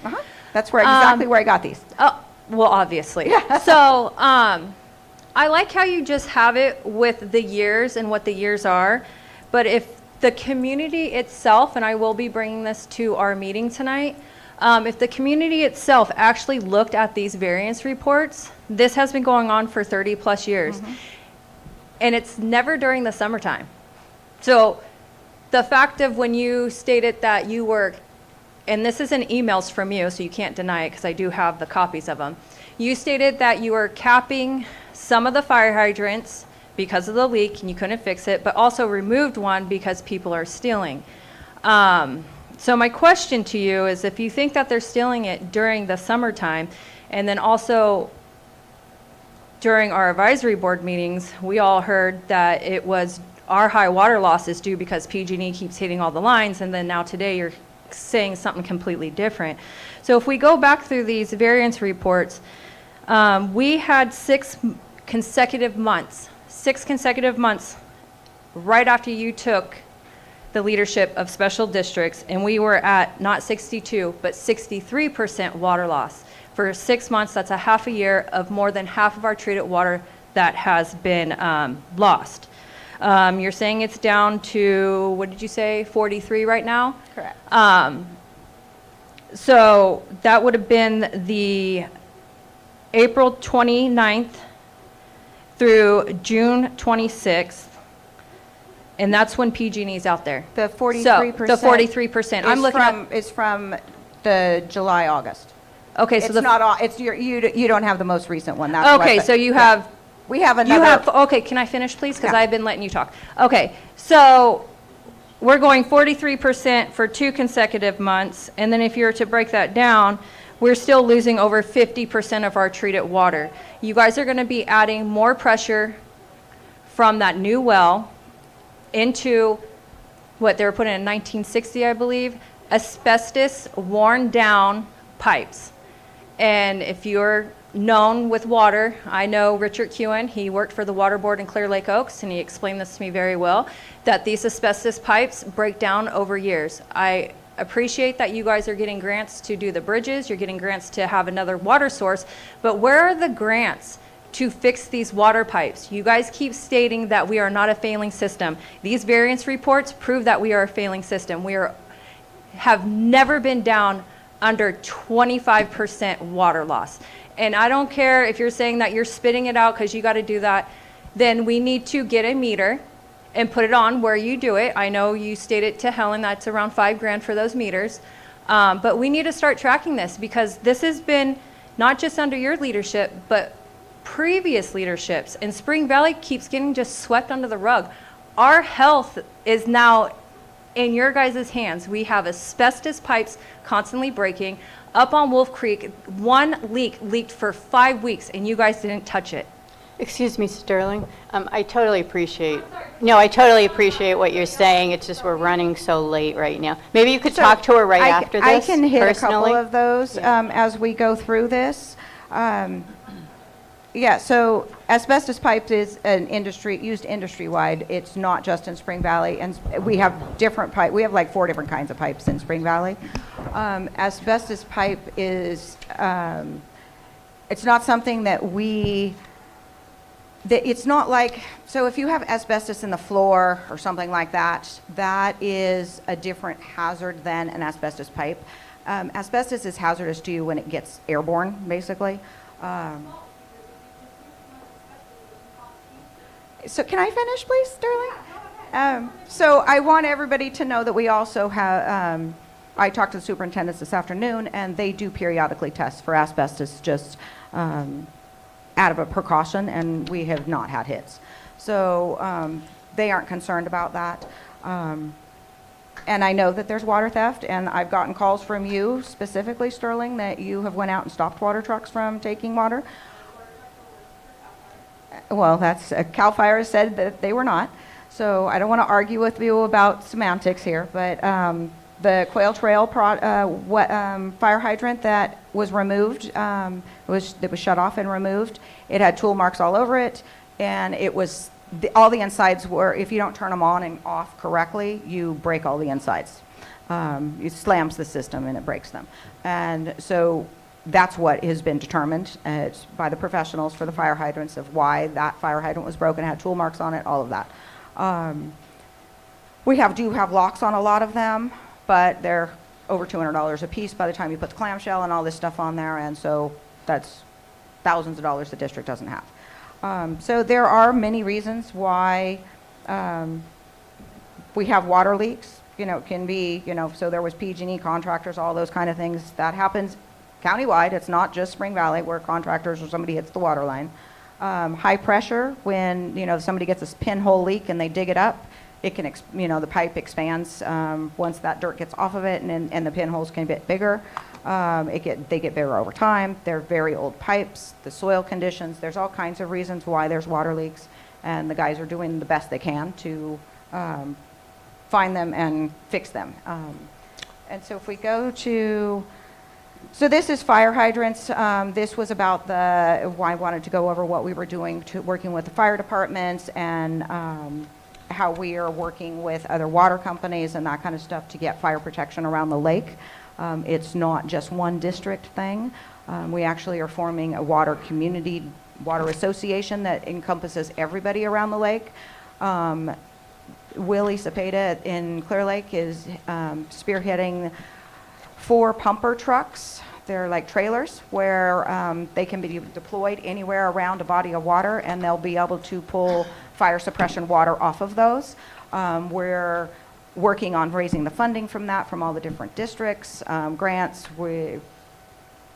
Speaker 17: That's exactly where I got these.
Speaker 3: Oh, well, obviously. So I like how you just have it with the years and what the years are. But if the community itself, and I will be bringing this to our meeting tonight, if the community itself actually looked at these variance reports, this has been going on for 30 plus years. And it's never during the summertime. So the fact of when you stated that you were, and this is in emails from you, so you can't deny it because I do have the copies of them. You stated that you were capping some of the fire hydrants because of the leak and you couldn't fix it, but also removed one because people are stealing. So my question to you is, if you think that they're stealing it during the summertime, and then also during our advisory board meetings, we all heard that it was our high water loss is due because PG&E keeps hitting all the lines, and then now today you're saying something completely different. So if we go back through these variance reports, we had 6 consecutive months right after you took the leadership of special districts, and we were at not 62, but 63% water loss. For 6 months, that's a half a year of more than half of our treated water that has been lost. You're saying it's down to, what did you say, 43 right now?
Speaker 17: Correct.
Speaker 3: So that would have been the April 29th through June 26th, and that's when PG&E is out there.
Speaker 17: The 43%.
Speaker 3: So, the 43%. I'm looking at.
Speaker 17: It's from the July, August.
Speaker 3: Okay, so
Speaker 17: it's not all. It's you don't have the most recent one. That's
Speaker 3: okay, so you have.
Speaker 17: We have another.
Speaker 3: You have. Okay, can I finish, please? Because I've been letting you talk. Okay, so we're going 43% for 2 consecutive months, and then if you were to break that down, we're still losing over 50% of our treated water. You guys are going to be adding more pressure from that new well into what they were putting in 1960, I believe, asbestos worn down pipes. And if you're known with water, I know Richard Kewen, he worked for the water board in Clear Lake Oaks, and he explained this to me very well, that these asbestos pipes break down over years. I appreciate that you guys are getting grants to do the bridges, you're getting grants to have another water source, but where are the grants to fix these water pipes? You guys keep stating that we are not a failing system. These variance reports prove that we are a failing system. We have never been down under 25% water loss. And I don't care if you're saying that you're spitting it out because you got to do that, then we need to get a meter and put it on where you do it. I know you stated to Helen that's around $5,000 for those meters. But we need to start tracking this because this has been not just under your leadership, but previous leaderships. And Spring Valley keeps getting just swept under the rug. Our health is now in your guys' hands. We have asbestos pipes constantly breaking. Up on Wolf Creek, one leak leaked for 5 weeks, and you guys didn't touch it.
Speaker 5: Excuse me, Sterling. I totally appreciate, no, I totally appreciate what you're saying. It's just we're running so late right now. Maybe you could talk to her right after this,
Speaker 17: I can hit
Speaker 5: personally.
Speaker 17: a couple of those as we go through this. Yeah, so asbestos pipe is an industry, used industry-wide. It's not just in Spring Valley, and we have different pipe. We have like 4 different kinds of pipes in Spring Valley. Asbestos pipe is, it's not something that it's not like, so if you have asbestos in the floor or something like that, that is a different hazard than an asbestos pipe. Asbestos is hazardous to you when it gets airborne, basically. So can I finish, please, Sterling? So I want everybody to know that we also have, I talked to the superintendents this afternoon, and they do periodically test for asbestos just out of a precaution, and we have not had hits. So they aren't concerned about that. And I know that there's water theft, and I've gotten calls from you specifically, Sterling, that you have went out and stopped water trucks from taking water. Well, that's, CAL FIRE said that they were not. So I don't want to argue with you about semantics here, but the Quail Trail fire hydrant that was removed, that was shut off and removed, it had tool marks all over it, and it was, all the insides were, if you don't turn them on and off correctly, you break all the insides. It slams the system and it breaks them. And so that's what has been determined by the professionals for the fire hydrants of why that fire hydrant was broken, had tool marks on it, all of that. We do have locks on a lot of them, but they're over $200 a piece by the time you put the clamshell and all this stuff on there, and so that's thousands of dollars the district doesn't have. So there are many reasons why we have water leaks. You know, it can be, you know, so there was PG&E contractors, all those kind of things. That happens countywide. It's not just Spring Valley where contractors or somebody hits the water line. High pressure, when, you know, somebody gets a pinhole leak and they dig it up, it can, you know, the pipe expands once that dirt gets off of it, and the pinholes can get bigger. They get bigger over time. They're very old pipes, the soil conditions. There's all kinds of reasons why there's water leaks, and the guys are doing the best they can to find them and fix them. And so if we go to, so this is fire hydrants. This was about why I wanted to go over what we were doing working with the fire departments, and how we are working with other water companies and that kind of stuff to get fire protection around the lake. It's not just one district thing. We actually are forming a water community water association that encompasses everybody around the lake. Willie Cepeda in Clear Lake is spearheading 4 pumper trucks. They're like trailers where they can be deployed anywhere around a body of water, and they'll be able to pull fire suppression water off of those. We're working on raising the funding from that from all the different districts, grants,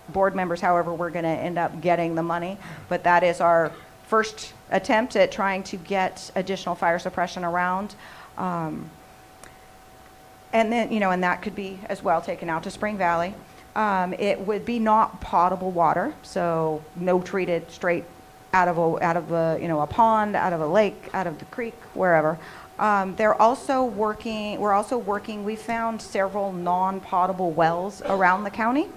Speaker 17: board members, however we're going to end up getting the money. But that is our first attempt at trying to get additional fire suppression around. And then, you know, and that could be as well taken out to Spring Valley. It would be not potable water, so no treated straight out of a you know, a pond, out of a lake, out of the creek, wherever. We're also working, we found several non-potable wells around the county.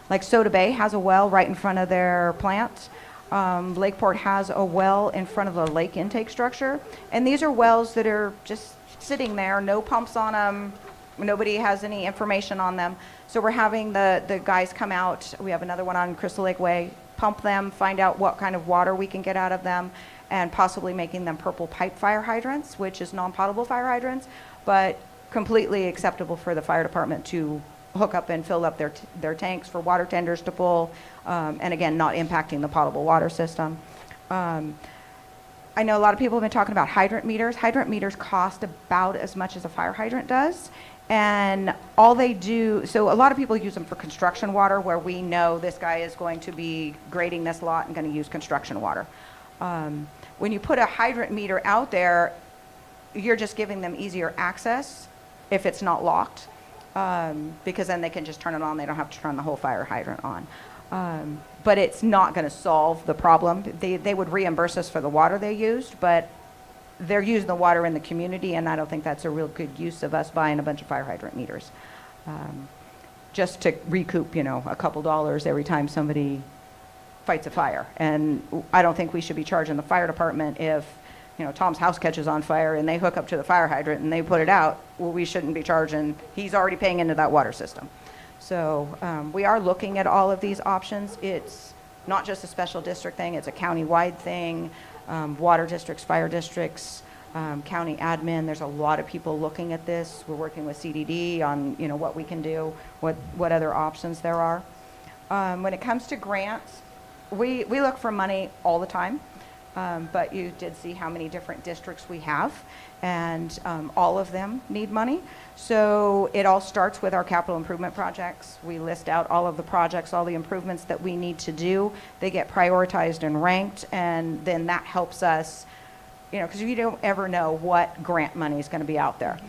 Speaker 17: Like Soda Bay has a well right in front of their plant. Lakeport has a well in front of a lake intake structure. And these are wells that are just sitting there, no pumps on them, nobody has any information on them. So we're having the guys come out. We have another one on Crystal Lake Way, pump them, find out what kind of water we can get out of them, and possibly making them purple pipe fire hydrants, which is non-potable fire hydrants, but completely acceptable for the fire department to hook up and fill up their tanks for water tenders to pull, and again, not impacting the potable water system. I know a lot of people have been talking about hydrant meters. Hydrant meters cost about as much as a fire hydrant does. And all they do, so a lot of people use them for construction water, where we know this guy is going to be grading this lot and going to use construction water. When you put a hydrant meter out there, you're just giving them easier access if it's not locked, because then they can just turn it on. They don't have to turn the whole fire hydrant on. But it's not going to solve the problem. They would reimburse us for the water they used, but they're using the water in the community, and I don't think that's a real good use of us buying a bunch of fire hydrant meters. Just to recoup, a couple dollars every time somebody fights a fire. And I don't think we should be charging the fire department if, Tom's house catches on fire and they hook up to the fire hydrant and they put it out. Well, we shouldn't be charging. He's already paying into that water system. So we are looking at all of these options. It's not just a special district thing. It's a county-wide thing. Water districts, fire districts, county admin. There's a lot of people looking at this. We're working with CDD on, what we can do, what other options there are. When it comes to grants, we look for money all the time. But you did see how many different districts we have, and all of them need money. So it all starts with our capital improvement projects. We list out all of the projects, all the improvements that we need to do. They get prioritized and ranked, and then that helps us, because you don't ever know what grant money is going to be out there.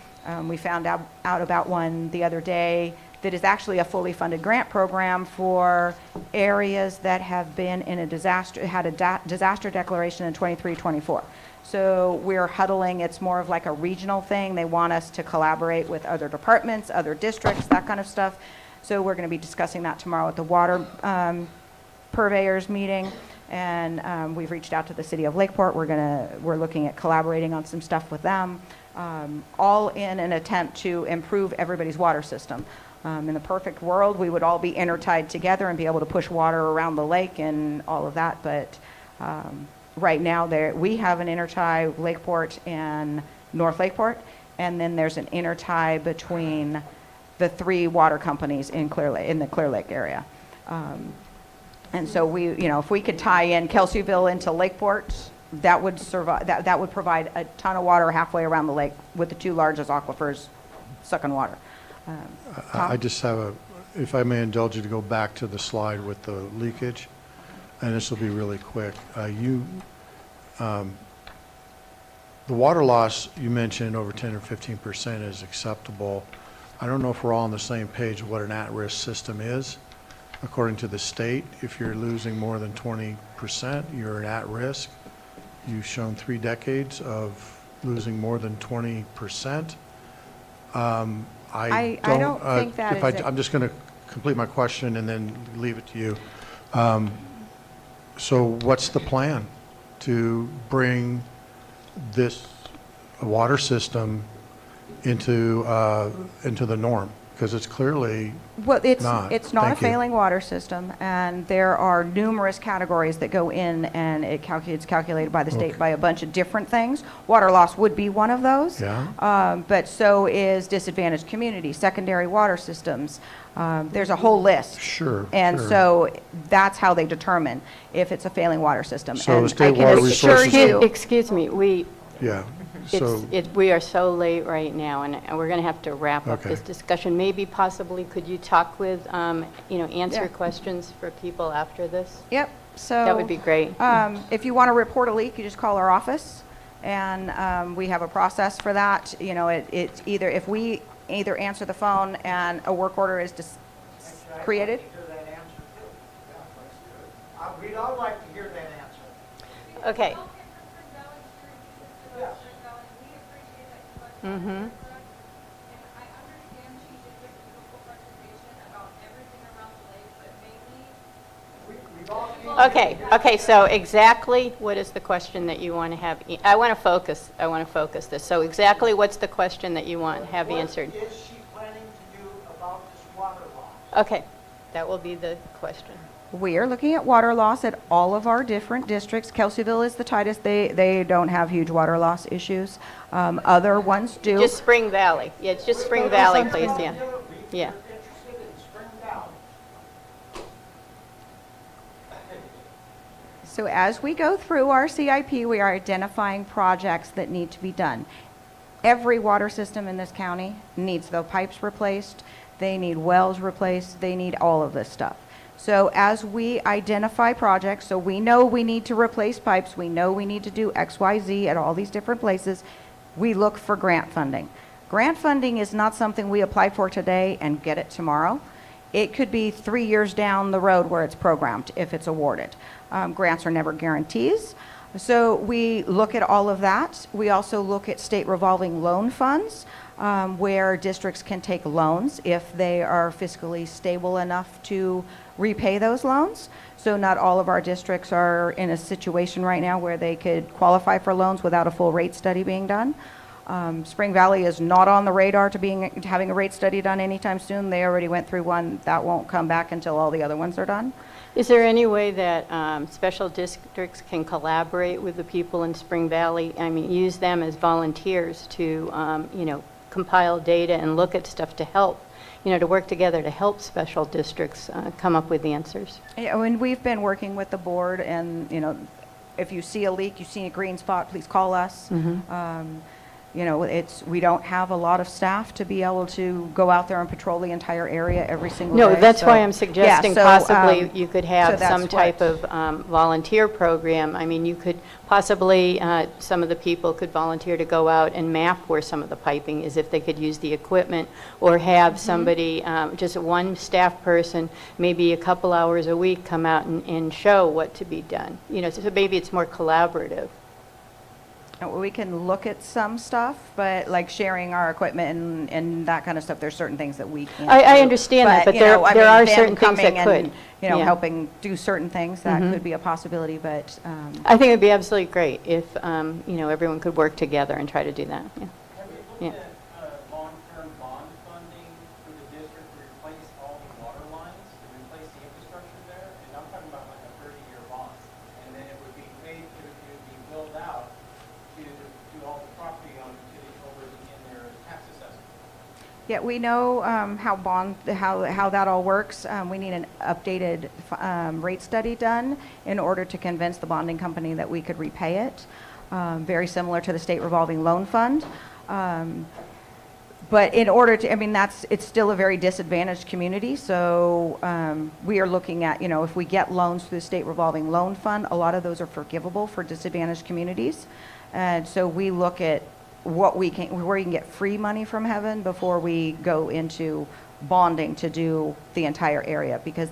Speaker 17: We found out about one the other day that is actually a fully funded grant program for areas that have been in a disaster, had a disaster declaration in 23-24. So we're huddling. It's more of like a regional thing. They want us to collaborate with other departments, other districts, that kind of stuff. So we're going to be discussing that tomorrow at the water purveyors meeting. And we've reached out to the city of Lakeport. We're looking at collaborating on some stuff with them, all in an attempt to improve everybody's water system. In the perfect world, we would all be intertied together and be able to push water around the lake and all of that. But right now, we have an intertie, Lakeport and North Lakeport, and then there's an intertie between the 3 water companies in the Clear Lake area. And so if we could tie in Kelseyville into Lakeport, that would survive. That would provide a ton of water halfway around the lake, with the 2 largest aquifers sucking water.
Speaker 4: I just have if I may indulge you to go back to the slide with the leakage, and this will be really quick. The water loss you mentioned, over 10 or 15% is acceptable. I don't know if we're all on the same page of what an at-risk system is. According to the state, if you're losing more than 20%, you're at risk. You've shown 3 decades of losing more than 20%.
Speaker 17: I don't think that is
Speaker 4: I'm just going to complete my question and then leave it to you. So what's the plan to bring this water system into the norm? Because it's clearly
Speaker 17: it's
Speaker 4: not.
Speaker 17: It's not
Speaker 4: Thank
Speaker 17: a
Speaker 4: you.
Speaker 17: failing water system, and there are numerous categories that go in, and it's calculated by the state by a bunch of different things. Water loss would be one of those.
Speaker 4: Yeah.
Speaker 17: But so is disadvantaged communities, secondary water systems. There's a whole list.
Speaker 4: Sure.
Speaker 17: And
Speaker 4: sure.
Speaker 17: so that's how they determine if it's a failing water system.
Speaker 4: So
Speaker 17: and
Speaker 4: the state
Speaker 17: I can
Speaker 4: water
Speaker 17: assure
Speaker 4: resources-
Speaker 17: you.
Speaker 5: Excuse me,
Speaker 4: Yeah. So
Speaker 5: we are so late right now, and we're going to have to wrap up
Speaker 4: Okay.
Speaker 5: this discussion. Maybe possibly could you talk with, answer
Speaker 17: Yeah.
Speaker 5: questions for people after this?
Speaker 17: Yep. So
Speaker 5: That would be great.
Speaker 17: If you want to report a leak, you just call our office, and we have a process for that. It's either if we answer the phone and a work order is created.
Speaker 20: We'd all like to hear that answer.
Speaker 5: Okay. Mm-hmm. Okay, so exactly what is the question that you want to have? I want to focus this. So exactly what's the question that you want to have answered?
Speaker 20: What is she planning to do about this water loss?
Speaker 5: Okay, that will be the question.
Speaker 17: We are looking at water loss at all of our different districts. Kelseyville is the tightest. They don't have huge water loss issues. Other ones do.
Speaker 5: Just Spring Valley. Yeah, it's just Spring Valley, please, yeah. Yeah.
Speaker 17: So as we go through our CIP, we are identifying projects that need to be done. Every water system in this county needs the pipes replaced, they need wells replaced, they need all of this stuff. So as we identify projects, so we know we need to replace pipes, we know we need to do X, Y, Z at all these different places, we look for grant funding. Grant funding is not something we apply for today and get it tomorrow. It could be 3 years down the road where it's programmed if it's awarded. Grants are never guarantees. So we look at all of that. We also look at state revolving loan funds, where districts can take loans if they are fiscally stable enough to repay those loans. So not all of our districts are in a situation right now where they could qualify for loans without a full rate study being done. Spring Valley is not on the radar to having a rate study done anytime soon. They already went through one. That won't come back until all the other ones are done.
Speaker 5: Is there any way that special districts can collaborate with the people in Spring Valley? I mean, use them as volunteers to, compile data and look at stuff to help, to work together to help special districts come up with the answers?
Speaker 17: Yeah, and we've been working with the board, and, if you see a leak, you see a green spot, please call us. We don't have a lot of staff to be able to go out there and patrol the entire area every single day.
Speaker 5: No, that's why I'm suggesting
Speaker 17: so,
Speaker 5: possibly you could
Speaker 17: so
Speaker 5: have
Speaker 17: that's
Speaker 5: some type of volunteer program. I mean, you could possibly, some of the people could volunteer to go out and map where some of the piping is if they could use the equipment, or have somebody, just one staff person, maybe a couple hours a week, come out and show what to be done. So maybe it's more collaborative.
Speaker 17: We can look at some stuff, but like sharing our equipment and that kind of stuff, there's certain things that we can't
Speaker 5: I
Speaker 17: do.
Speaker 5: understand that, but there are
Speaker 17: them
Speaker 5: certain things that
Speaker 17: coming
Speaker 5: could.
Speaker 17: and,
Speaker 5: Yeah.
Speaker 17: helping do certain things, that could be a possibility, but.
Speaker 5: I think it would be absolutely great if, everyone could work together and try to do that. Yeah. Yeah.
Speaker 8: Long-term bond funding for the district to replace all the water lines, to replace the infrastructure there? And I'm talking about like a 30-year bond. And then it would be paid to, it would be billed out to all the property owners over in their tax assessment.
Speaker 17: Yeah, we know how that all works. We need an updated rate study done in order to convince the bonding company that we could repay it. Very similar to the state revolving loan fund. But in order to, it's still a very disadvantaged community. So we are looking at, if we get loans through the state revolving loan fund, a lot of those are forgivable for disadvantaged communities. And so we look at where you can get free money from heaven before we go into bonding to do the entire area, because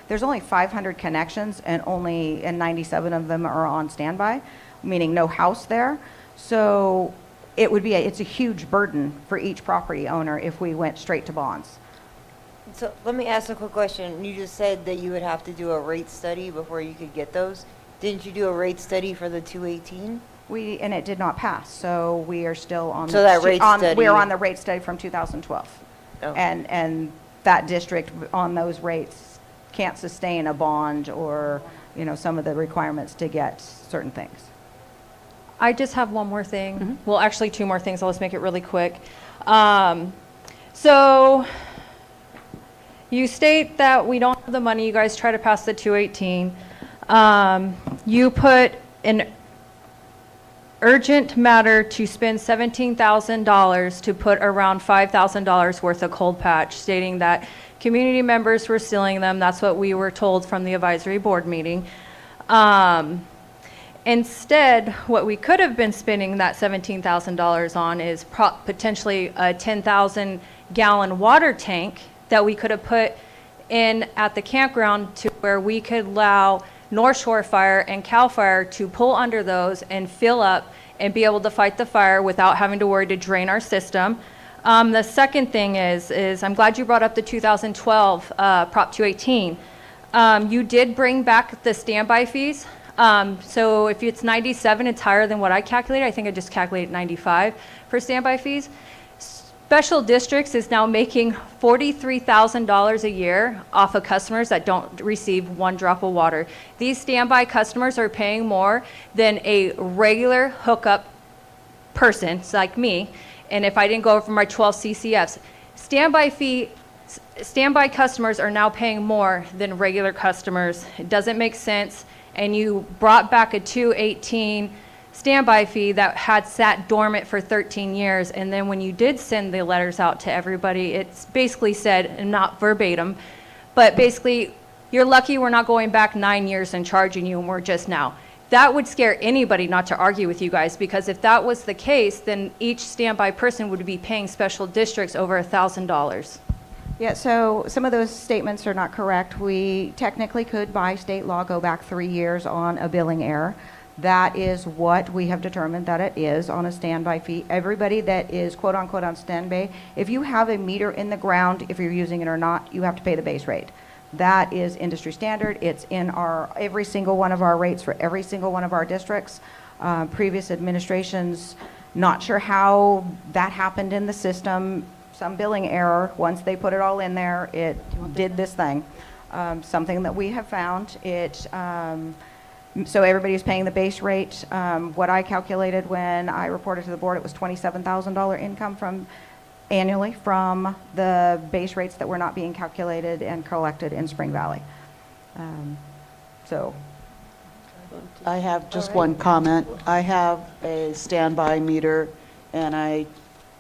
Speaker 17: there's only 500 connections and 97 of them are on standby, meaning no house there. So it's a huge burden for each property owner if we went straight to bonds.
Speaker 6: So let me ask a quick question. You just said that you would have to do a rate study before you could get those. Didn't you do a rate study for the 218?
Speaker 17: And it did not pass, so we are still on.
Speaker 6: So that rate study.
Speaker 17: We are on the rate study from 2012.
Speaker 6: Oh.
Speaker 17: And that district on those rates can't sustain a bond or, some of the requirements to get certain things.
Speaker 3: I just have one more thing. Well, actually, two more things. I'll just make it really quick. So you state that we don't have the money. You guys try to pass the 218. You put an urgent matter to spend $17,000 to put around $5,000 worth of cold patch, stating that community members were stealing them. That's what we were told from the advisory board meeting. Instead, what we could have been spending that $17,000 on is potentially a 10,000-gallon water tank that we could have put in at the campground, to where we could allow North Shore Fire and CAL FIRE to pull under those and fill up and be able to fight the fire without having to worry to drain our system. The second thing is I'm glad you brought up the 2012 Prop 218. You did bring back the standby fees. So if it's 97, it's higher than what I calculated. I think I just calculated 95 for standby fees. Special districts is now making $43,000 a year off of customers that don't receive one drop of water. These standby customers are paying more than a regular hookup person, like me, and if I didn't go over my 12 CCFs. Standby customers are now paying more than regular customers. It doesn't make sense, and you brought back a 218 standby fee that had sat dormant for 13 years, and then when you did send the letters out to everybody, it's basically said, and not verbatim, but basically, you're lucky we're not going back 9 years and charging you, and we're just now. That would scare anybody not to argue with you guys, because if that was the case, then each standby person would be paying special districts over $1,000.
Speaker 17: Yeah, so some of those statements are not correct. We technically could, by state law, go back 3 years on a billing error. That is what we have determined that it is on a standby fee. Everybody that is quote unquote on standby, if you have a meter in the ground, if you're using it or not, you have to pay the base rate. That is industry standard. It's in every single one of our rates for every single one of our districts. Previous administrations, not sure how that happened in the system. Some billing error. Once they put it all in there, it did this thing. Something that we have found. So everybody's paying the base rate. What I calculated when I reported to the board, it was $27,000 income annually from the base rates that were not being calculated and collected in Spring Valley. So
Speaker 16: I have just one comment. I have a standby meter, and I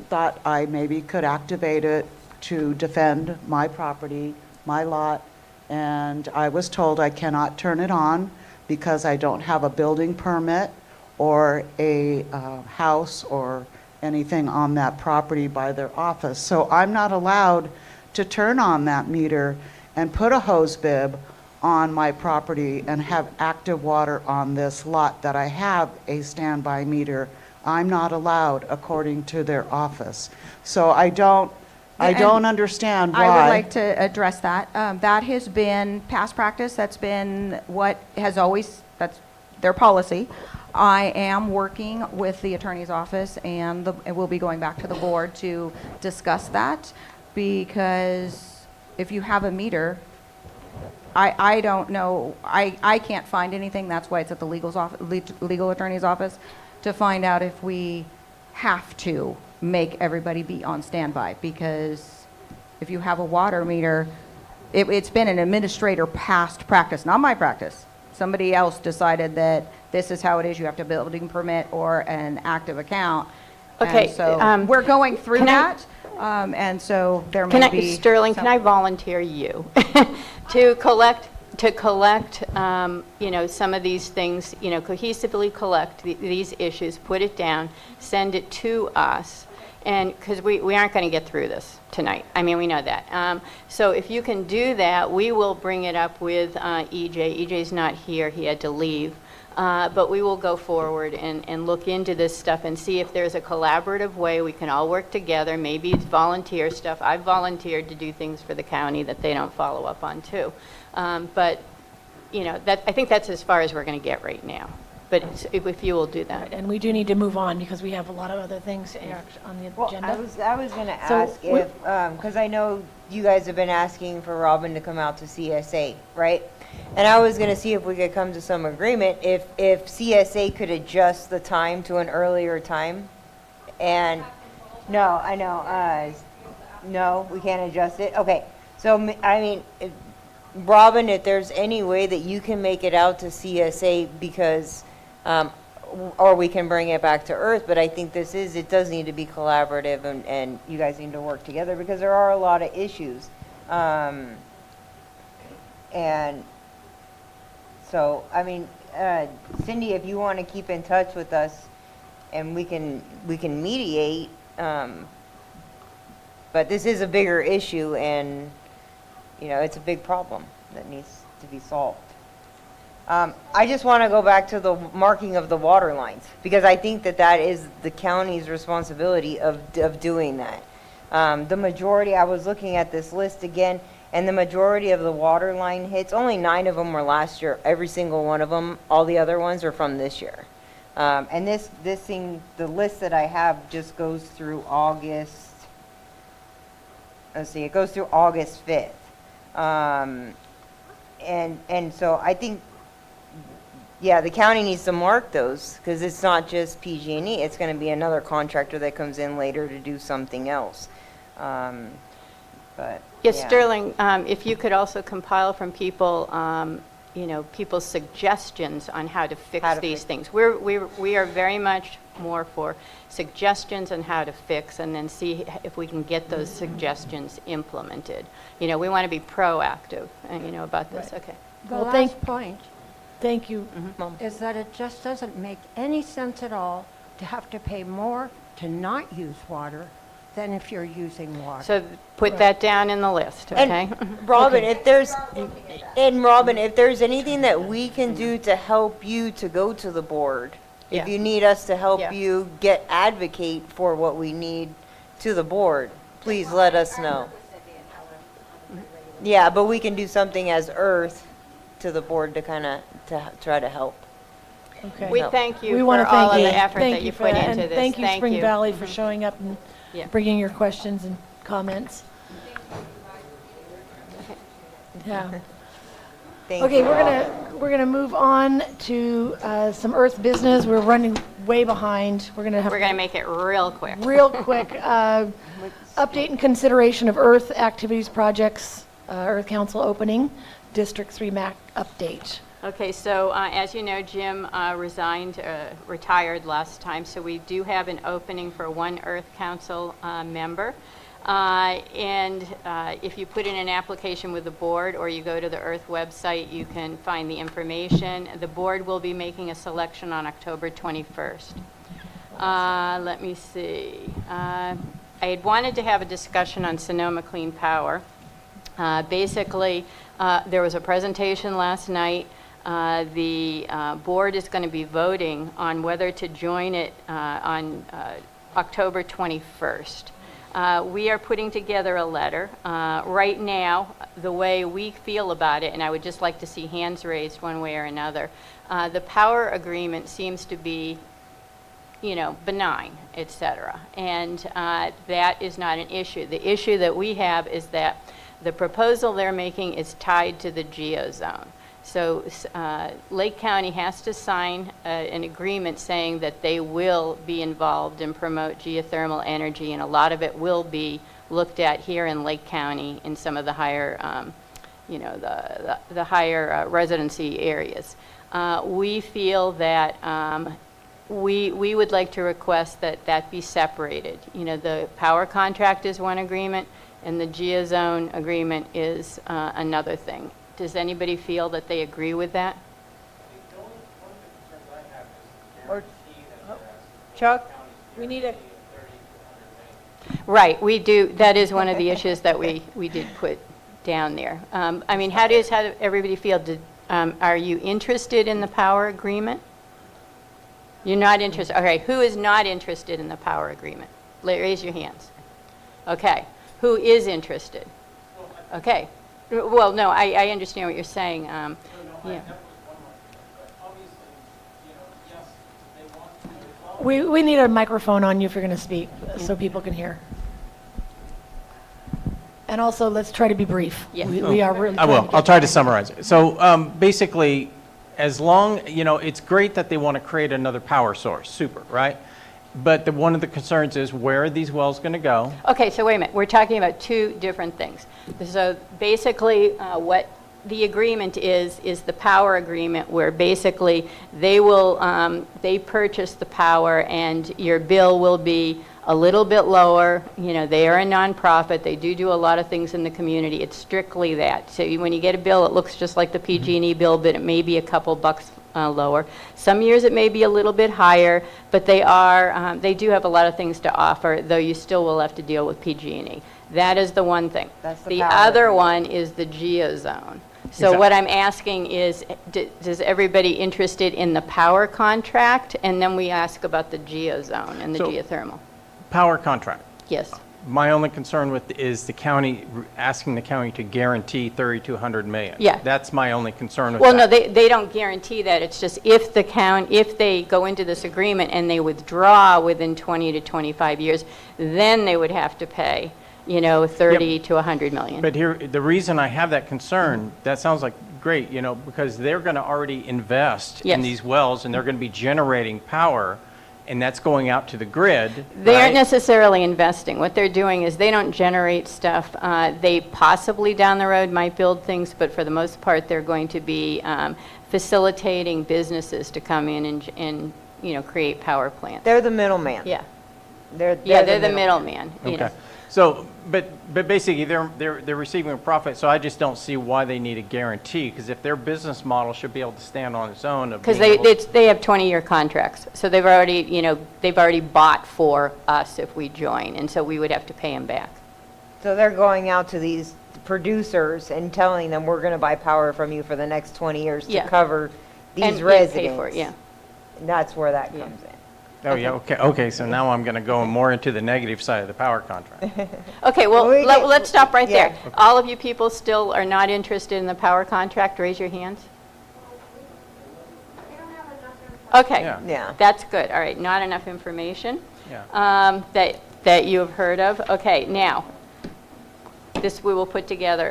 Speaker 16: thought I maybe could activate it to defend my property, my lot, and I was told I cannot turn it on because I don't have a building permit or a house or anything on that property by their office. So I'm not allowed to turn on that meter and put a hose bib on my property and have active water on this lot that I have a standby meter. I'm not allowed according to their office. So I don't understand why.
Speaker 17: I would like to address that. That has been past practice. That's been what has always, that's their policy. I am working with the attorney's office, and we'll be going back to the board to discuss that, because if you have a meter, I don't know, I can't find anything. That's why it's at the legal attorney's office, to find out if we have to make everybody be on standby, because if you have a water meter, it's been an administrator past practice, not my practice. Somebody else decided that this is how it is. You have to have a building permit or an active account.
Speaker 5: Okay,
Speaker 17: And so we're going through that, and so there may be.
Speaker 5: Sterling, can I volunteer you to collect, some of these things, cohesively collect these issues, put it down, send it to us, and because we aren't going to get through this tonight. I mean, we know that. So if you can do that, we will bring it up with EJ. EJ's not here. He had to leave. But we will go forward and look into this stuff and see if there's a collaborative way we can all work together. Maybe it's volunteer stuff. I've volunteered to do things for the county that they don't follow up on too. But, I think that's as far as we're going to get right now. But if you will do that.
Speaker 1: And we do need to move on because we have a lot of other things on the agenda.
Speaker 6: I was going to ask if, because I know you guys have been asking for Robin to come out to CSA, right? And I was going to see if we could come to some agreement if CSA could adjust the time to an earlier time. And no, I know. No, we can't adjust it. Okay. So, I mean, Robin, if there's any way that you can make it out to CSA, because, or we can bring it back to Earth, but I think it does need to be collaborative, and you guys need to work together because there are a lot of issues. And so, I mean, Cindy, if you want to keep in touch with us, and we can mediate, but this is a bigger issue, and it's a big problem that needs to be solved. I just want to go back to the marking of the water lines, because I think that is the county's responsibility of doing that. The majority, I was looking at this list again, and the majority of the water line hits, only 9 of them were last year, every single one of them. All the other ones are from this year. And this thing, the list that I have just goes through August, let's see, it goes through August 5th. And so I think, yeah, the county needs to mark those, because it's not just PG&E, it's going to be another contractor that comes in later to do something else. But
Speaker 5: yes,
Speaker 6: yeah.
Speaker 5: Sterling, if you could also compile from people, people's suggestions on how to fix these things. We are very much more for suggestions on how to fix, and then see if we can get those suggestions implemented. We want to be proactive, about this. Okay.
Speaker 13: The
Speaker 1: Well,
Speaker 13: last point
Speaker 1: Thank you, Mom.
Speaker 13: is that it just doesn't make any sense at all to have to pay more to not use water than if you're using water.
Speaker 5: So put that down in the list, okay?
Speaker 6: And Robin, if there's anything that we can do to help you to go to the board,
Speaker 5: Yeah.
Speaker 6: if you need us to help
Speaker 5: Yeah.
Speaker 6: you advocate for what we need to the board, please let us know. Yeah, but we can do something as Earth to the board to kind of, to try to help.
Speaker 1: Okay.
Speaker 5: We thank you
Speaker 1: We
Speaker 5: for
Speaker 1: wanna
Speaker 5: all of
Speaker 1: thank
Speaker 5: the
Speaker 1: you.
Speaker 5: effort
Speaker 1: Thank
Speaker 5: that you
Speaker 1: for
Speaker 5: put
Speaker 1: that,
Speaker 5: into
Speaker 1: and
Speaker 5: this.
Speaker 1: thank you, Spring
Speaker 5: you.
Speaker 1: Valley, for showing up and
Speaker 5: Yeah.
Speaker 1: bringing your questions and comments. Yeah. Okay, we're gonna move on to some Earth business. We're running way behind. We're gonna
Speaker 5: make it real quick.
Speaker 1: Real quick. Update and consideration of Earth activities projects. Earth Council opening, District 3 MAC update.
Speaker 5: Okay, so as you know, Jim retired last time, so we do have an opening for one Earth Council member. And if you put in an application with the board or you go to the Earth website, you can find the information. The board will be making a selection on October 21st. Let me see. I had wanted to have a discussion on Sonoma Clean Power. Basically, there was a presentation last night. The board is going to be voting on whether to join it on October 21st. We are putting together a letter. Right now, the way we feel about it, and I would just like to see hands raised one way or another, the power agreement seems to be, benign, et cetera. And that is not an issue. The issue that we have is that the proposal they're making is tied to the geozone. So Lake County has to sign an agreement saying that they will be involved and promote geothermal energy, and a lot of it will be looked at here in Lake County in some of the higher, the higher residency areas. We feel that we would like to request that that be separated. The power contract is one agreement, and the geozone agreement is another thing. Does anybody feel that they agree with that?
Speaker 6: Chuck?
Speaker 1: We need a...
Speaker 5: Right, we do. That is one of the issues that we did put down there. I mean, how does everybody feel? Are you interested in the power agreement? You're not interested. Okay, who is not interested in the power agreement? Raise your hands. Okay, who is interested? Okay. Well, no, I understand what you're saying. Yeah.
Speaker 1: We need a microphone on you if you're going to speak, so people can hear. And also, let's try to be brief.
Speaker 5: Yeah.
Speaker 1: We are really.
Speaker 8: I will. I'll try to summarize it. So basically, as long, it's great that they want to create another power source. Super, right? But one of the concerns is, where are these wells going to go?
Speaker 5: Okay, so wait a minute. We're talking about two different things. So basically, what the agreement is the power agreement, where basically they will, they purchase the power and your bill will be a little bit lower. They are a nonprofit. They do a lot of things in the community. It's strictly that. So when you get a bill, it looks just like the PG&E bill, but it may be a couple bucks lower. Some years it may be a little bit higher, but they do have a lot of things to offer, though you still will have to deal with PG&E. That is the one thing.
Speaker 6: That's
Speaker 5: The other one is the geozone. So what I'm asking is, does everybody interested in the power contract? And then we ask about the geozone and the geothermal.
Speaker 8: Power contract.
Speaker 5: Yes.
Speaker 8: My only concern with is the county, asking the county to guarantee 30 to 100 million.
Speaker 5: Yeah.
Speaker 8: That's my only concern with
Speaker 5: Well, no,
Speaker 8: that.
Speaker 5: they don't guarantee that. It's just if they go into this agreement and they withdraw within 20 to 25 years, then they would have to pay, 30 to 100 million.
Speaker 8: But here, the reason I have that concern, that sounds like great, because they're going to already invest
Speaker 5: Yes.
Speaker 8: in these wells and they're going to be generating power. and that's going out to the grid,
Speaker 5: They aren't
Speaker 8: right?
Speaker 5: necessarily investing. What they're doing is they don't generate stuff. They possibly down the road might build things, but for the most part, they're going to be facilitating businesses to come in and create power plants.
Speaker 6: They're the middleman.
Speaker 5: Yeah.
Speaker 6: They're
Speaker 5: the middleman. you know.
Speaker 8: Okay. So, but basically, they're receiving a profit, so I just don't see why they need a guarantee, because if their business model should be able to stand on its own of
Speaker 5: Because
Speaker 8: being able-
Speaker 5: they have 20-year contracts, so they've already bought for us if we join, and so we would have to pay them back.
Speaker 6: So they're going out to these producers and telling them, we're going to buy power from you for the next 20 years to
Speaker 5: Yeah.
Speaker 6: cover these
Speaker 5: And
Speaker 6: residents.
Speaker 5: pay for it, yeah.
Speaker 6: And that's where that comes in.
Speaker 8: Oh, yeah, okay, so now I'm going to go more into the negative side of the power contract.
Speaker 5: Okay, well, let's stop right
Speaker 6: yeah.
Speaker 5: there. All of you people still are not interested in the power contract, raise your hands. Okay.
Speaker 6: Yeah.
Speaker 5: That's good, all right, not enough information
Speaker 8: Yeah.
Speaker 5: that you have heard of. Okay, now, this we will put together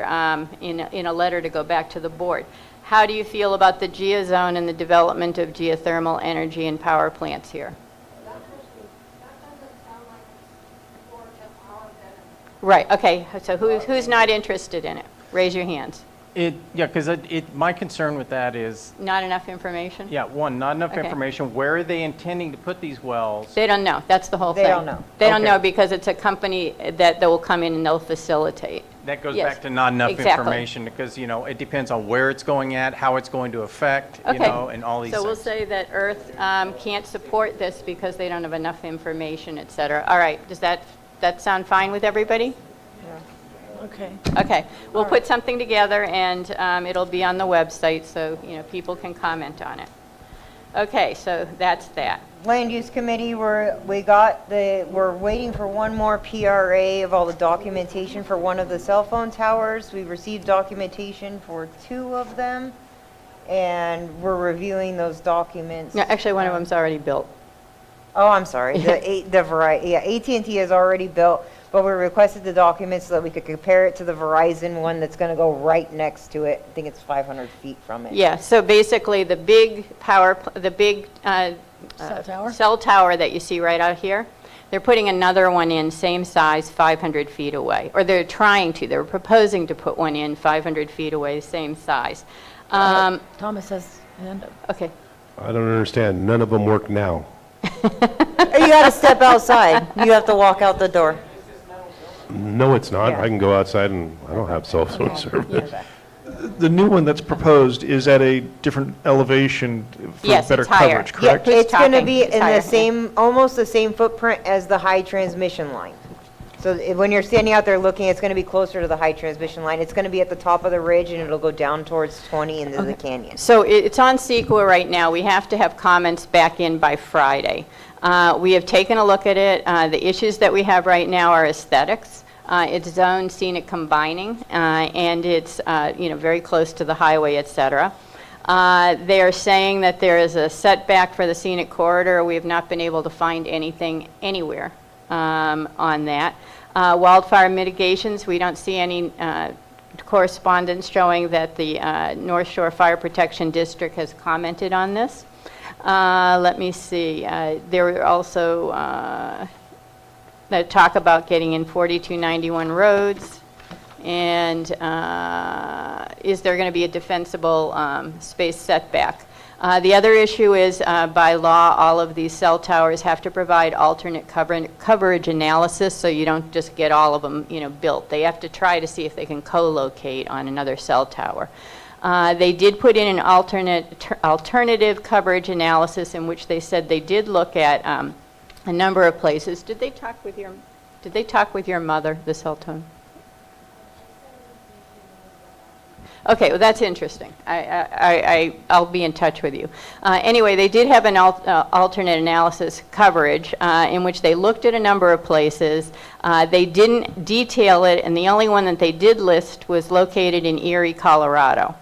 Speaker 5: in a letter to go back to the board. How do you feel about the geozone and the development of geothermal energy and power plants here? Right, okay, so who's not interested in it? Raise your hands.
Speaker 8: Yeah, because my concern with that is,
Speaker 5: Not enough information?
Speaker 8: yeah, one, not enough
Speaker 5: Okay.
Speaker 8: information. Where are they intending to put these wells?
Speaker 5: They don't know, that's the whole
Speaker 6: They
Speaker 5: thing.
Speaker 6: don't know.
Speaker 5: They don't
Speaker 8: Okay.
Speaker 5: know because it's a company that will come in and they'll facilitate.
Speaker 8: That goes
Speaker 5: Yes,
Speaker 8: back to not enough
Speaker 5: exactly.
Speaker 8: information, because, it depends on where it's going at, how it's going to affect,
Speaker 5: Okay.
Speaker 8: and all these things.
Speaker 5: So we'll say that Earth can't support this because they don't have enough information, et cetera. All right, does that sound fine with everybody?
Speaker 1: Okay.
Speaker 5: Okay, we'll put something together and it'll be on the website so, people can comment on it. Okay, so that's that.
Speaker 6: Land Use Committee, we're waiting for one more PRA of all the documentation for one of the cell phone towers. We received documentation for 2 of them, and we're reviewing those documents.
Speaker 5: No, actually, one of them's already built.
Speaker 6: Oh, I'm sorry. AT&T has already built, but we requested the documents so that we could compare it to the Verizon one that's going to go right next to it. I think it's 500 feet from it.
Speaker 5: Yeah, so basically the big
Speaker 1: Cell tower?
Speaker 5: cell tower that you see right out here, they're putting another one in, same size, 500 feet away. Or they're they're proposing to put one in 500 feet away, same size.
Speaker 1: Thomas has hand up.
Speaker 5: Okay.
Speaker 14: I don't understand. None of them work now.
Speaker 6: You got to step outside. You have to walk out the door.
Speaker 14: No, it's not.
Speaker 6: Yeah.
Speaker 14: I can go outside and I don't have cell phone service.
Speaker 21: The new one that's proposed is at a different elevation for
Speaker 5: Yes,
Speaker 21: better
Speaker 5: it's higher.
Speaker 21: coverage, correct?
Speaker 5: Who's
Speaker 6: It's going to
Speaker 5: talking?
Speaker 6: be
Speaker 5: It's
Speaker 6: in
Speaker 5: higher.
Speaker 6: the same, almost the same footprint as the high transmission line. So when you're standing out there looking, it's going to be closer to the high transmission line. It's going to be at the top of the ridge, and it'll go down towards 20 into the canyon.
Speaker 5: So it's on CEQA right now. We have to have comments back in by Friday. We have taken a look at it. The issues that we have right now are aesthetics. It's zone scenic combining, and it's, very close to the highway, et cetera. They are saying that there is a setback for the scenic corridor. We have not been able to find anything anywhere on that. Wildfire mitigations, we don't see any correspondence showing that the North Shore Fire Protection District has commented on this. Let me see. There were also that talk about getting in 4291 roads, and is there going to be a defensible space setback? The other issue is, by law, all of these cell towers have to provide alternate coverage analysis, so you don't just get all of them, built. They have to try to see if they can co-locate on another cell tower. They did put in an alternative coverage analysis in which they said they did look at a number of places. Did they talk with your mother, the cell tone? Okay, well, that's interesting. I'll be in touch with you. Anyway, they did have an alternate analysis coverage in which they looked at a number of places. They didn't detail it, and the only one that they did list was located in Erie, Colorado.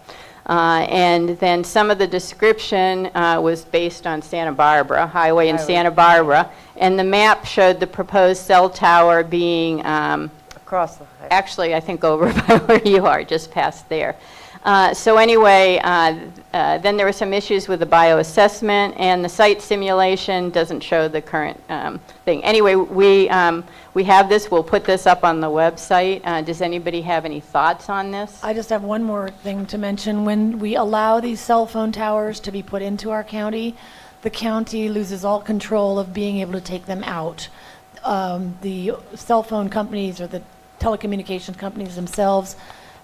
Speaker 5: And then some of the description was based on Santa Barbara, highway in Santa Barbara, and the map showed the proposed cell tower being
Speaker 6: Across the highway.
Speaker 5: actually, I think over by where you are, just past there. So anyway, then there were some issues with the bioassessment, and the site simulation doesn't show the current thing. Anyway, we have this. We'll put this up on the website. Does anybody have any thoughts on this?
Speaker 1: I just have one more thing to mention. When we allow these cell phone towers to be put into our county, the county loses all control of being able to take them out. The cell phone companies or the telecommunications companies themselves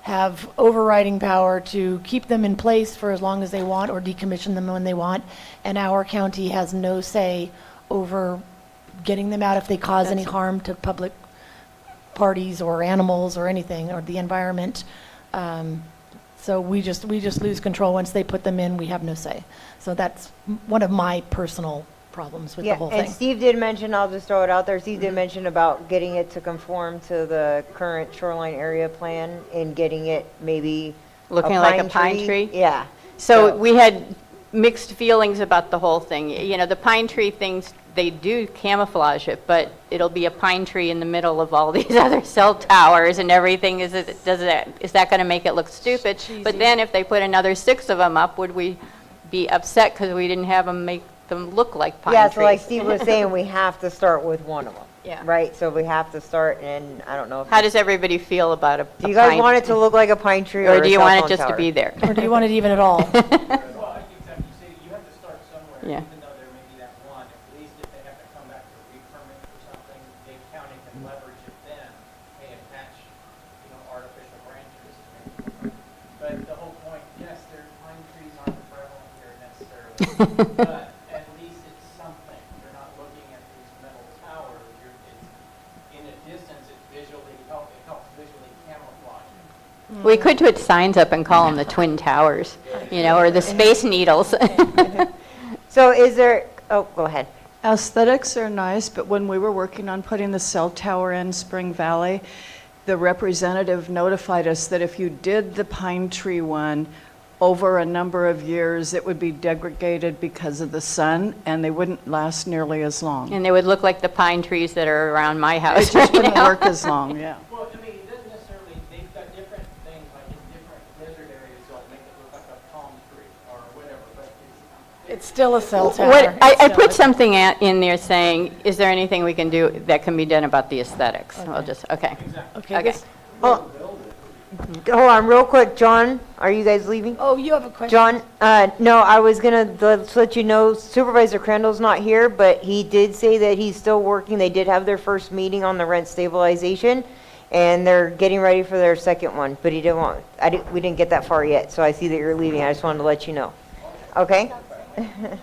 Speaker 1: have overriding power to keep them in place for as long as they want or decommission them when they want, and our county has no say over getting them out if they cause any harm to public parties or animals or anything, or the environment. So we just lose control. Once they put them in, we have no say. So that's one of my personal problems with the whole
Speaker 6: and
Speaker 1: thing.
Speaker 6: Steve did mention, I'll just throw it out there, Steve did mention about getting it to conform to the current shoreline area plan and getting it maybe
Speaker 5: Looking like a pine tree?
Speaker 6: Yeah.
Speaker 5: So we had mixed feelings about the whole thing. You know, the pine tree things, they do camouflage it, but it'll be a pine tree in the middle of all these other cell towers and everything. Is that going to make it look stupid?
Speaker 1: Cheesy.
Speaker 5: But then if they put another 6 of them up, would we be upset because we didn't have them make them look like pine trees?
Speaker 6: Yeah, so like Steve was saying, we have to start with one of them.
Speaker 5: Yeah.
Speaker 6: Right, so we have to start, and I don't know if.
Speaker 5: How does everybody feel about
Speaker 6: Do you guys want it to look like a pine tree or
Speaker 5: or do
Speaker 6: a
Speaker 5: you
Speaker 6: cell
Speaker 5: want it
Speaker 6: phone
Speaker 5: just to
Speaker 6: tower?
Speaker 5: be there?
Speaker 1: Or do you want it even at all?
Speaker 8: Well, I think that you say you have to start somewhere,
Speaker 5: Yeah.
Speaker 8: even though there may be that one. At least if they have to come back for a re-permit or something, the county can leverage it then. Hey, attach, artificial branches. But the whole point, yes, pine trees aren't prevalent here necessarily, but at least it's something. You're not looking at these metal towers. In a distance, it helps visually camouflage.
Speaker 5: We could put signs up and call them the Twin Towers, or the Space Needles.
Speaker 6: So is there, oh, go ahead.
Speaker 11: Aesthetics are nice, but when we were working on putting the cell tower in Spring Valley, the representative notified us that if you did the pine tree one, over a number of years, it would be degraded because of the sun, and they wouldn't last nearly as long.
Speaker 5: And they would look like the pine trees that are around my house
Speaker 11: It just
Speaker 5: right
Speaker 11: wouldn't
Speaker 5: now.
Speaker 11: work as long, yeah.
Speaker 8: Well, it doesn't necessarily, they've got different things, like in different desert areas, they'll make it look like a palm tree or whatever, but
Speaker 1: It's still a cell tower.
Speaker 5: What, I
Speaker 1: It's still
Speaker 5: put
Speaker 1: a-
Speaker 5: something in there saying, is there anything we can do that can be done about the aesthetics? I'll just, okay.
Speaker 1: Okay, this,
Speaker 6: Hold on, real quick, John, are you guys leaving?
Speaker 1: oh, you have a question?
Speaker 6: John, no, I was gonna let you know Supervisor Crandall's not here, but he did say that he's still working. They did have their first meeting on the rent stabilization, and they're getting ready for their second one, but he didn't want, we didn't get that far yet, so I see that you're leaving. I just wanted to let you know. Okay?
Speaker 19: We have a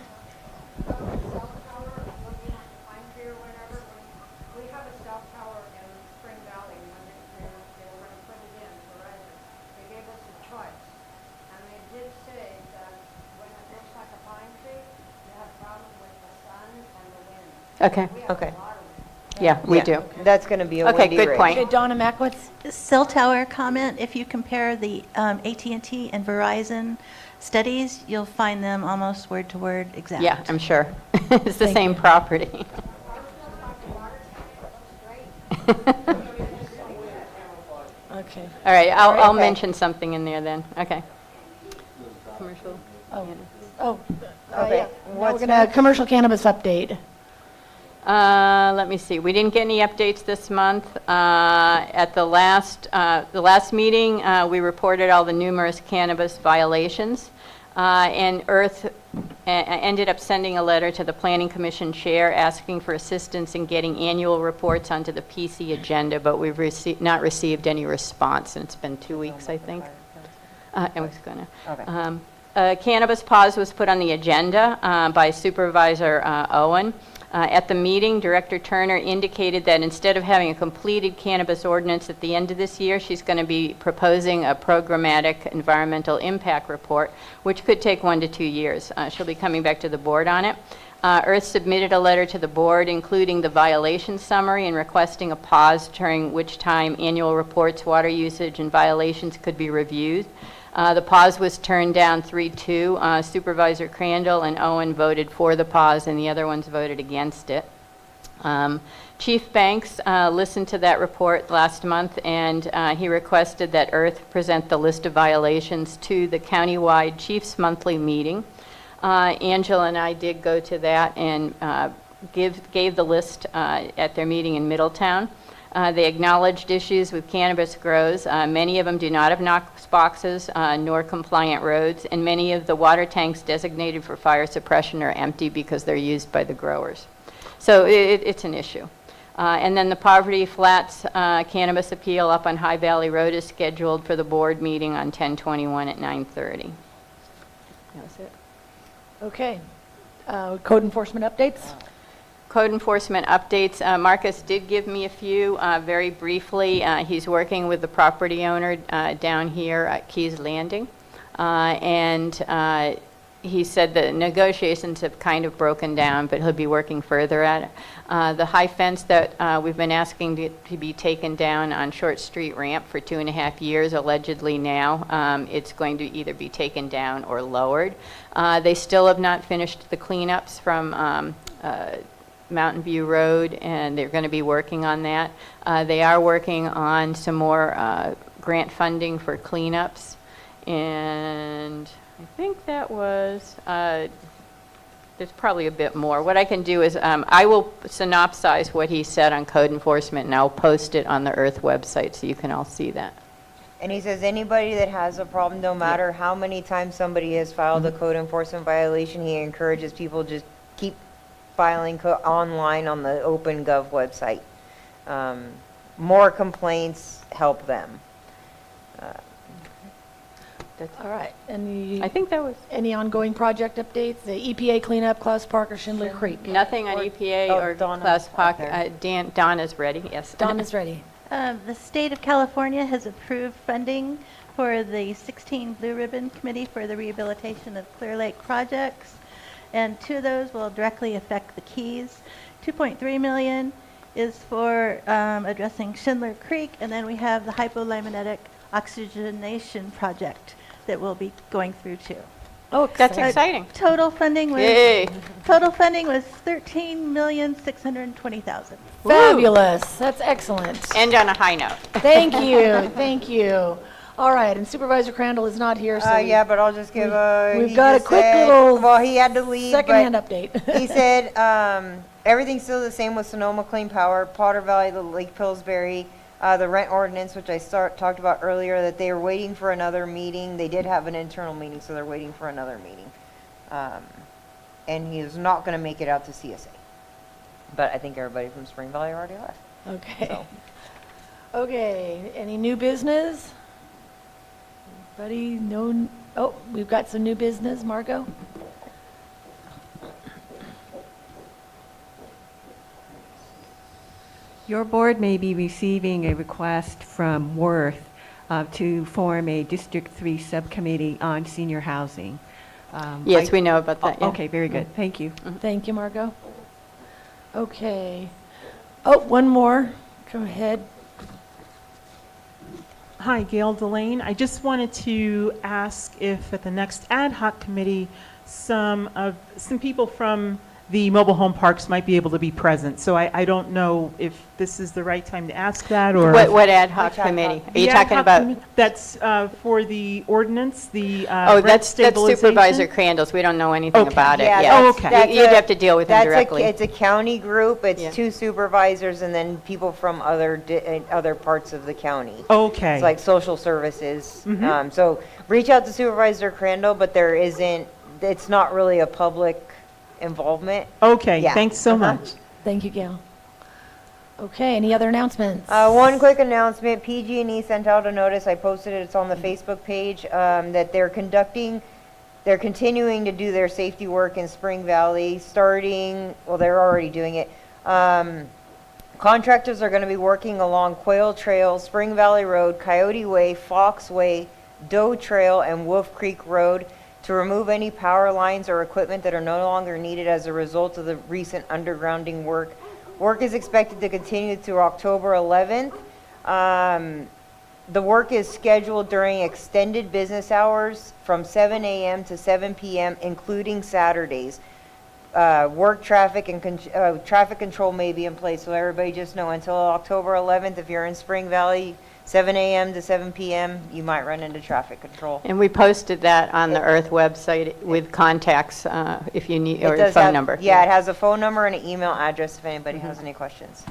Speaker 19: cell tower in Spring Valley, when they were gonna put it in Verizon. They gave us a choice, and they did say that when it looks like a pine tree, you have problem with the sun and the wind.
Speaker 5: Okay.
Speaker 19: We have
Speaker 6: Okay.
Speaker 19: a lot of wind.
Speaker 5: Yeah, we do.
Speaker 6: That's gonna be a
Speaker 5: Okay,
Speaker 6: windy
Speaker 5: good
Speaker 6: ridge.
Speaker 5: point.
Speaker 1: Okay, Donna Mackwitz?
Speaker 9: Cell tower comment, if you compare the AT&T and Verizon studies, you'll find them almost word to word exact.
Speaker 5: Yeah, I'm sure. It's the same property.
Speaker 1: Okay.
Speaker 5: All right, I'll
Speaker 6: Okay.
Speaker 5: mention something in there then. Okay. Commercial.
Speaker 1: Oh,
Speaker 6: Okay,
Speaker 1: yeah. Now we're
Speaker 6: what's
Speaker 1: gonna,
Speaker 6: next?
Speaker 1: commercial cannabis update.
Speaker 5: Let me see. We didn't get any updates this month. At the last meeting, we reported all the numerous cannabis violations, and E.R.T.H ended up sending a letter to the Planning Commission chair asking for assistance in getting annual reports onto the PC agenda, but we've not received any response, and it's been 2 weeks, I think. I was gonna.
Speaker 6: Okay.
Speaker 5: A cannabis pause was put on the agenda by Supervisor Owen. At the meeting, Director Turner indicated that instead of having a completed cannabis ordinance at the end of this year, she's going to be proposing a programmatic environmental impact report, which could take 1 to 2 years. She'll be coming back to the board on it. E.R.T.H submitted a letter to the board including the violation summary and requesting a pause during which time annual reports, water usage, and violations could be reviewed. The pause was turned down 3-2. Supervisor Crandall and Owen voted for the pause, and the other ones voted against it. Chief Banks listened to that report last month, and he requested that E.R.T.H present the list of violations to the countywide chiefs monthly meeting. Angela and I did go to that and gave the list at their meeting in Middletown. They acknowledged issues with cannabis grows. Many of them do not have Knox boxes nor compliant roads, and many of the water tanks designated for fire suppression are empty because they're used by the growers. So it's an issue. And then the Poverty Flats cannabis appeal up on High Valley Road is scheduled for the board meeting on 10/21 at 9:30. That's it.
Speaker 1: Okay. Code enforcement updates?
Speaker 5: Code enforcement updates. Marcus did give me a few very briefly. He's working with the property owner down here at Keys Landing. And he said the negotiations have kind of broken down, but he'll be working further at it. The high fence that we've been asking to be taken down on Short Street ramp for 2.5 years, allegedly now, it's going to either be taken down or lowered. They still have not finished the cleanups from Mountain View Road, and they're going to be working on that. They are working on some more grant funding for cleanups, and I think that was, there's probably a bit more. What I can do is I will synopsize what he said on code enforcement, and I'll post it on the E.R.T.H website so you can all see that.
Speaker 6: And he says anybody that has a problem, no matter how many times somebody has filed a code enforcement violation, he encourages people just keep filing online on the OpenGov website. More complaints help them.
Speaker 1: That's all right. Any,
Speaker 5: I think that was
Speaker 1: any ongoing project updates? The EPA cleanup, Klaus Park, or Schindler Creek?
Speaker 5: nothing on EPA or Klaus Park. Donna's ready, yes.
Speaker 1: Donna's ready.
Speaker 9: The state of California has approved funding for the 16 Blue Ribbon Committee for the rehabilitation of Clear Lake projects, and 2 of those will directly affect the Keys. 2.3 million is for addressing Schindler Creek, and then we have the hypolaminetic oxygenation project that we'll be going through too.
Speaker 1: Oh,
Speaker 5: that's exciting.
Speaker 9: Total funding was
Speaker 5: Yay.
Speaker 9: total funding was $13,620,000.
Speaker 1: Fabulous. That's excellent.
Speaker 5: End on a high note.
Speaker 1: Thank you. Thank you. All right, and Supervisor Crandall is not here, so
Speaker 6: Yeah, but I'll just give a.
Speaker 1: we've
Speaker 6: he
Speaker 1: got a
Speaker 6: just
Speaker 1: quick
Speaker 6: said-
Speaker 1: little
Speaker 6: Well, he had to leave.
Speaker 1: secondhand
Speaker 6: but
Speaker 1: update.
Speaker 6: He said everything's still the same with Sonoma Clean Power, Potter Valley, the Lake Pillsbury, the rent ordinance, which I talked about earlier, that they are waiting for another meeting. They did have an internal meeting, so they're waiting for another meeting. And he is not going to make it out to CSA. But I think everybody from Spring Valley already left.
Speaker 1: Okay.
Speaker 6: So.
Speaker 1: Okay, any new business? Anybody? No? Oh, we've got some new business. Margot?
Speaker 2: Your board may be receiving a request from Worth to form a District 3 subcommittee on senior housing.
Speaker 5: Yes, we know about that. Yeah.
Speaker 2: Okay, very good. Thank you.
Speaker 1: Thank you, Margot. Okay. Oh, one more. Go ahead.
Speaker 10: Hi, Gail Delane. I just wanted to ask if at the next ad hoc committee, some people from the mobile home parks might be able to be present. So I don't know if this is the right time to ask that, or
Speaker 5: What ad hoc committee? Are you talking about?
Speaker 10: That's for the ordinance, the
Speaker 5: Oh,
Speaker 10: rent
Speaker 5: that's
Speaker 10: stabilization?
Speaker 5: Supervisor Crandall's. We don't know anything
Speaker 10: Okay.
Speaker 5: about it
Speaker 6: Yeah,
Speaker 5: yet.
Speaker 10: Oh, okay.
Speaker 5: You'd have to deal with him
Speaker 6: That's
Speaker 5: directly.
Speaker 6: it's a county group. It's
Speaker 5: Yeah.
Speaker 6: 2 supervisors and then people from other parts of the county.
Speaker 10: Okay.
Speaker 6: It's like social services.
Speaker 10: Mhm.
Speaker 6: So reach out to Supervisor Crandall, but it's not really a public involvement.
Speaker 10: Okay,
Speaker 6: Yeah.
Speaker 10: thanks so much.
Speaker 1: Thank you, Gail. Okay, any other announcements?
Speaker 6: One quick announcement, PG&E sent out a notice, I posted it, it's on the Facebook page, that they're continuing to do their safety work in Spring Valley, they're already doing it. Contractors are gonna be working along Quail Trail, Spring Valley Road, Coyote Way, Fox Way, Doe Trail, and Wolf Creek Road to remove any power lines or equipment that are no longer needed as a result of the recent undergrounding work. Work is expected to continue through October 11th. The work is scheduled during extended business hours from 7 a.m. to 7 p.m., including Saturdays. work traffic and traffic control may be in place, so everybody just know until October 11th, if you're in Spring Valley, 7 a.m. to 7 p.m., you might run into traffic control.
Speaker 5: And we posted that on the Earth website with contacts if you need,
Speaker 6: It
Speaker 5: or a
Speaker 6: does
Speaker 5: phone
Speaker 6: have-
Speaker 5: number.
Speaker 6: Yeah, it has a phone number and an email address if anybody has any questions.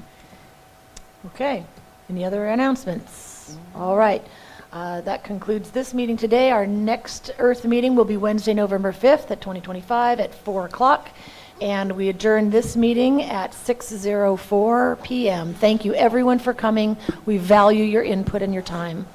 Speaker 1: Okay, any other announcements? All right, that concludes this meeting today. Our next Earth meeting will be Wednesday, November 5th at 2025 at 4 o'clock. And we adjourn this meeting at 6:04 p.m. Thank you, everyone, for coming. We value your input and your time.